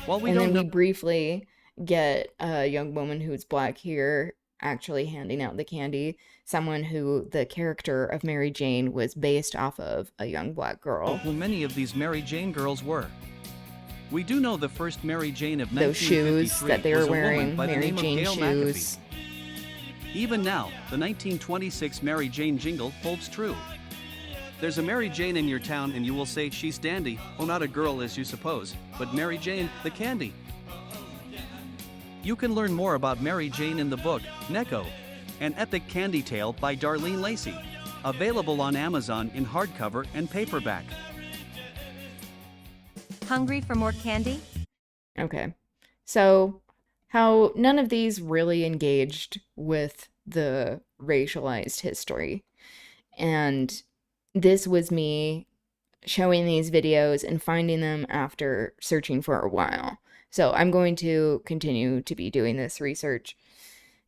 While we And don't then know we briefly get a young woman who's black here actually handing out the candy, someone who the character of Mary Jane was based off of, a young black girl. who many of these Mary Jane girls were. We do know the first Mary Jane of Those shoes 1953 that they were was a wearing, woman by the Mary name Jane of Gail shoes. McAfee. Even now, the 1926 Mary Jane jingle holds true. There's a Mary Jane in your town and you will say she's dandy, well not a girl as you suppose, but Mary Jane, the candy. You can learn more about Mary Jane in the book, Necco, An Epic Candy Tale by Darlene Lacey, available on Amazon in hardcover and paperback. Hungry for more candy? Okay. So, how none of these really engaged with the racialized history. And this was me showing these videos and finding them after searching for a while. So I'm going to continue to be doing this research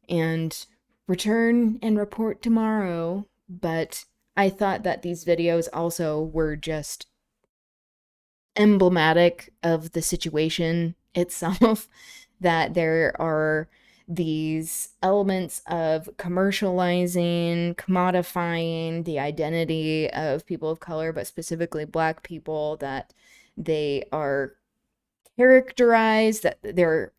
and return and report tomorrow. But I thought that these videos also were just emblematic of the situation itself, that there are these elements of commercializing, commodifying the identity of people of color, but specifically black people, that they are characterized, that they're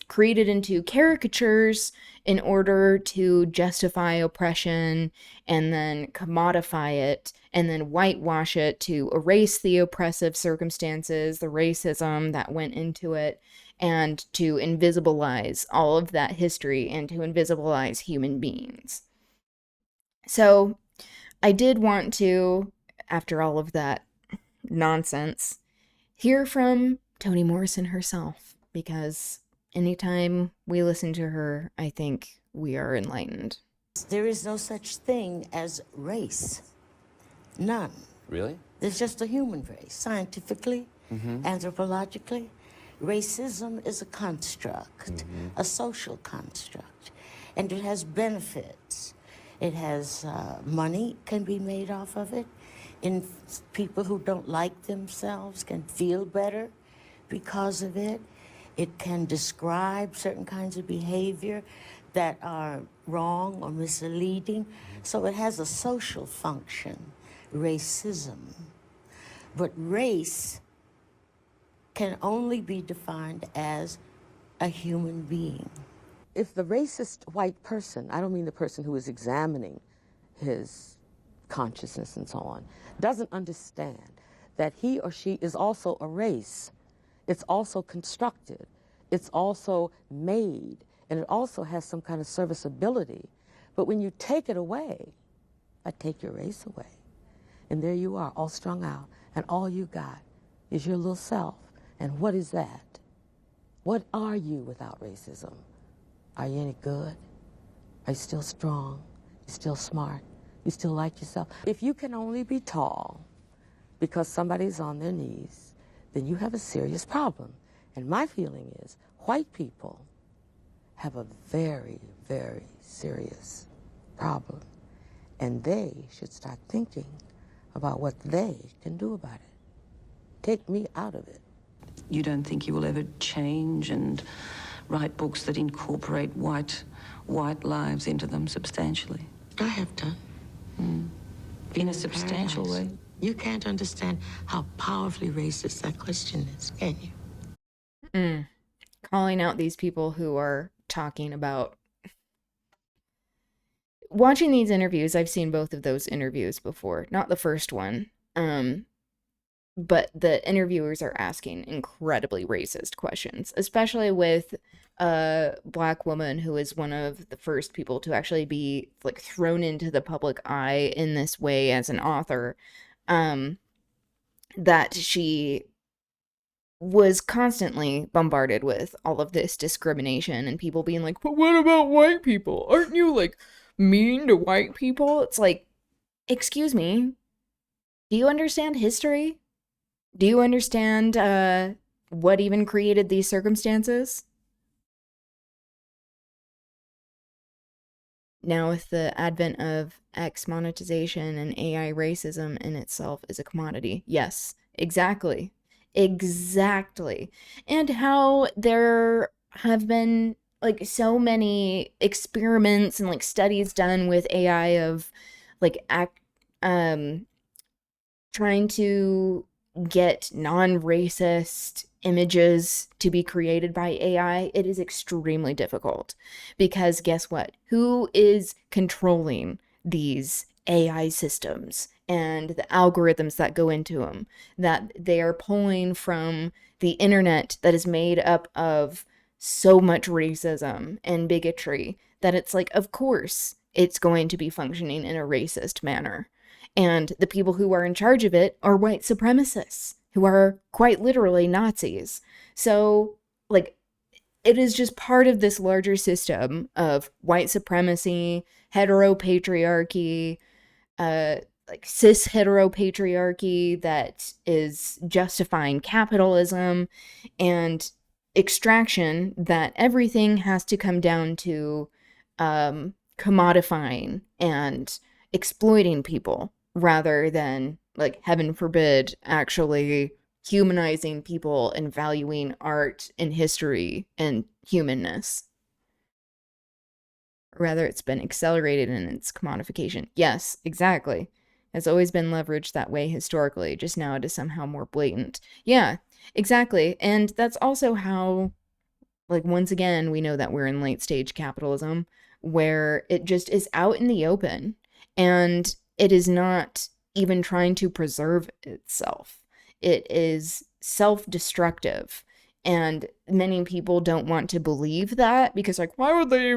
created into caricatures in order to justify oppression, and then commodify it, and then whitewash it to erase the oppressive circumstances, the racism that went into it, and to invisibilize all of that history and to invisibilize human beings. So I did want to, after all of that nonsense, hear from Toni Morrison herself, because anytime we listen to her, I think we are enlightened. There is no such thing as race. None. Really? There's just a human race. Scientifically, anthropologically, racism is a construct, a social construct, and it has benefits. It has money can be made off of it, and people who don't like themselves can feel better because of it. It can describe certain kinds of behavior that are wrong or misleading. So it has a social function, racism. But race can only be defined as a human being. If the racist white person, I don't mean the person who is examining his consciousness and so on, doesn't understand that he or she is also a race, it's also constructed, it's also made, and it also has some kind of serviceability. But when you take it away, I take your race away. And there you are, all strung out, and all you got is your little self. And what is that? What are you without racism? Are you any good? Are you still strong? You still smart? You still like yourself? If you can only be tall because somebody's on their knees, then you have a serious problem. And my feeling is white people have a very, very serious problem. And they should start thinking about what they can do about it. Take me out of it. You don't think you will ever change and write books that incorporate white lives into them substantially? I have done. In a substantial way? You can't understand how powerfully racist that question is, can you? Calling out these people who are talking about watching these interviews. I've seen both of those interviews before, not the first one. But the interviewers are asking incredibly racist questions, especially with a Black woman who is one of the first people to actually be like thrown into the public eye in this way as an author. That she was constantly bombarded with all of this discrimination and people being like, but what about white people? Aren't you like mean to white people? It's like, excuse me, do you understand history? Do you understand what even created these circumstances? Now, with the advent of X monetization and AI racism in itself is a commodity. Yes, exactly. Exactly. And how there have been like so many experiments and like studies done with AI of like trying to get non-racist images to be created by AI. It is extremely difficult because guess what? Who is controlling these AI systems and the algorithms that go into them? That they are pulling from the internet that is made up of so much racism and bigotry that it's like, of course, it's going to be functioning in a racist manner. And the people who are in charge of it are white supremacists, who are quite literally Nazis. So, like, it is just part of this larger system of white supremacy, heteropatriarchy, like cis heteropatriarchy that is justifying capitalism and extraction, that everything has to come down to commodifying and exploiting people rather than, like, heaven forbid, actually humanizing people and valuing art and history and humanness. Or rather, it's been accelerated in its commodification. Yes, exactly. It's always been leveraged that way historically, just now it is somehow more blatant. Yeah, exactly. And that's also how, like, once again, we know that we're in late stage capitalism, where it just is out in the open and it is not even trying to preserve itself. It is self-destructive. And many people don't want to believe that because, like, why would they,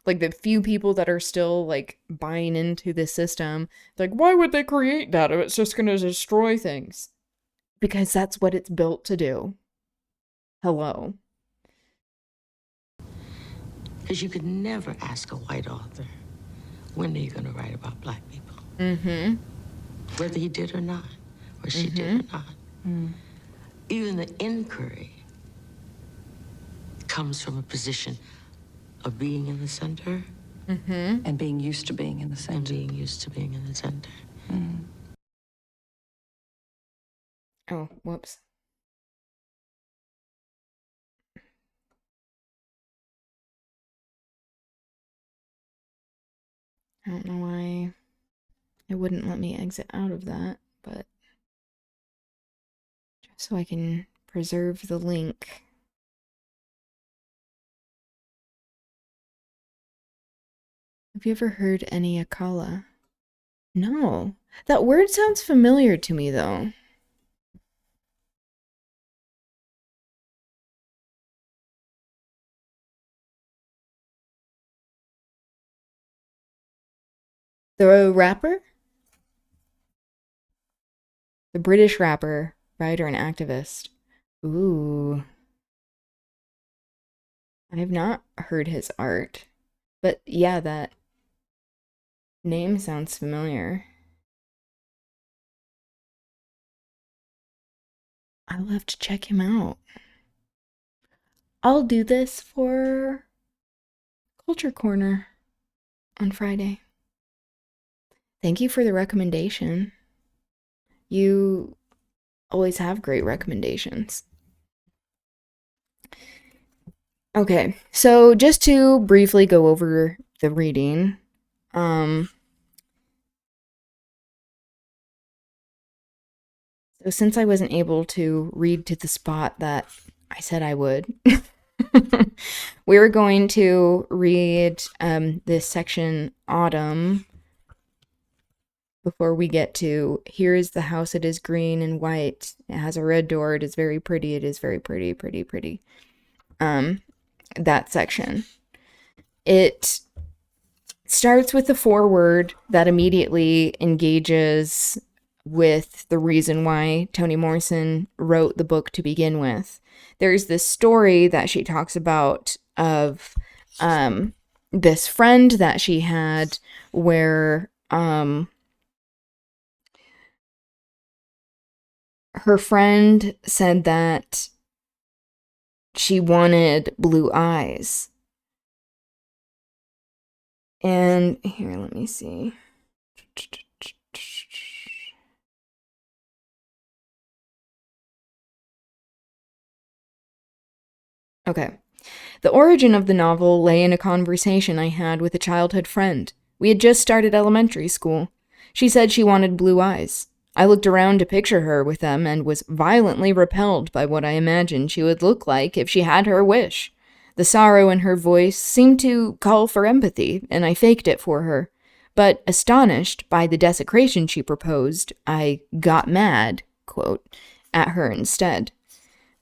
like, the few people that are still, like, buying into this system, like, why would they create that if it's just going to destroy things? Because that's what it's built to do. Hello. Because you could never ask a white author, when are you going to write about Black people? Mm-hmm. Whether he did or not, or she did or not. Even the inquiry comes from a position of being in the center. And being used to being in the center. And being used to being in the center. Oh, whoops. I don't know why it wouldn't let me exit out of that, but just so I can preserve the link. Have you ever heard any Akala? No. That word sounds familiar to me, though. The rapper? The British rapper, writer, and activist. Ooh. I have not heard his art. But yeah, that name sounds familiar. I'll have to check him out. I'll do this for Culture Corner on Friday. Thank you for the recommendation. You always have great recommendations. Okay, so just to briefly go over the reading, so since I wasn't able to read to the spot that I said I would, We're going to read this section, Autumn, before we get to here is the house. It is green and white. It has a red door. It is very pretty. It is very pretty, pretty, pretty. That section. It starts with the foreword that immediately engages with the reason why Toni Morrison wrote the book to begin with. There's this story that she talks about of this friend that she had where her friend said that she wanted blue eyes. And here, let me see. Okay. The origin of the novel lay in a conversation I had with a childhood friend. We had just started elementary school. She said she wanted blue eyes. I looked around to picture her with them and was violently repelled by what I imagined she would look like if she had her wish. The sorrow in her voice seemed to call for empathy, and I faked it for her. But astonished by the desecration she proposed, I got mad, quote, at her instead.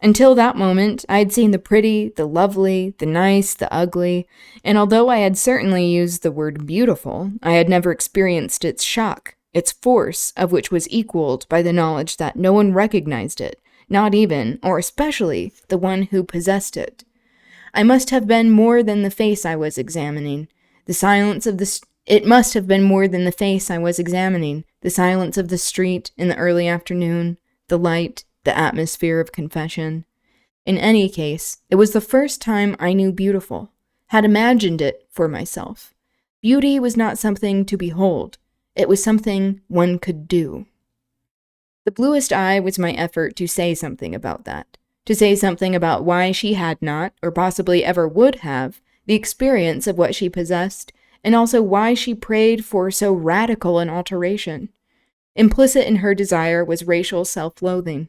Until that moment, I had seen the pretty, the lovely, the nice, the ugly, and although I had certainly used the word beautiful, I had never experienced its shock, its force, of which was equaled by the knowledge that no one recognized it, not even, or especially, the one who possessed it. I must have been more than the face I was examining. It must have been more than the face I was examining. The silence of the street in the early afternoon, the light, the atmosphere of confession. In any case, it was the first time I knew beautiful, had imagined it for myself. Beauty was not something to behold. It was something one could do. The Bluest Eye was my effort to say something about that, to say something about why she had not, or possibly ever would have, the experience of what she possessed, and also why she prayed for so radical an alteration. Implicit in her desire was racial self-loathing.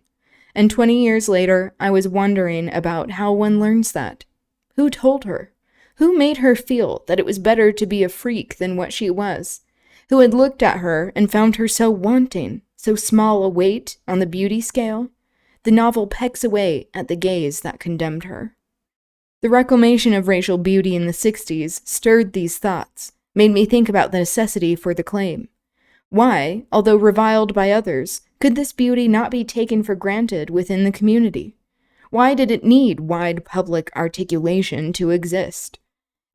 And 20 years later, I was wondering about how one learns that. Who told her? Who made her feel that it was better to be a freak than what she was? Who had looked at her and found her so wanting, so small a weight on the beauty scale? The novel pecks away at the gaze that condemned her. The reclamation of racial beauty in the 60s stirred these thoughts, made me think about the necessity for the claim. Why, although reviled by others, could this beauty not be taken for granted within the community? Why did it need wide public articulation to exist?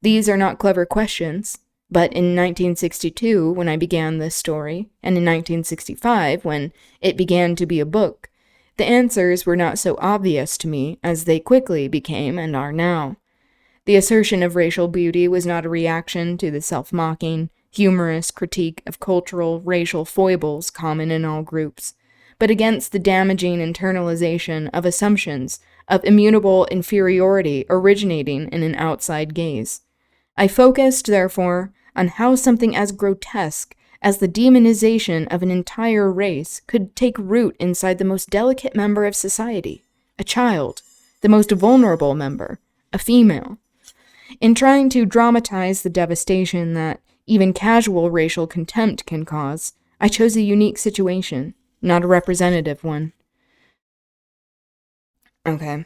These are not clever questions, but in 1962, when I began this story, and in 1965, when it began to be a book, the answers were not so obvious to me as they quickly became and are now. The assertion of racial beauty was not a reaction to the self-mocking, humorous critique of cultural, racial foibles common in all groups, but against the damaging internalization of assumptions of immutable inferiority originating in an outside gaze. I focused, therefore, on how something as grotesque as the demonization of an entire race could take root inside the most delicate member of society, a child, the most vulnerable member, a female. In trying to dramatize the devastation that even casual racial contempt can cause, I chose a unique situation, not a representative one. Okay.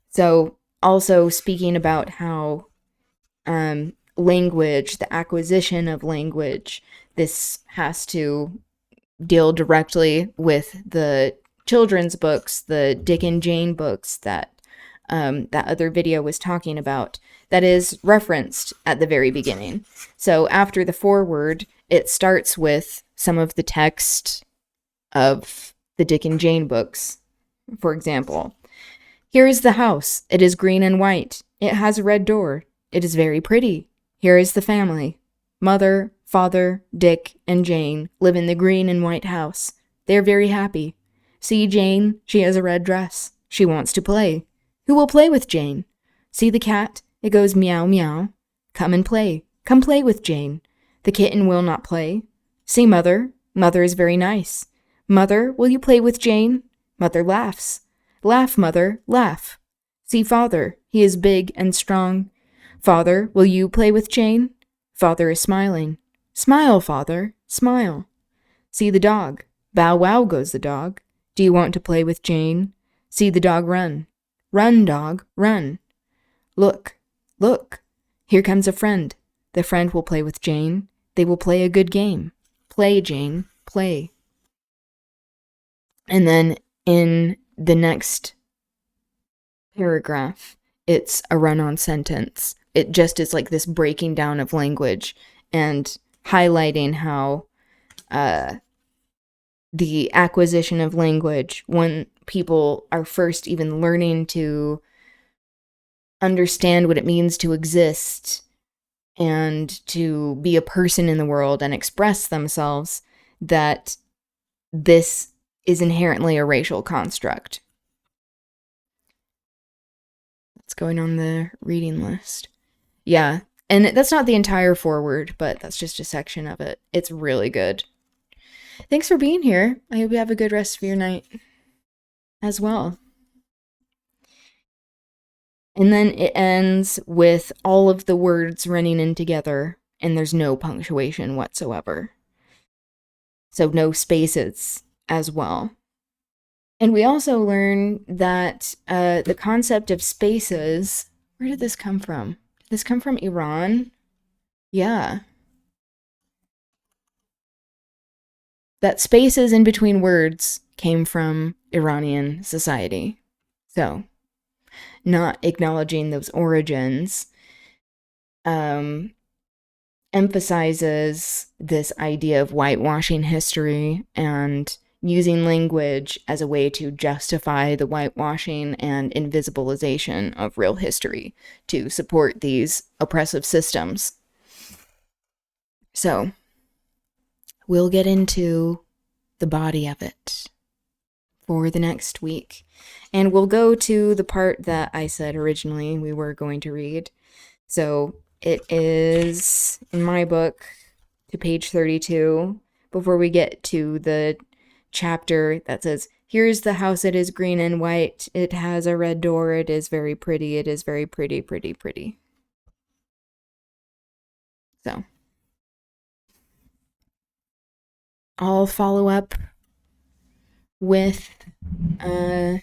So, also speaking about how language, the acquisition of language, this has to deal directly with the children's books, the Dick and Jane books that that other video was talking about, that is referenced at the very beginning. So after the foreword, it starts with some of the text of the Dick and Jane books. For example, here is the house. It is green and white. It has a red door. It is very pretty. Here is the family. Mother, father, Dick, and Jane live in the green and white house. They are very happy. See Jane? She has a red dress. She wants to play. Who will play with Jane? See the cat? It goes meow meow. Come and play. Come play with Jane. The kitten will not play. See Mother? Mother is very nice. Mother, will you play with Jane? Mother laughs. Laugh, Mother, laugh. See father, he is big and strong. Father, will you play with Jane? Father is smiling. Smile, father, smile. See the dog. Bow wow goes the dog. Do you want to play with Jane? See the dog run. Run, dog, run. Look, look. Here comes a friend. The friend will play with Jane. They will play a good game. Play, Jane, play. And then in the next paragraph, it's a run-on sentence. It just is like this breaking down of language and highlighting how the acquisition of language, when people are first even learning to understand what it means to exist and to be a person in the world and express themselves, that this is inherently a racial construct. It's going on the reading list. Yeah, and that's not the entire foreword, but that's just a section of it. It's really good. Thanks for being here. I hope you have a good rest of your night as well. And then it ends with all of the words running in together, and there's no punctuation whatsoever. So no spaces as well. And we also learn that the concept of spaces, where did this come from? Did this come from Iran? Yeah. That spaces in between words came from Iranian society. So, not acknowledging those origins emphasizes this idea of whitewashing history and using language as a way to justify the whitewashing and invisibilization of real history to support these oppressive systems. So, we'll get into the body of it for the next week. And we'll go to the part that I said originally we were going to read. So it is, in my book, to page 32, before we get to the chapter that says, here's the house, it is green and white, it has a red door, it is very pretty, it is very pretty, pretty, pretty. So, I'll follow up with the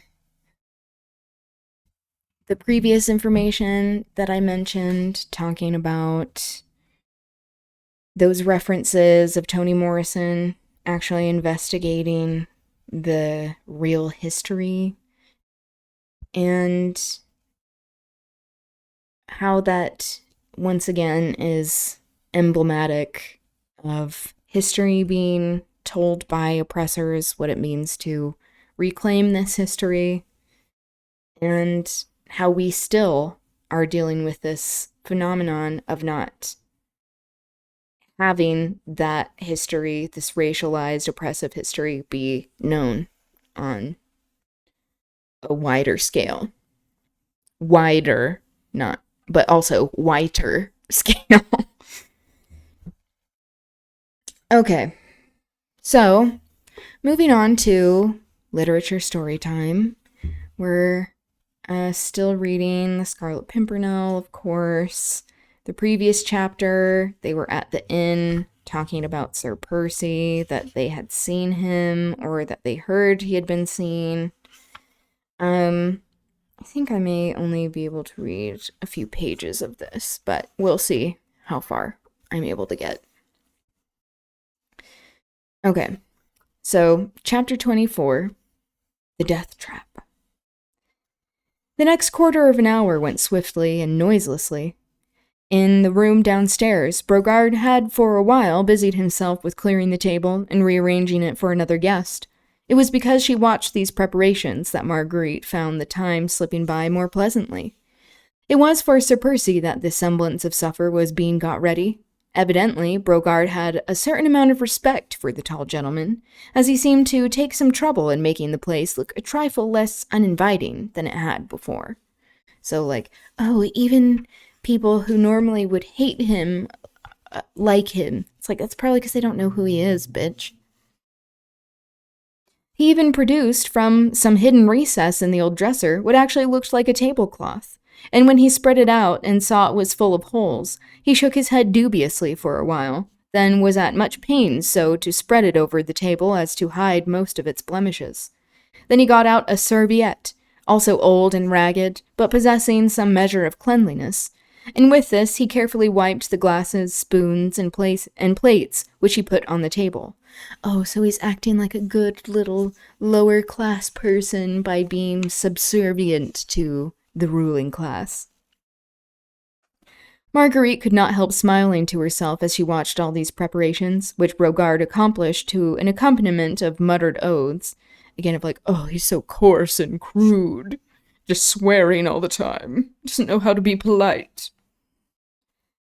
previous information that I mentioned, talking about those references of Toni Morrison actually investigating the real history and how that once again is emblematic of history being told by oppressors, what it means to reclaim this history, and how we still are dealing with this phenomenon of not having that history, this racialized, oppressive history, be known on a wider scale. Wider, not, but also whiter scale. Okay, so moving on to literature story time. We're still reading The Scarlet Pimpernel, of course. The previous chapter, they were at the inn talking about Sir Percy, that they had seen him, or that they heard he had been seen. I think I may only be able to read a few pages of this, but we'll see how far I'm able to get. Okay, so chapter 24, The Death Trap. The next quarter of an hour went swiftly and noiselessly. In the room downstairs, Brogard had for a while busied himself with clearing the table and rearranging it for another guest. It was because she watched these preparations that Marguerite found the time slipping by more pleasantly. It was for Sir Percy that this semblance of supper was being got ready. Evidently, Brogard had a certain amount of respect for the tall gentleman, as he seemed to take some trouble in making the place look a trifle less uninviting than it had before. So, like, oh, even people who normally would hate him like him. It's like, that's probably because they don't know who he is, bitch. He even produced from some hidden recess in the old dresser what actually looked like a tablecloth, and when he spread it out and saw it was full of holes, he shook his head dubiously for a while, then was at much pains so to spread it over the table as to hide most of its blemishes. Then he got out a serviette, also old and ragged, but possessing some measure of cleanliness, and with this he carefully wiped the glasses, spoons, and plates which he put on the table. Oh, so he's acting like a good little lower-class person by being subservient to the ruling class. Marguerite could not help smiling to herself as she watched all these preparations, which Brogard accomplished to an accompaniment of muttered oaths. Again, of like, oh, he's so coarse and crude. Just swearing all the time. Doesn't know how to be polite.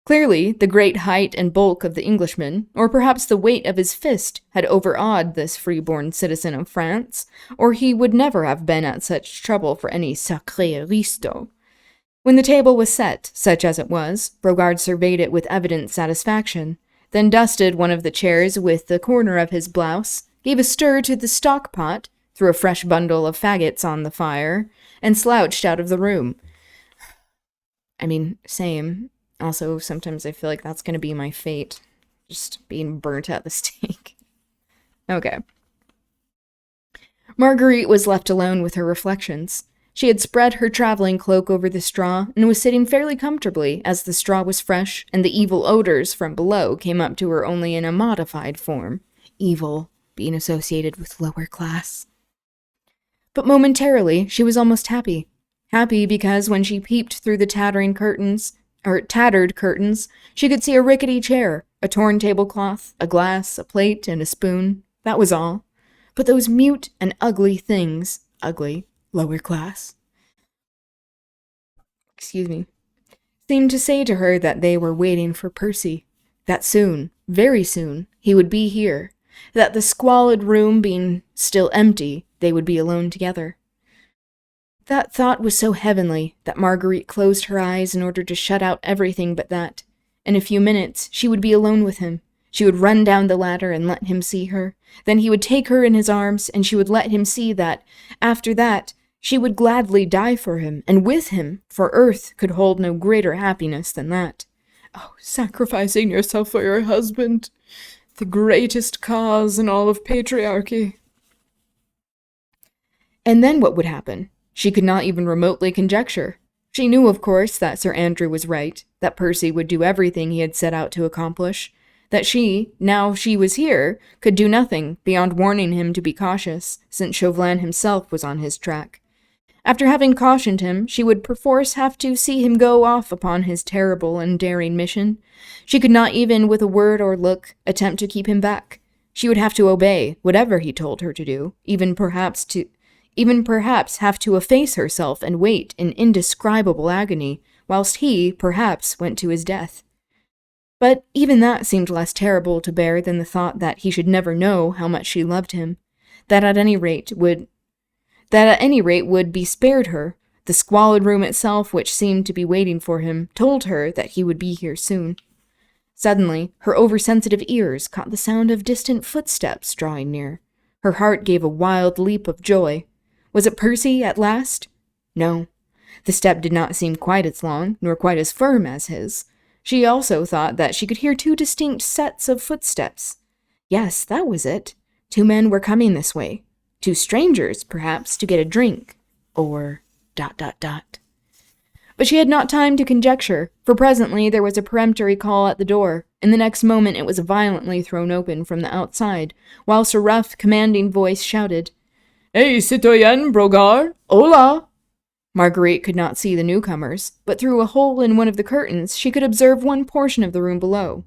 Clearly, the great height and bulk of the Englishman, or perhaps the weight of his fist, had overawed this free-born citizen of France, or he would never have been at such trouble for any sacré aristo. When the table was set, such as it was, Brogard surveyed it with evident satisfaction, then dusted one of the chairs with the corner of his blouse, gave a stir to the stock-pot, threw a fresh bundle of faggots on the fire, and slouched out of the room. I mean, same. Also, sometimes I feel like that's going to be my fate. Just being burnt at the stake. Okay. Marguerite was left alone with her reflections. She had spread her traveling cloak over the straw and was sitting fairly comfortably as the straw was fresh and the evil odors from below came up to her only in a modified form. Evil being associated with lower class. But momentarily, she was almost happy. Happy because when she peeped through the tattered curtains, she could see a rickety chair, a torn tablecloth, a glass, a plate, and a spoon. That was all. But those mute and ugly things, ugly, lower class, seemed to say to her that they were waiting for Percy, that soon, very soon, he would be here, that the squalid room being still empty, they would be alone together. That thought was so heavenly that Marguerite closed her eyes in order to shut out everything but that. In a few minutes, she would be alone with him. She would run down the ladder and let him see her. Then he would take her in his arms, and she would let him see that, after that, she would gladly die for him, and with him, for earth could hold no greater happiness than that. Oh, sacrificing yourself for your husband, the greatest cause in all of patriarchy. And then what would happen? She could not even remotely conjecture. She knew, of course, that Sir Andrew was right, that Percy would do everything he had set out to accomplish, that she, now she was here, could do nothing beyond warning him to be cautious, since Chauvelin himself was on his track. After having cautioned him, she would perforce have to see him go off upon his terrible and daring mission. She could not even, with a word or look, attempt to keep him back. She would have to obey whatever he told her to do, even perhaps have to efface herself and wait in indescribable agony, whilst he, perhaps, went to his death. But even that seemed less terrible to bear than the thought that he should never know how much she loved him, that at any rate would be spared her. The squalid room itself, which seemed to be waiting for him, told her that he would be here soon. Suddenly, her oversensitive ears caught the sound of distant footsteps drawing near. Her heart gave a wild leap of joy. Was it Percy at last? No. The step did not seem quite as long, nor quite as firm as his. She also thought that she could hear two distinct sets of footsteps. Yes, that was it. 2 men were coming this way. 2 strangers, perhaps, to get a drink. Or ... But she had not time to conjecture, for presently there was a peremptory call at the door, and the next moment it was violently thrown open from the outside, whilst a rough, commanding voice shouted, "Hey, citoyen Brogard! Hola!" Marguerite could not see the newcomers, but through a hole in one of the curtains she could observe one portion of the room below.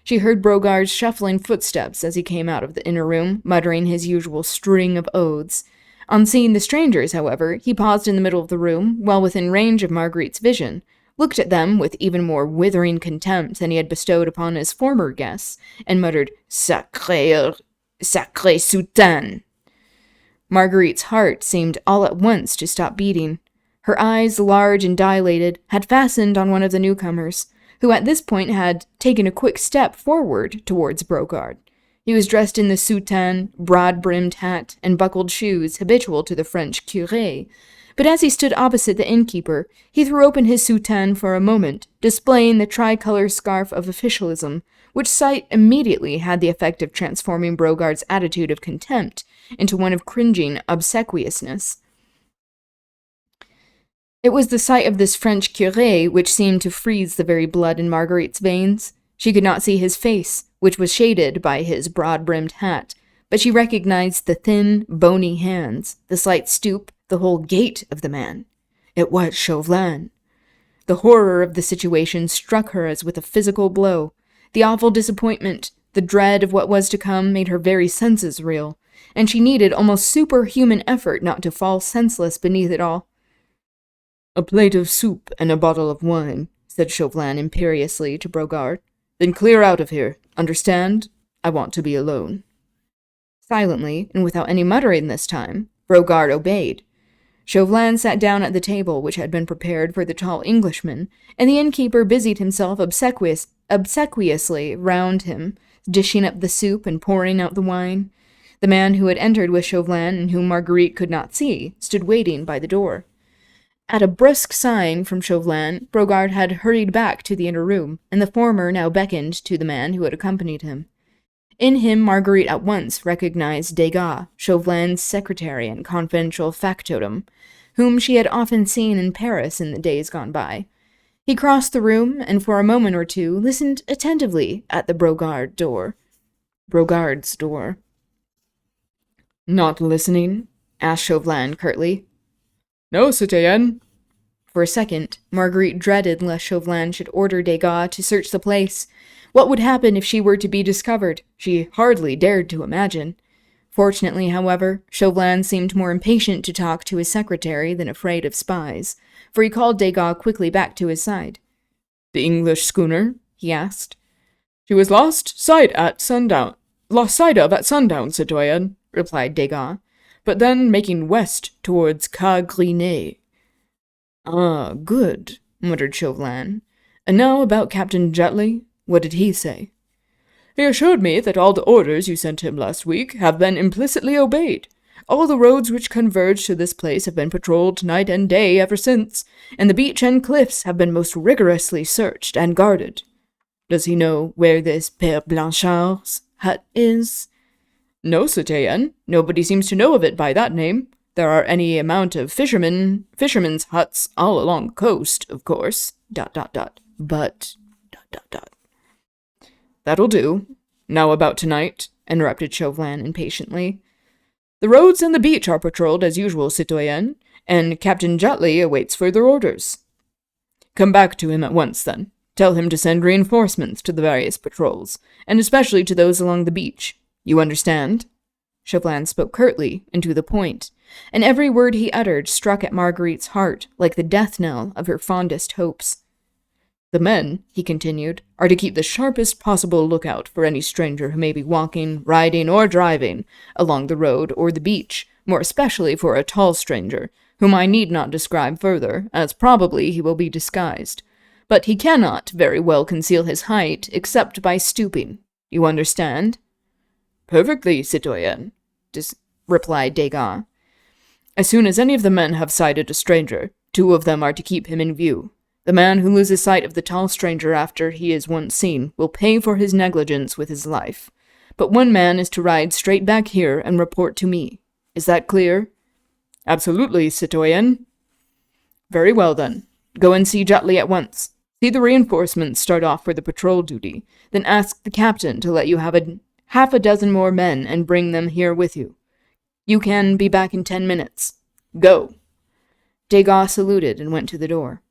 She heard Brogard's shuffling footsteps as he came out of the inner room, muttering his usual string of oaths. On seeing the strangers, however, he paused in the middle of the room, well within range of Marguerite's vision, looked at them with even more withering contempt than he had bestowed upon his former guests, and muttered, Sacré soutin. Marguerite's heart seemed all at once to stop beating. Her eyes, large and dilated, had fastened on one of the newcomers, who at this point had taken a quick step forward towards Brogard. He was dressed in the soutane, broad-brimmed hat, and buckled shoes habitual to the French curé, but as he stood opposite the innkeeper, he threw open his soutane for a moment, displaying the tricolor scarf of officialism, which sight immediately had the effect of transforming Brogard's attitude of contempt into one of cringing obsequiousness. It was the sight of this French curé which seemed to freeze the very blood in Marguerite's veins. She could not see his face, which was shaded by his broad-brimmed hat, but she recognized the thin, bony hands, the slight stoop, the whole gait of the man. It was Chauvelin. The horror of the situation struck her as with a physical blow. The awful disappointment, the dread of what was to come made her very senses reel, and she needed almost superhuman effort not to fall senseless beneath it all. "A plate of soup and a bottle of wine," said Chauvelin imperiously to Brogard. "Then clear out of here. Understand? I want to be alone." Silently, and without any muttering this time, Brogard obeyed. Chauvelin sat down at the table which had been prepared for the tall Englishman, and the innkeeper busied himself obsequiously round him, dishing up the soup and pouring out the wine. The man who had entered with Chauvelin and whom Marguerite could not see stood waiting by the door. At a brusque sign from Chauvelin, Brogard had hurried back to the inner room, and the former now beckoned to the man who had accompanied him. In him Marguerite at once recognized Degas, Chauvelin's secretary and confidential factotum, whom she had often seen in Paris in the days gone by. He crossed the room, and for a moment or two listened attentively at the Brogard's door. "Not listening?" asked Chauvelin curtly. "No, citoyenne." For a second, Marguerite dreaded lest Chauvelin should order Degas to search the place. What would happen if she were to be discovered? She hardly dared to imagine. Fortunately, however, Chauvelin seemed more impatient to talk to his secretary than afraid of spies, for he called Degas quickly back to his side. "The English schooner?" he asked. "She was lost sight of at sundown, citoyen," replied Degas, "but then making west towards Cagrinet." "Ah, good," muttered Chauvelin. "And now about Captain Jutley? What did he say?" "He assured me that all the orders you sent him last week have been implicitly obeyed. All the roads which converge to this place have been patrolled night and day ever since, and the beach and cliffs have been most rigorously searched and guarded. Does he know where this Père Blanchard's hut is?" "No, citoyen. Nobody seems to know of it by that name. There are any amount of fishermen's huts all along the coast, of course, ... but ... "That'll do. Now about tonight," interrupted Chauvelin impatiently. "The roads and the beach are patrolled as usual, citoyen, and Captain Jutley awaits further orders." "Come back to him at once, then. Tell him to send reinforcements to the various patrols, and especially to those along the beach. You understand?" Chauvelin spoke curtly and to the point, and every word he uttered struck at Marguerite's heart like the death knell of her fondest hopes. "The men," he continued, "are to keep the sharpest possible lookout for any stranger who may be walking, riding, or driving along the road or the beach, more especially for a tall stranger, whom I need not describe further, as probably he will be disguised. But he cannot very well conceal his height except by stooping. You understand?" "Perfectly, citoyen," replied Degas. "As soon as any of the men have sighted a stranger, 2 of them are to keep him in view. The man who loses sight of the tall stranger after he is once seen will pay for his negligence with his life. But 1 man is to ride straight back here and report to me. Is that clear?" "Absolutely, citoyen." "Very well, then. Go and see Jutley at once. See the reinforcements start off for the patrol duty. Then ask the captain to let you have half a dozen more men and bring them here with you. You can be back in 10 minutes. Go." Degas saluted and went to the door.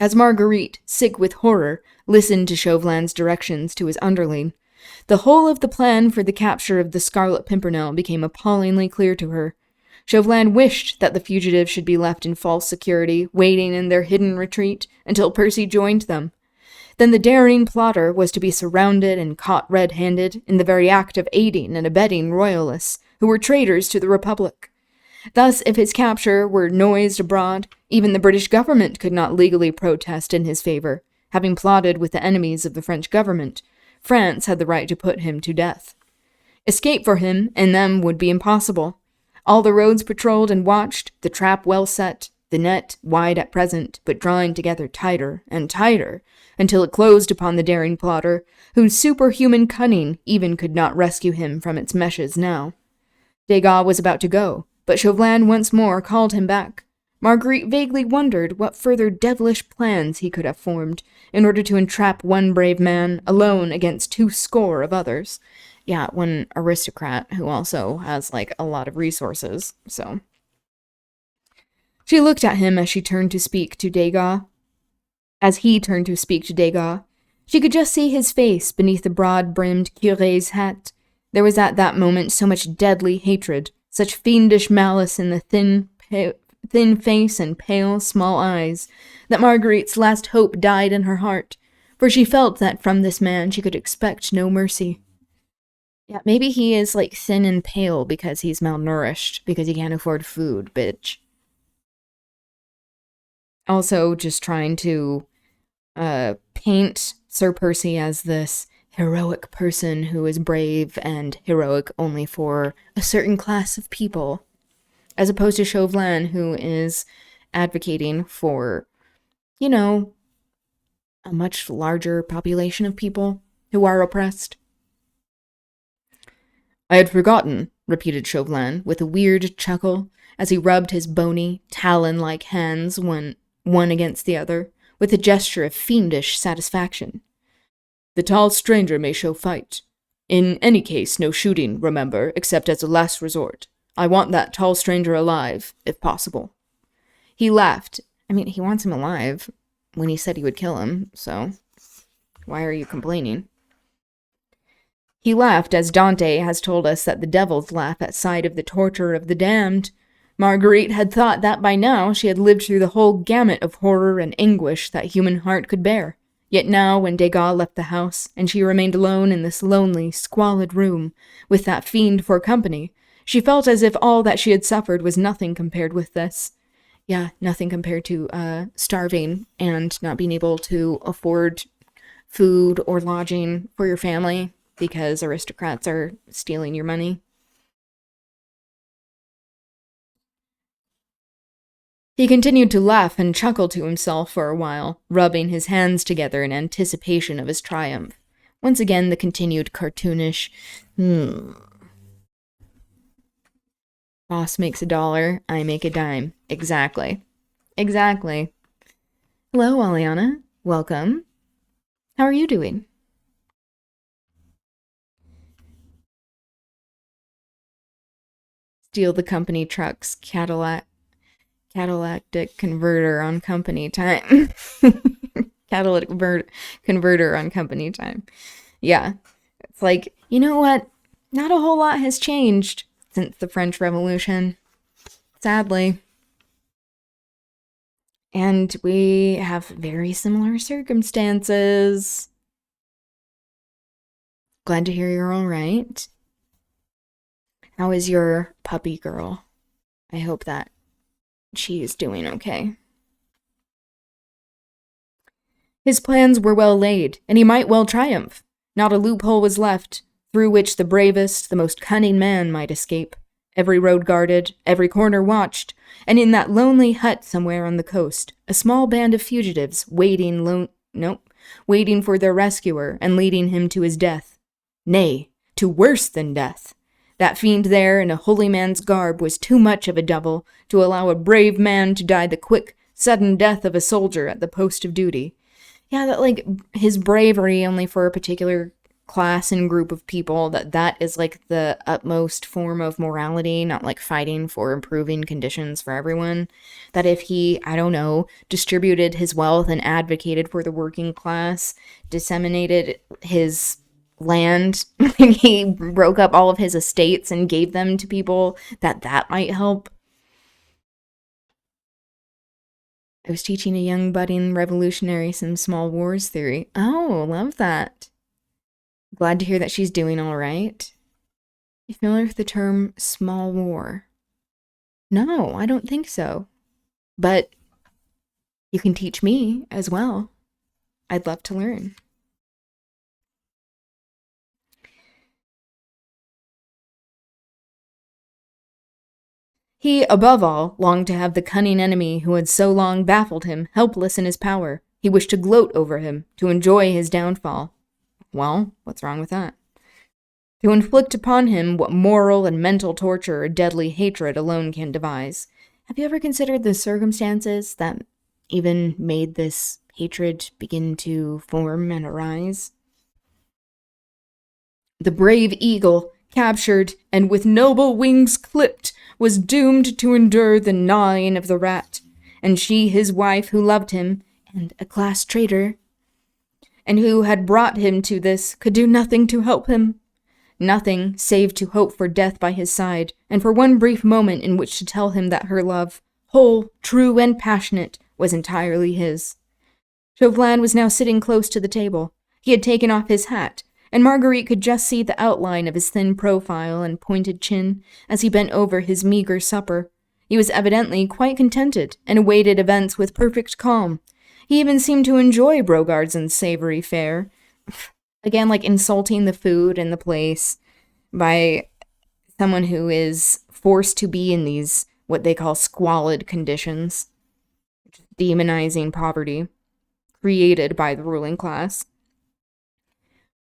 As Marguerite, sick with horror, listened to Chauvelin's directions to his underling, the whole of the plan for the capture of the Scarlet Pimpernel became appallingly clear to her. Chauvelin wished that the fugitives should be left in false security, waiting in their hidden retreat until Percy joined them. Then the daring plotter was to be surrounded and caught red-handed in the very act of aiding and abetting royalists who were traitors to the Republic. Thus, if his capture were noised abroad, even the British government could not legally protest in his favor. Having plotted with the enemies of the French government, France had the right to put him to death. Escape for him and them would be impossible. All the roads patrolled and watched, the trap well set, the net wide at present, but drawing together tighter and tighter, until it closed upon the daring plotter, whose superhuman cunning even could not rescue him from its meshes now. Degas was about to go, but Chauvelin once more called him back. Marguerite vaguely wondered what further devilish plans he could have formed in order to entrap one brave man alone against 200 of others. Yeah, one aristocrat who also has, a lot of resources, so. She looked at him as she turned to speak to Degas. As he turned to speak to Degas, she could just see his face beneath the broad-brimmed curé's hat. There was at that moment so much deadly hatred, such fiendish malice in the thin face and pale, small eyes, that Marguerite's last hope died in her heart, for she felt that from this man she could expect no mercy. Yeah, maybe he is, thin and pale because he's malnourished, because he can't afford food, bitch. Also, just trying to paint Sir Percy as this heroic person who is brave and heroic only for a certain class of people, as opposed to Chauvelin, who is advocating for, a much larger population of people who are oppressed. I had forgotten, repeated Chauvelin, with a weird chuckle, as he rubbed his bony, talon-like hands one against the other, with a gesture of fiendish satisfaction. The tall stranger may show fight. In any case, no shooting, remember, except as a last resort. I want that tall stranger alive, if possible. He laughed. He wants him alive when he said he would kill him, so why are you complaining? He laughed as Dante has told us that the devils laugh at sight of the torture of the damned. Marguerite had thought that by now she had lived through the whole gamut of horror and anguish that human heart could bear. Yet now, when Degas left the house, and she remained alone in this lonely, squalid room, with that fiend for company, she felt as if all that she had suffered was nothing compared with this. Yeah, nothing compared to starving and not being able to afford food or lodging for your family because aristocrats are stealing your money. He continued to laugh and chuckle to himself for a while, rubbing his hands together in anticipation of his triumph. Once again, the continued cartoonish, Boss makes $1, I make a dime. Exactly. Exactly. Hello, Aliana. Welcome. How are you doing? Steal the company truck's Cadillac converter on company time. Catalytic converter on company time. Yeah. It's you know what? Not a whole lot has changed since the French Revolution. Sadly. And we have very similar circumstances. Glad to hear you're all right. How is your puppy girl? I hope that she is doing okay. His plans were well laid, and he might well triumph. Not a loophole was left through which the bravest, the most cunning man might escape. Every road guarded, every corner watched, and in that lonely hut somewhere on the coast, a small band of fugitives waiting for their rescuer and leading him to his death. Nay, to worse than death. That fiend there in a holy man's garb was too much of a devil to allow a brave man to die the quick, sudden death of a soldier at the post of duty. Yeah, that, his bravery only for a particular class and group of people, that is, the utmost form of morality, not, fighting for improving conditions for everyone. That if he, distributed his wealth and advocated for the working class, disseminated his land, he broke up all of his estates and gave them to people, that might help. I was teaching a young budding revolutionary some small wars theory. Oh, love that. Glad to hear that she's doing all right. You familiar with the term small war? No, I don't think so. But you can teach me as well. I'd love to learn. He, above all, longed to have the cunning enemy who had so long baffled him helpless in his power. He wished to gloat over him, to enjoy his downfall. Well, what's wrong with that? To inflict upon him what moral and mental torture or deadly hatred alone can devise. Have you ever considered the circumstances that even made this hatred begin to form and arise? The brave eagle, captured and with noble wings clipped, was doomed to endure the gnawing of the rat, and she, his wife, who loved him, and a class traitor, and who had brought him to this, could do nothing to help him. Nothing, save to hope for death by his side, and for one brief moment in which to tell him that her love, whole, true, and passionate, was entirely his. Chauvelin was now sitting close to the table. He had taken off his hat, and Marguerite could just see the outline of his thin profile and pointed chin as he bent over his meager supper. He was evidently quite contented, and awaited events with perfect calm. He even seemed to enjoy Brogardson's savory fare. Again, like insulting the food and the place by someone who is forced to be in these, what they call squalid conditions, demonizing poverty, created by the ruling class.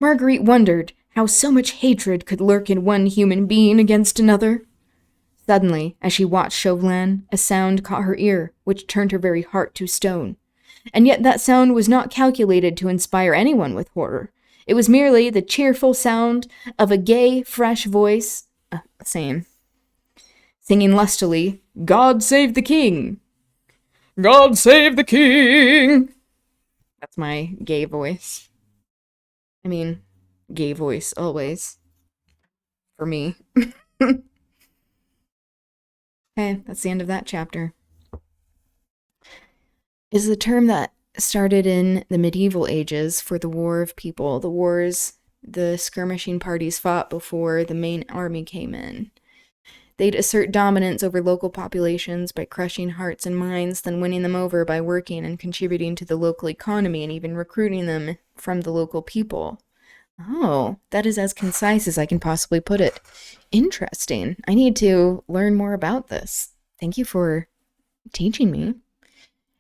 Marguerite wondered how so much hatred could lurk in one human being against another. Suddenly, as she watched Chauvelin, a sound caught her ear, which turned her very heart to stone. And yet that sound was not calculated to inspire anyone with horror. It was merely the cheerful sound of a gay, fresh voice, singing lustily, "God save the king! God save the king!" That's my gay voice. I mean, gay voice, always. For me. Okay, that's the end of that chapter. Is the term that started in the medieval ages for the war of people, the wars the skirmishing parties fought before the main army came in. They'd assert dominance over local populations by crushing hearts and minds, then winning them over by working and contributing to the local economy and even recruiting them from the local people. Oh, that is as concise as I can possibly put it. Interesting. I need to learn more about this. Thank you for teaching me.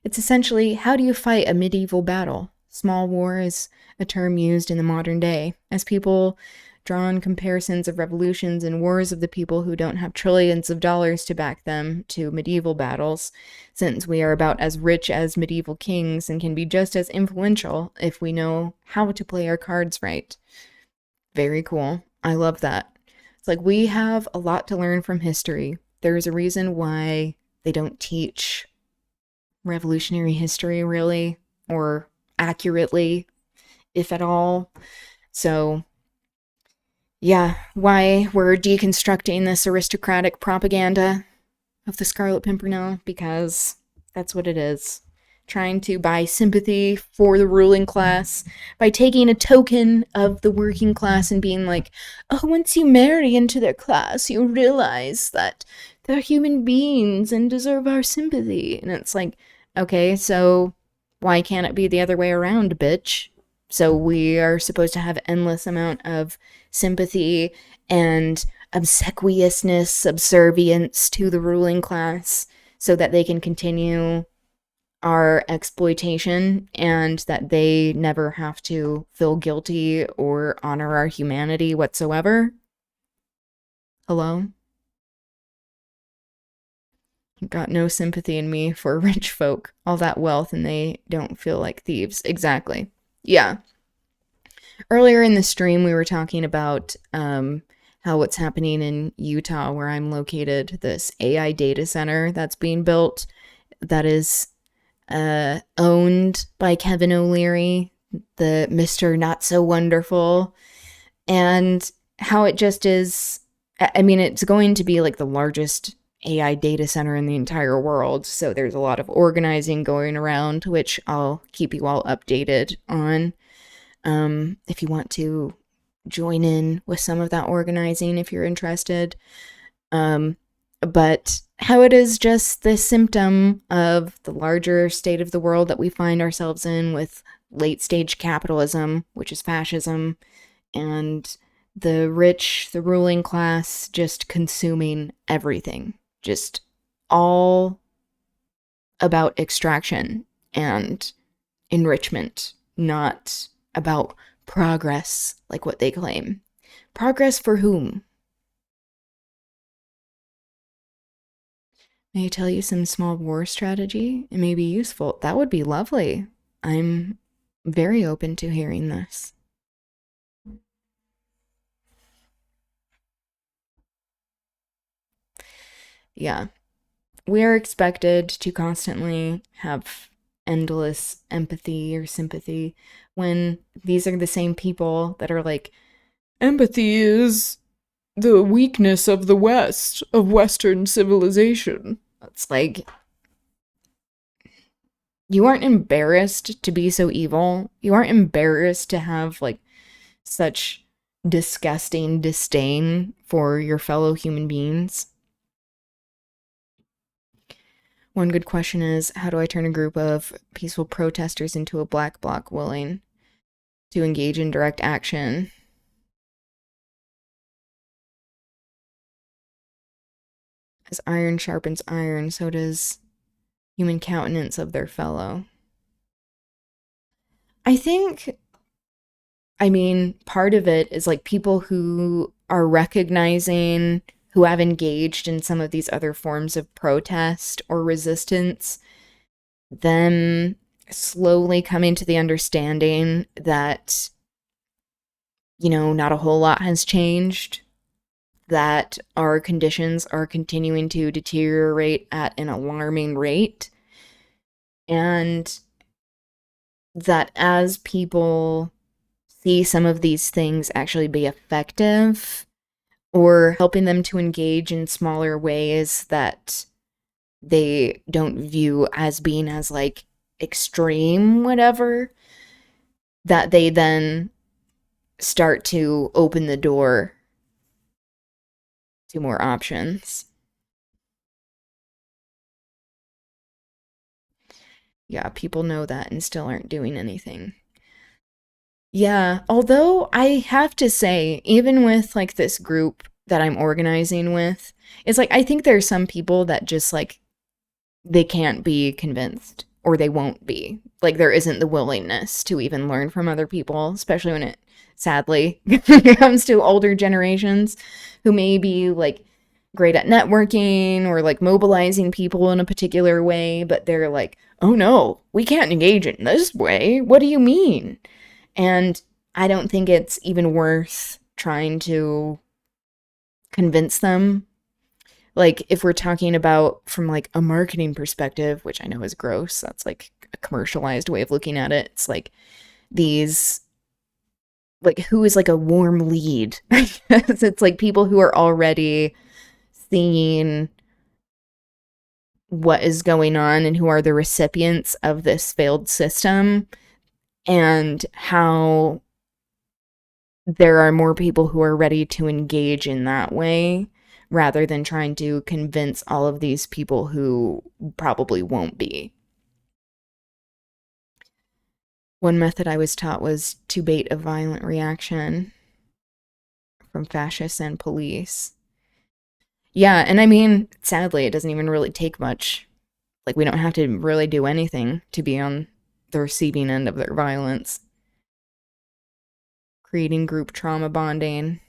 It's essentially, how do you fight a medieval battle? Small war is a term used in the modern day, as people draw on comparisons of revolutions and wars of the people who don't have trillions of dollars to back them to medieval battles, since we are about as rich as medieval kings and can be just as influential if we know how to play our cards right. Very cool. I love that. It's like we have a lot to learn from history. There's a reason why they don't teach revolutionary history really, or accurately, if at all. So yeah, why we're deconstructing this aristocratic propaganda of the Scarlet Pimpernel, because that's what it is. Trying to buy sympathy for the ruling class by taking a token of the working class and being like, oh, once you marry into their class, you realize that they're human beings and deserve our sympathy. And it's like, okay, so why can't it be the other way around, bitch? So we are supposed to have endless amount of sympathy and obsequiousness, subservience to the ruling class so that they can continue our exploitation and that they never have to feel guilty or honor our humanity whatsoever. Hello? Got no sympathy in me for rich folk, all that wealth, and they don't feel like thieves. Exactly. Yeah. Earlier in the stream, we were talking about how what's happening in Utah, where I'm located, this AI data center that's being built, that is owned by Kevin O'Leary, the Mr. Not So Wonderful, and how it just is, I mean, it's going to be like the largest AI data center in the entire world, so there's a lot of organizing going around, which I'll keep you all updated on. If you want to join in with some of that organizing, if you're interested. But how it is just this symptom of the larger state of the world that we find ourselves in with late stage capitalism, which is fascism, and the rich, the ruling class, just consuming everything. Just all about extraction and enrichment, not about progress like what they claim. Progress for whom? May I tell you some small war strategy? It may be useful. That would be lovely. I'm very open to hearing this. Yeah. We are expected to constantly have endless empathy or sympathy when these are the same people that are like, empathy is the weakness of the West, of Western civilization. It's like, you aren't embarrassed to be so evil. You aren't embarrassed to have like such disgusting disdain for your fellow human beings. One good question is, how do I turn a group of peaceful protesters into a black bloc willing to engage in direct action? As iron sharpens iron, so does human countenance of their fellow. I think, part of it is like people who are recognizing, who have engaged in some of these other forms of protest or resistance, them slowly coming to the understanding that, not a whole lot has changed, that our conditions are continuing to deteriorate at an alarming rate, and that as people see some of these things actually be effective, or helping them to engage in smaller ways that they don't view as being as like extreme, whatever, that they then start to open the door to more options. Yeah, people know that and still aren't doing anything. Yeah, although I have to say, even with like this group that I'm organizing with, it's like I think there's some people that just like they can't be convinced, or they won't be. Like there isn't the willingness to even learn from other people, especially when it sadly comes to older generations who may be like great at networking or like mobilizing people in a particular way, but they're like, oh no, we can't engage in this way. What do you mean? And I don't think it's even worth trying to convince them. Like if we're talking about from like a marketing perspective, which I know is gross, that's like a commercialized way of looking at it. It's like these, like who is like a warm lead? It's like people who are already seeing what is going on and who are the recipients of this failed system, and how there are more people who are ready to engage in that way rather than trying to convince all of these people who probably won't be. One method I was taught was to bait a violent reaction from fascists and police. Yeah, and sadly, it doesn't even really take much. Like, we don't have to really do anything to be on the receiving end of their violence. Creating group trauma bonding.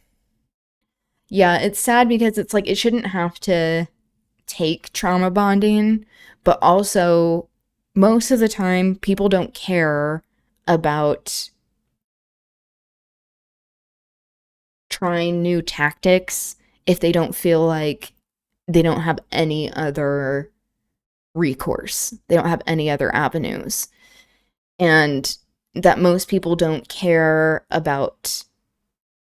Yeah, it's sad because it's like it shouldn't have to take trauma bonding, but also most of the time people don't care about trying new tactics if they don't feel like they don't have any other recourse. They don't have any other avenues. And that most people don't care about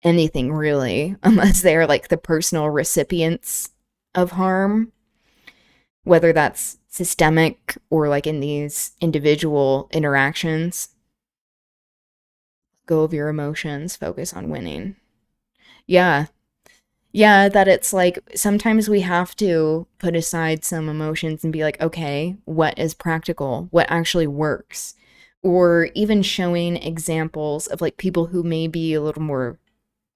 anything really unless they're like the personal recipients of harm, whether that's systemic or like in these individual interactions. Go of your emotions, focus on winning. Yeah, that it's like sometimes we have to put aside some emotions and be like, okay, what is practical? What actually works? Or even showing examples of like people who may be a little more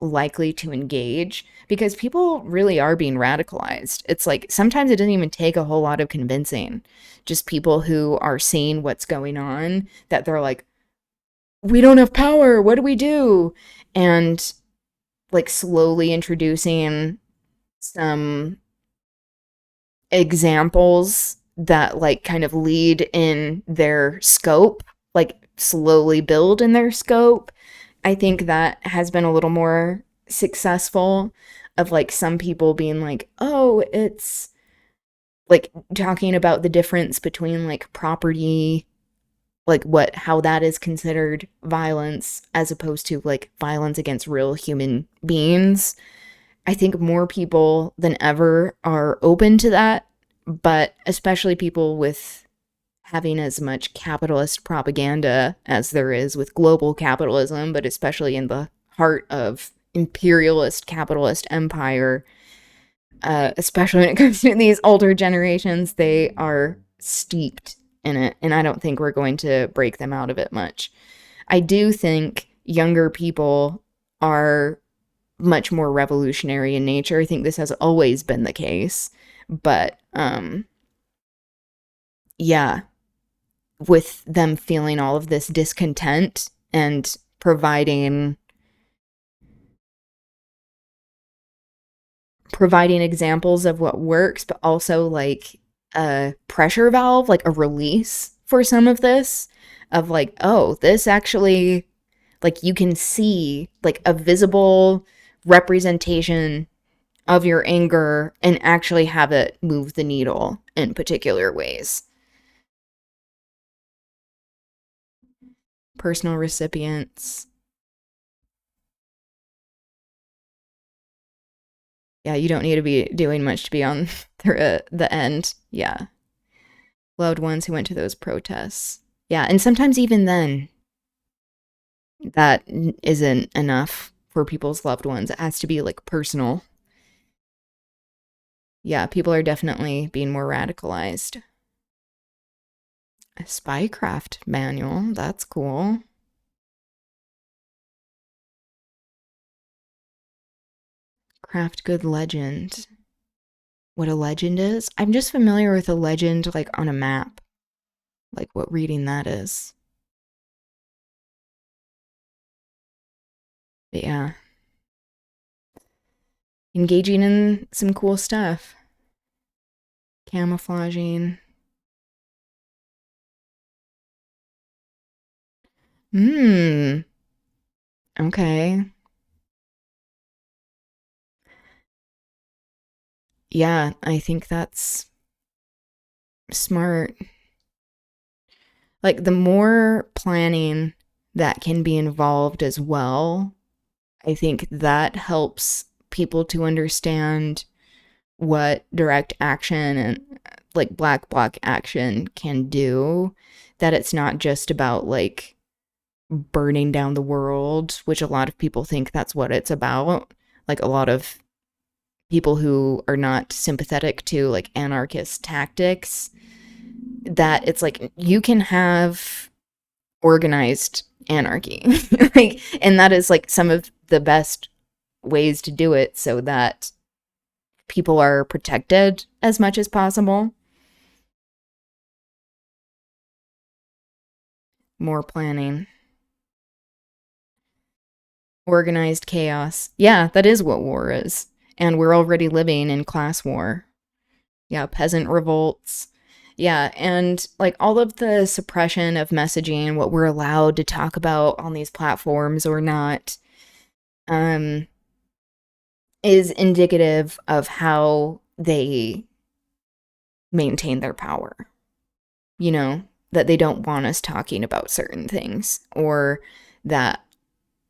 likely to engage, because people really are being radicalized. It's like sometimes it doesn't even take a whole lot of convincing. Just people who are seeing what's going on, that they're like, we don't have power, what do we do? And like slowly introducing some examples that like kind of lead in their scope, like slowly build in their scope. I think that has been a little more successful, of like some people being like, oh, it's like talking about the difference between like property, like how that is considered violence as opposed to like violence against real human beings. I think more people than ever are open to that, but especially people with having as much capitalist propaganda as there is with global capitalism, but especially in the heart of imperialist capitalist empire, especially when it comes to these older generations, they are steeped in it, and I don't think we're going to break them out of it much. I do think younger people are much more revolutionary in nature. I think this has always been the case, but yeah, with them feeling all of this discontent and providing examples of what works, but also like a pressure valve, like a release for some of this, of like, oh, this actually, like you can see like a visible representation of your anger and actually have it move the needle in particular ways. Personal recipients. Yeah, you don't need to be doing much to be on the end. Yeah. Loved ones who went to those protests. Yeah, and sometimes even then, that isn't enough for people's loved ones. It has to be like personal. Yeah, people are definitely being more radicalized. A spycraft manual. That's cool. Craft good legend. What a legend is? I'm just familiar with a legend like on a map. Like what reading that is. But yeah. Engaging in some cool stuff. Camouflaging. Okay. Yeah, I think that's smart. Like the more planning that can be involved as well, I think that helps people to understand what direct action and like black bloc action can do. That it's not just about like burning down the world, which a lot of people think that's what it's about. Like a lot of people who are not sympathetic to like anarchist tactics, that it's like you can have organized anarchy. Like, and that is like some of the best ways to do it so that people are protected as much as possible. More planning. Organized chaos. Yeah, that is what war is. And we're already living in class war. Yeah, peasant revolts. Yeah, and like all of the suppression of messaging, what we're allowed to talk about on these platforms or not, is indicative of how they maintain their power. You know, that they don't want us talking about certain things, or that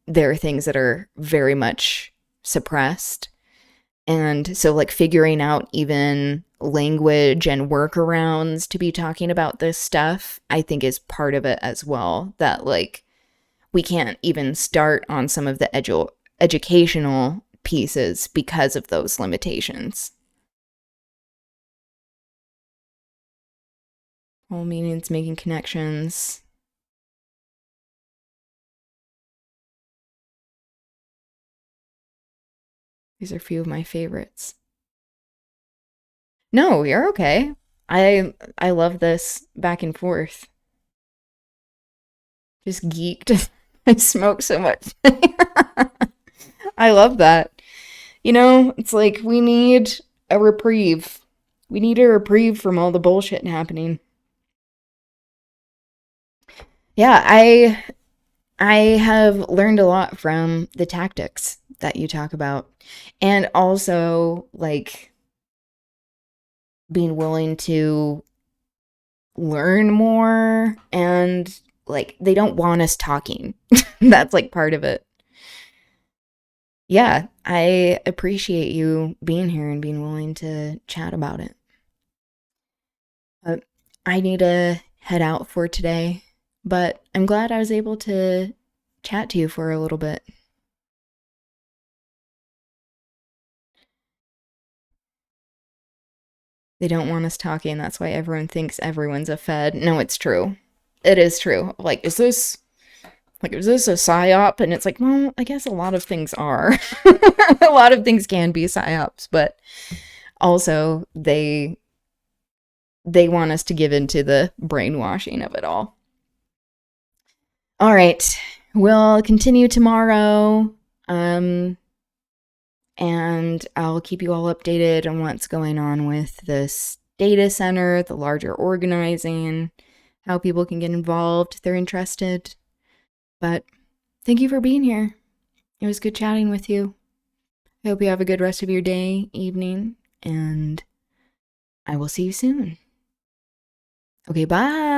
there are things that are very much suppressed. And so, like, figuring out even language and workarounds to be talking about this stuff, I think is part of it as well. That, like, we can't even start on some of the educational pieces because of those limitations. Whole meanings, making connections. These are a few of my favorites. No, you're okay. I love this back and forth. Just geeked. I smoke so much. I love that. You know, it's like we need a reprieve. We need a reprieve from all the bullshit happening. Yeah, I have learned a lot from the tactics that you talk about, and also like being willing to learn more, and like they don't want us talking. That's like part of it. Yeah, I appreciate you being here and being willing to chat about it. I need to head out for today, but I'm glad I was able to chat to you for a little bit. They don't want us talking. That's why everyone thinks everyone's a Fed. No, it's true. It is true. Like, is this a psyop? And it's like, well, I guess a lot of things are. A lot of things can be psyops, but also they want us to give into the brainwashing of it all. All right. We'll continue tomorrow. And I'll keep you all updated on what's going on with this data center, the larger organizing, how people can get involved if they're interested. But thank you for being here. It was good chatting with you. I hope you have a good rest of your day, evening, and I will see you soon. Okay, bye.